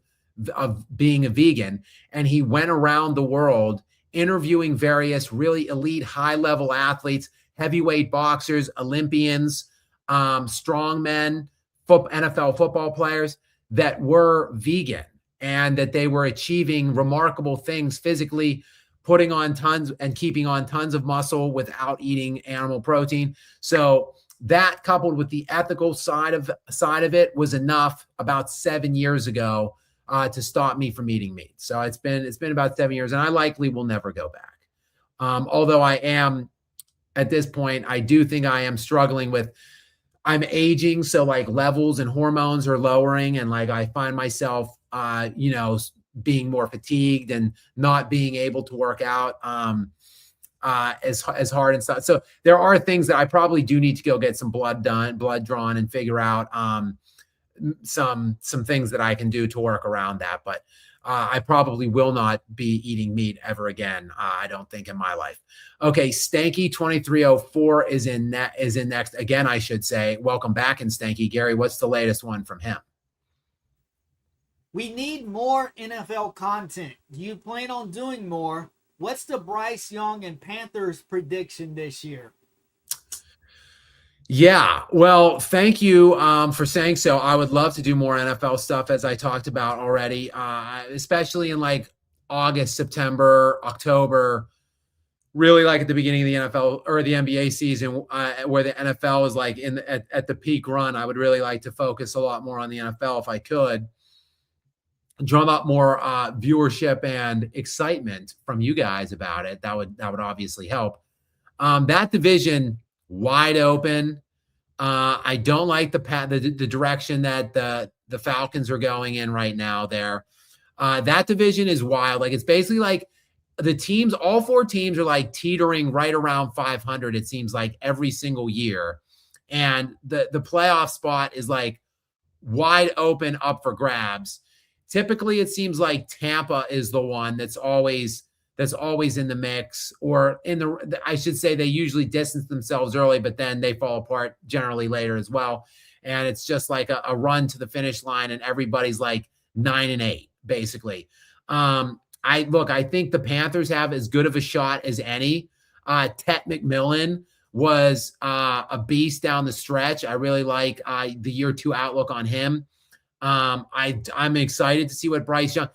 being a vegan. And he went around the world interviewing various really elite high-level athletes, heavyweight boxers, Olympians, strongmen, NFL football players that were vegan and that they were achieving remarkable things physically, putting on tons and keeping on tons of muscle without eating animal protein. So that, coupled with the ethical side of it, was enough about 7 years ago to stop me from eating meat. So it's been about 7 years, and I likely will never go back. Although I am, at this point, I do think I am struggling with, I'm aging, so like levels and hormones are lowering, and like I find myself, being more fatigued and not being able to work out as hard and stuff. So there are things that I probably do need to go get some blood drawn and figure out some things that I can do to work around that. But I probably will not be eating meat ever again. I don't think in my life. Okay, Stanky 2304 is in next. Again, I should say, welcome back in Stanky. Gary, what's the latest one from him? We need more NFL content. Do you plan on doing more? What's the Bryce Young and Panthers prediction this year? Yeah, well, thank you for saying so. I would love to do more NFL stuff, as I talked about already, especially in like August, September, October, really like at the beginning of the NFL or the NBA season, where the NFL is like at the peak run. I would really like to focus a lot more on the NFL if I could, drum up more viewership and excitement from you guys about it. That would obviously help. That division wide open. I don't like the direction that the Falcons are going in right now there. That division is wild. Like, it's basically like the teams, all four teams are like teetering right around 500, it seems like, every single year. And the playoff spot is like wide open up for grabs. Typically, it seems like Tampa is the one that's always in the mix, or I should say, they usually distance themselves early, but then they fall apart generally later as well. And it's just like a run to the finish line, and everybody's like 9-8, basically. I think the Panthers have as good of a shot as any. Tet McMillan was a beast down the stretch. I really like the year 2 outlook on him. I'm excited to see what Bryce Young.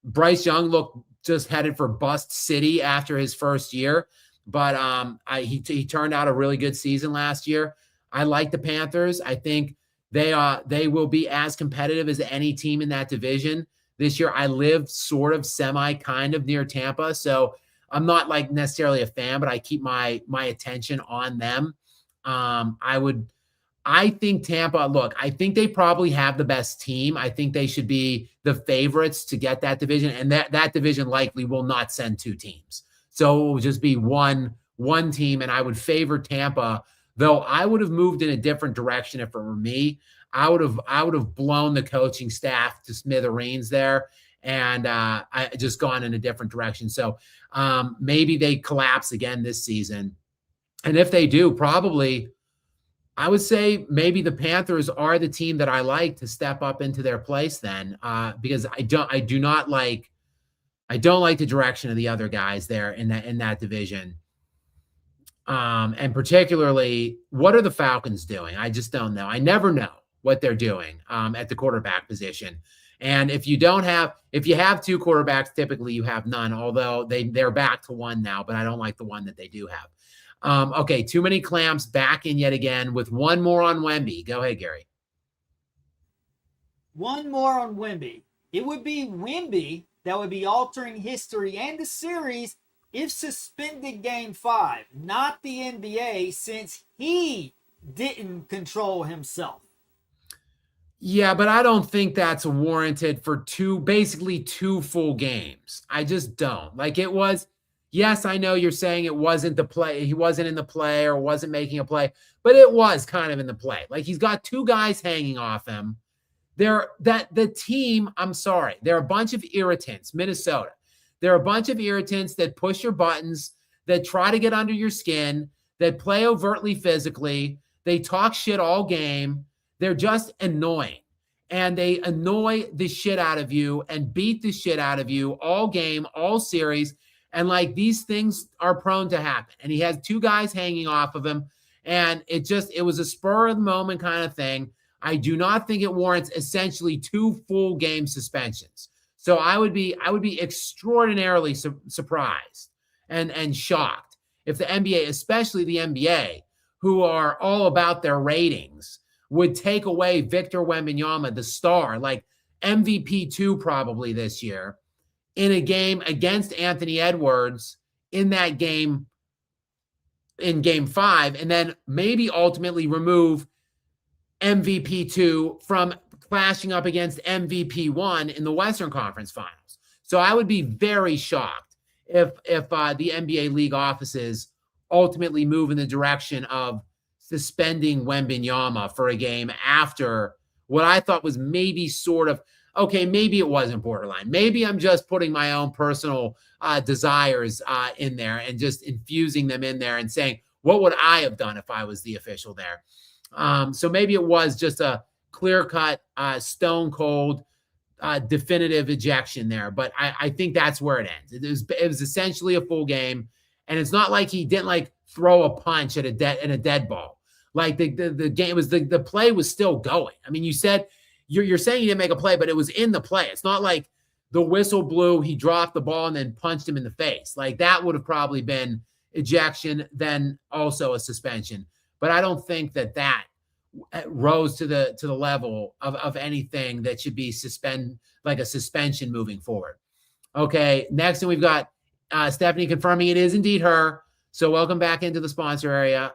Bryce Young just headed for bust city after his first year, but he turned out a really good season last year. I like the Panthers. I think they will be as competitive as any team in that division this year. I live sort of kind of near Tampa, so I'm not like necessarily a fan, but I keep my attention on them. I think Tampa, I think they probably have the best team. I think they should be the favorites to get that division, and that division likely will not send 2 teams. So it will just be one team, and I would favor Tampa, though I would have moved in a different direction if it were me. I would have blown the coaching staff to smithereens there, and I just gone in a different direction. So maybe they collapse again this season. And if they do, probably, I would say maybe the Panthers are the team that I like to step up into their place then, because I don't like the direction of the other guys there in that division. And particularly, what are the Falcons doing? I just don't know. I never know what they're doing at the quarterback position. And if you have 2 quarterbacks, typically you have none, although they're back to 1 now, but I don't like the one that they do have. Okay, too many clamps back in yet again with one more on Wemby. Go ahead, Gary. One more on Wemby. It would be Wemby that would be altering history and the series if suspended Game 5, not the NBA, since he didn't control himself. Yeah, but I don't think that's warranted for basically 2 full games. I just don't. Like, it was. Yes, I know you're saying it wasn't the play. He wasn't in the play or wasn't making a play, but it was kind of in the play. Like, he's got 2 guys hanging off him. The team, I'm sorry, they're a bunch of irritants, Minnesota. They're a bunch of irritants that push your buttons, that try to get under your skin, that play overtly physically. They talk shit all game. They're just annoying. And they annoy the shit out of you and beat the shit out of you all game, all series. And like, these things are prone to happen. And he has 2 guys hanging off of him. And it was a spur of the moment kind of thing. I do not think it warrants essentially 2 full game suspensions. So I would be extraordinarily surprised and shocked if the NBA, especially the NBA, who are all about their ratings, would take away Victor Wembanyama, the star, like MVP 2 probably this year, in a game against Anthony Edwards in that game, in Game 5, and then maybe ultimately remove MVP 2 from clashing up against MVP 1 in the Western Conference Finals. So I would be very shocked if the NBA league offices ultimately move in the direction of suspending Wembanyama for a game after what I thought was maybe sort of, okay, maybe it wasn't borderline. Maybe I'm just putting my own personal desires in there and just infusing them in there and saying, what would I have done if I was the official there? So maybe it was just a clear-cut, stone cold, definitive ejection there. But I think that's where it ends. It was essentially a full game, and it's not like he didn't like throw a punch at a dead ball. Like the game was the play was still going. I mean, you said you're saying he didn't make a play, but it was in the play. It's not like the whistle blew, he dropped the ball and then punched him in the face. Like that would have probably been ejection, then also a suspension. But I don't think that rose to the level of anything that should be like a suspension moving forward. Okay, next thing we've got Stephanie confirming it is indeed her. So welcome back into the sponsor area.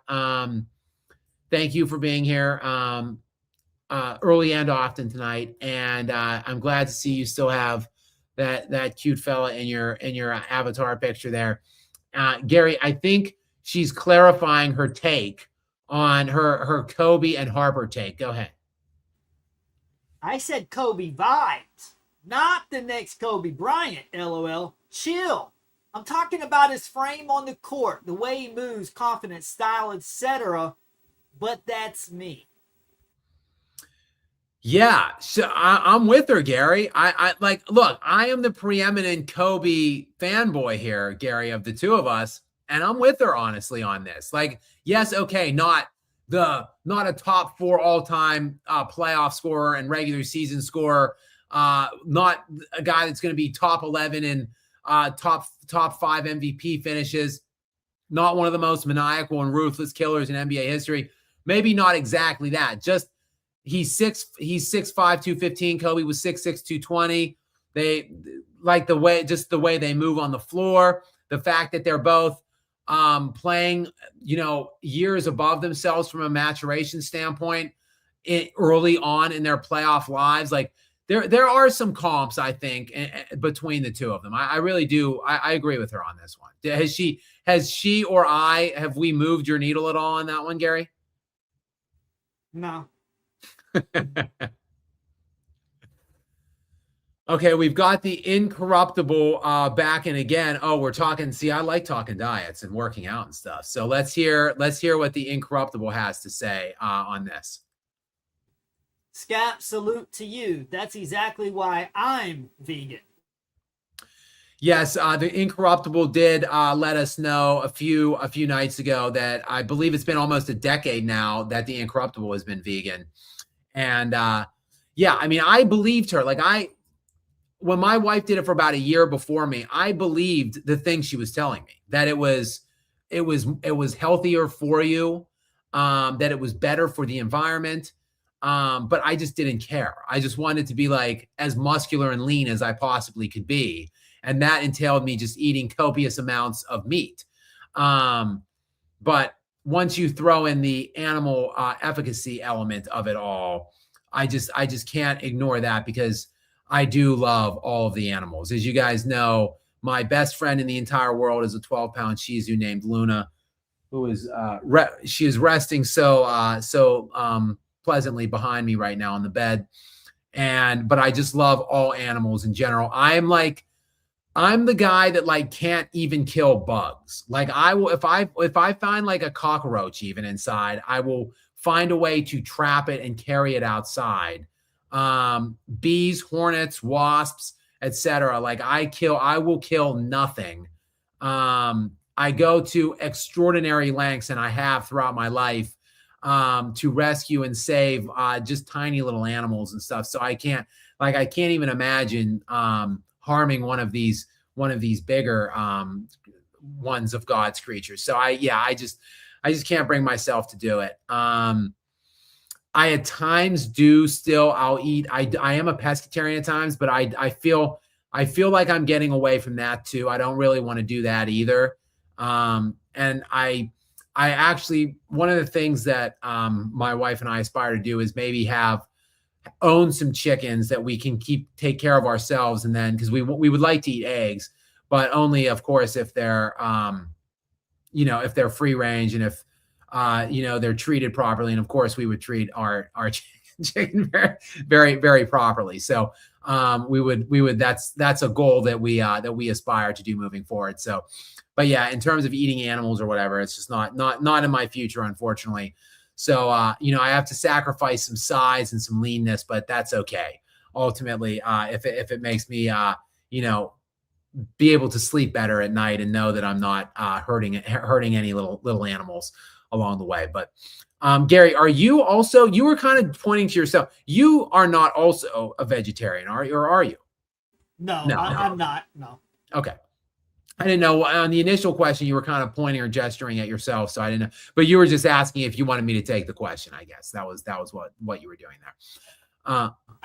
Thank you for being here early and often tonight, and I'm glad to see you still have that cute fella in your avatar picture there. Gary, I think she's clarifying her take on her Kobe and Harper take. Go ahead. I said Kobe vibes, not the next Kobe Bryant, LOL. Chill. I'm talking about his frame on the court, the way he moves, confidence, style, etc. But that's me. Yeah, so I'm with her, Gary. I like, look, I am the preeminent Kobe fanboy here, Gary, of the two of us, and I'm with her honestly on this. Like, yes, okay, not a top 4 all-time playoff scorer and regular season scorer, not a guy that's going to be top 11 in top 5 MVP finishes, not one of the most maniacal and ruthless killers in NBA history. Maybe not exactly that. Just he's 6'5", 215. Kobe was 6'6", 220. They like the way they move on the floor. The fact that they're both playing, years above themselves from a maturation standpoint early on in their playoff lives. Like there are some comps, I think, between the two of them. I really do. I agree with her on this one. Have we moved your needle at all on that one, Gary? No. Okay, we've got the incorruptible back in again. Oh, we're talking. See, I like talking diets and working out and stuff. So let's hear what the incorruptible has to say on this. Skap, salute to you. That's exactly why I'm vegan. Yes, the incorruptible did let us know a few nights ago that I believe it's been almost a decade now that the incorruptible has been vegan. And yeah, I mean, I believed her. Like when my wife did it for about a year before me, I believed the thing she was telling me, that it was healthier for you, that it was better for the environment. But I just didn't care. I just wanted to be like as muscular and lean as I possibly could be. And that entailed me just eating copious amounts of meat. But once you throw in the animal efficacy element of it all, I just can't ignore that, because I do love all of the animals. As you guys know, my best friend in the entire world is a 12-pound Shih Tzu named Luna, who is she is resting so pleasantly behind me right now on the bed. But I just love all animals in general. I'm the guy that like can't even kill bugs. Like I will, if I find like a cockroach even inside, I will find a way to trap it and carry it outside. Bees, hornets, wasps, etc. Like I will kill nothing. I go to extraordinary lengths, and I have throughout my life, to rescue and save just tiny little animals and stuff. So I can't even imagine harming one of these bigger ones of God's creatures. So I just can't bring myself to do it. I at times do still, I'll eat. I am a pescatarian at times, but I feel like I'm getting away from that too. I don't really want to do that either. And I actually, one of the things that my wife and I aspire to do is maybe own some chickens that we can take care of ourselves. And then, because we would like to eat eggs, but only of course if they're if they're free range and if they're treated properly. And of course we would treat our chickens chicken very, very properly. So we would that's a goal that we aspire to do moving forward. So, but yeah, in terms of eating animals or whatever, it's just not in my future, unfortunately. So I have to sacrifice some size and some leanness, but that's okay. Ultimately, if it makes me be able to sleep better at night and know that I'm not hurting any little animals along the way. But Gary, are you also? You were kind of pointing to yourself. You are not also a vegetarian, are you? Or are you? No, No. I'm not. No. Okay. I didn't know. On the initial question, you were kind of pointing or gesturing at yourself, so I didn't know. But you were just asking if you wanted me to take the question. I guess that was what you were doing there.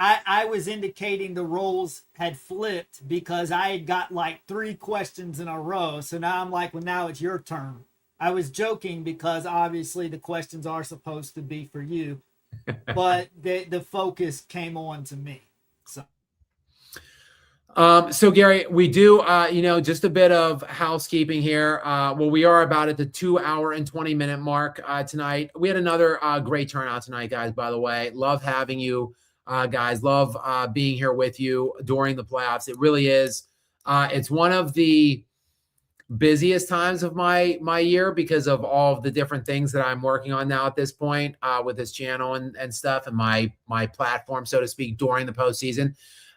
I was indicating the roles had flipped because I had got like 3 questions in a row. So now I'm like, well, now it's your turn. I was joking because obviously the questions are supposed to be for you, but the focus came on to me. So Gary, we do, just a bit of housekeeping here. Well, we are about at the 2 hour and 20-minute mark tonight. We had another great turnout tonight, guys, by the way. Love having you guys. Love being here with you during the playoffs. It really is. It's one of the busiest times of my year because of all of the different things that I'm working on now at this point with this channel and stuff and my platform, so to speak, during the postseason.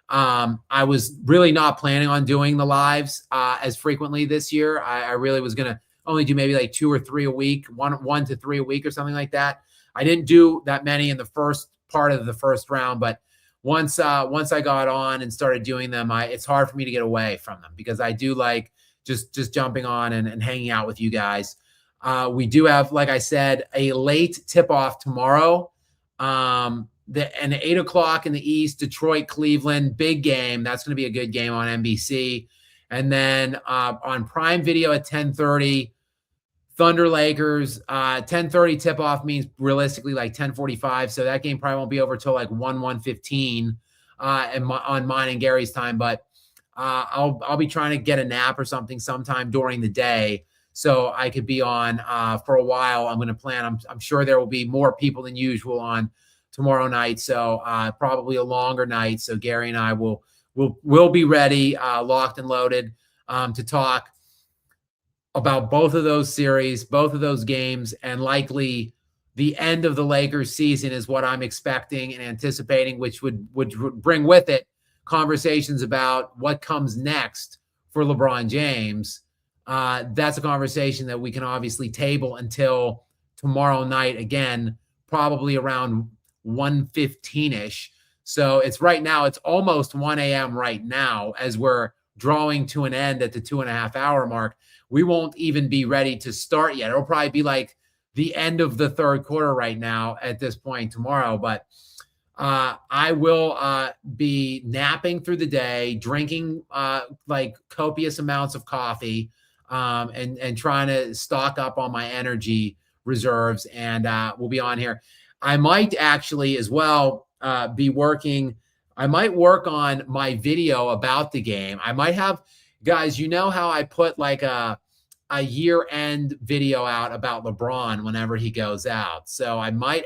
I was really not planning on doing the lives as frequently this year. I really was going to only do maybe like 2 or 3 a week, one to 3 a week or something like that. I didn't do that many in the first part of the first round, but once I got on and started doing them, it's hard for me to get away from them because I do like just jumping on and hanging out with you guys. We do have, like I said, a late tip-off tomorrow. And 8 o'clock in the East, Detroit, Cleveland, big game. That's going to be a good game on NBC. And then on Prime Video at 10:30, Thunder Lakers. 10:30 tip-off means realistically like 10:45. So that game probably won't be over till like 1:15 on mine and Gary's time. But I'll be trying to get a nap or something sometime during the day so I could be on for a while. I'm going to plan. I'm sure there will be more people than usual on tomorrow night, so probably a longer night. So Gary and I will be ready, locked and loaded, to talk about both of those series, both of those games, and likely the end of the Lakers season is what I'm expecting and anticipating, which would bring with it conversations about what comes next for LeBron James. That's a conversation that we can obviously table until tomorrow night, again, probably around 1:15-ish. So it's right now, it's almost 1 a.m. right now as we're drawing to an end at the 2.5 hour mark. We won't even be ready to start yet. It'll probably be like the end of the third quarter right now at this point tomorrow. But I will be napping through the day, drinking like copious amounts of coffee, and trying to stock up on my energy reserves. And we'll be on here. I might actually as well be working. I might work on my video about the game. I might have, guys, you know how I put like a year-end video out about LeBron whenever he goes out. So I might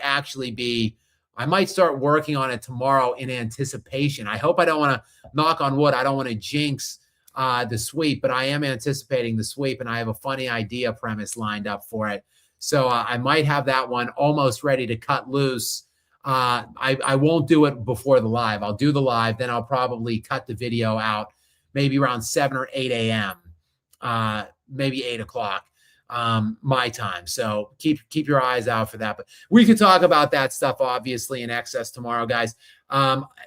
start working on it tomorrow in anticipation. I hope I don't want to knock on wood. I don't want to jinx the sweep, but I am anticipating the sweep, and I have a funny idea premise lined up for it. So I might have that one almost ready to cut loose. I won't do it before the live. I'll do the live, then I'll probably cut the video out maybe around 7 or 8 a.m., maybe 8 o'clock my time. So keep your eyes out for that. But we could talk about that stuff, obviously, in excess tomorrow, guys.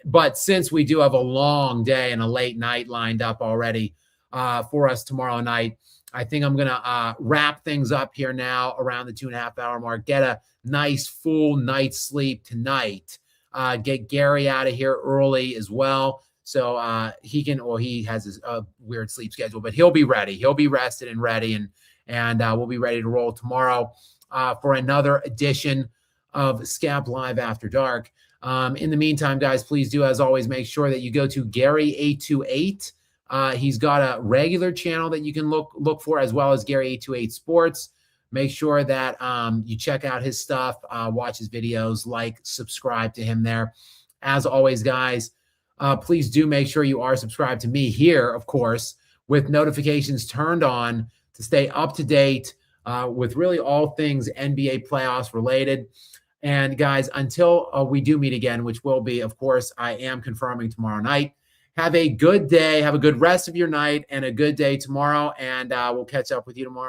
But since we do have a long day and a late night lined up already for us tomorrow night, I think I'm going to wrap things up here now around the 2.5 hour mark, get a nice full night's sleep tonight, get Gary out of here early as well. So he has his weird sleep schedule, but he'll be ready. He'll be rested and ready, and we'll be ready to roll tomorrow for another edition of Skap Live After Dark. In the meantime, guys, please do, as always, make sure that you go to Gary828. He's got a regular channel that you can look for, as well as Gary828 Sports. Make sure that you check out his stuff, watch his videos, like, subscribe to him there. As always, guys, please do make sure you are subscribed to me here, of course, with notifications turned on to stay up to date with really all things NBA playoffs related. And guys, until we do meet again, which will be, of course, I am confirming tomorrow night. Have a good day. Have a good rest of your night and a good day tomorrow. And we'll catch up with you tomorrow.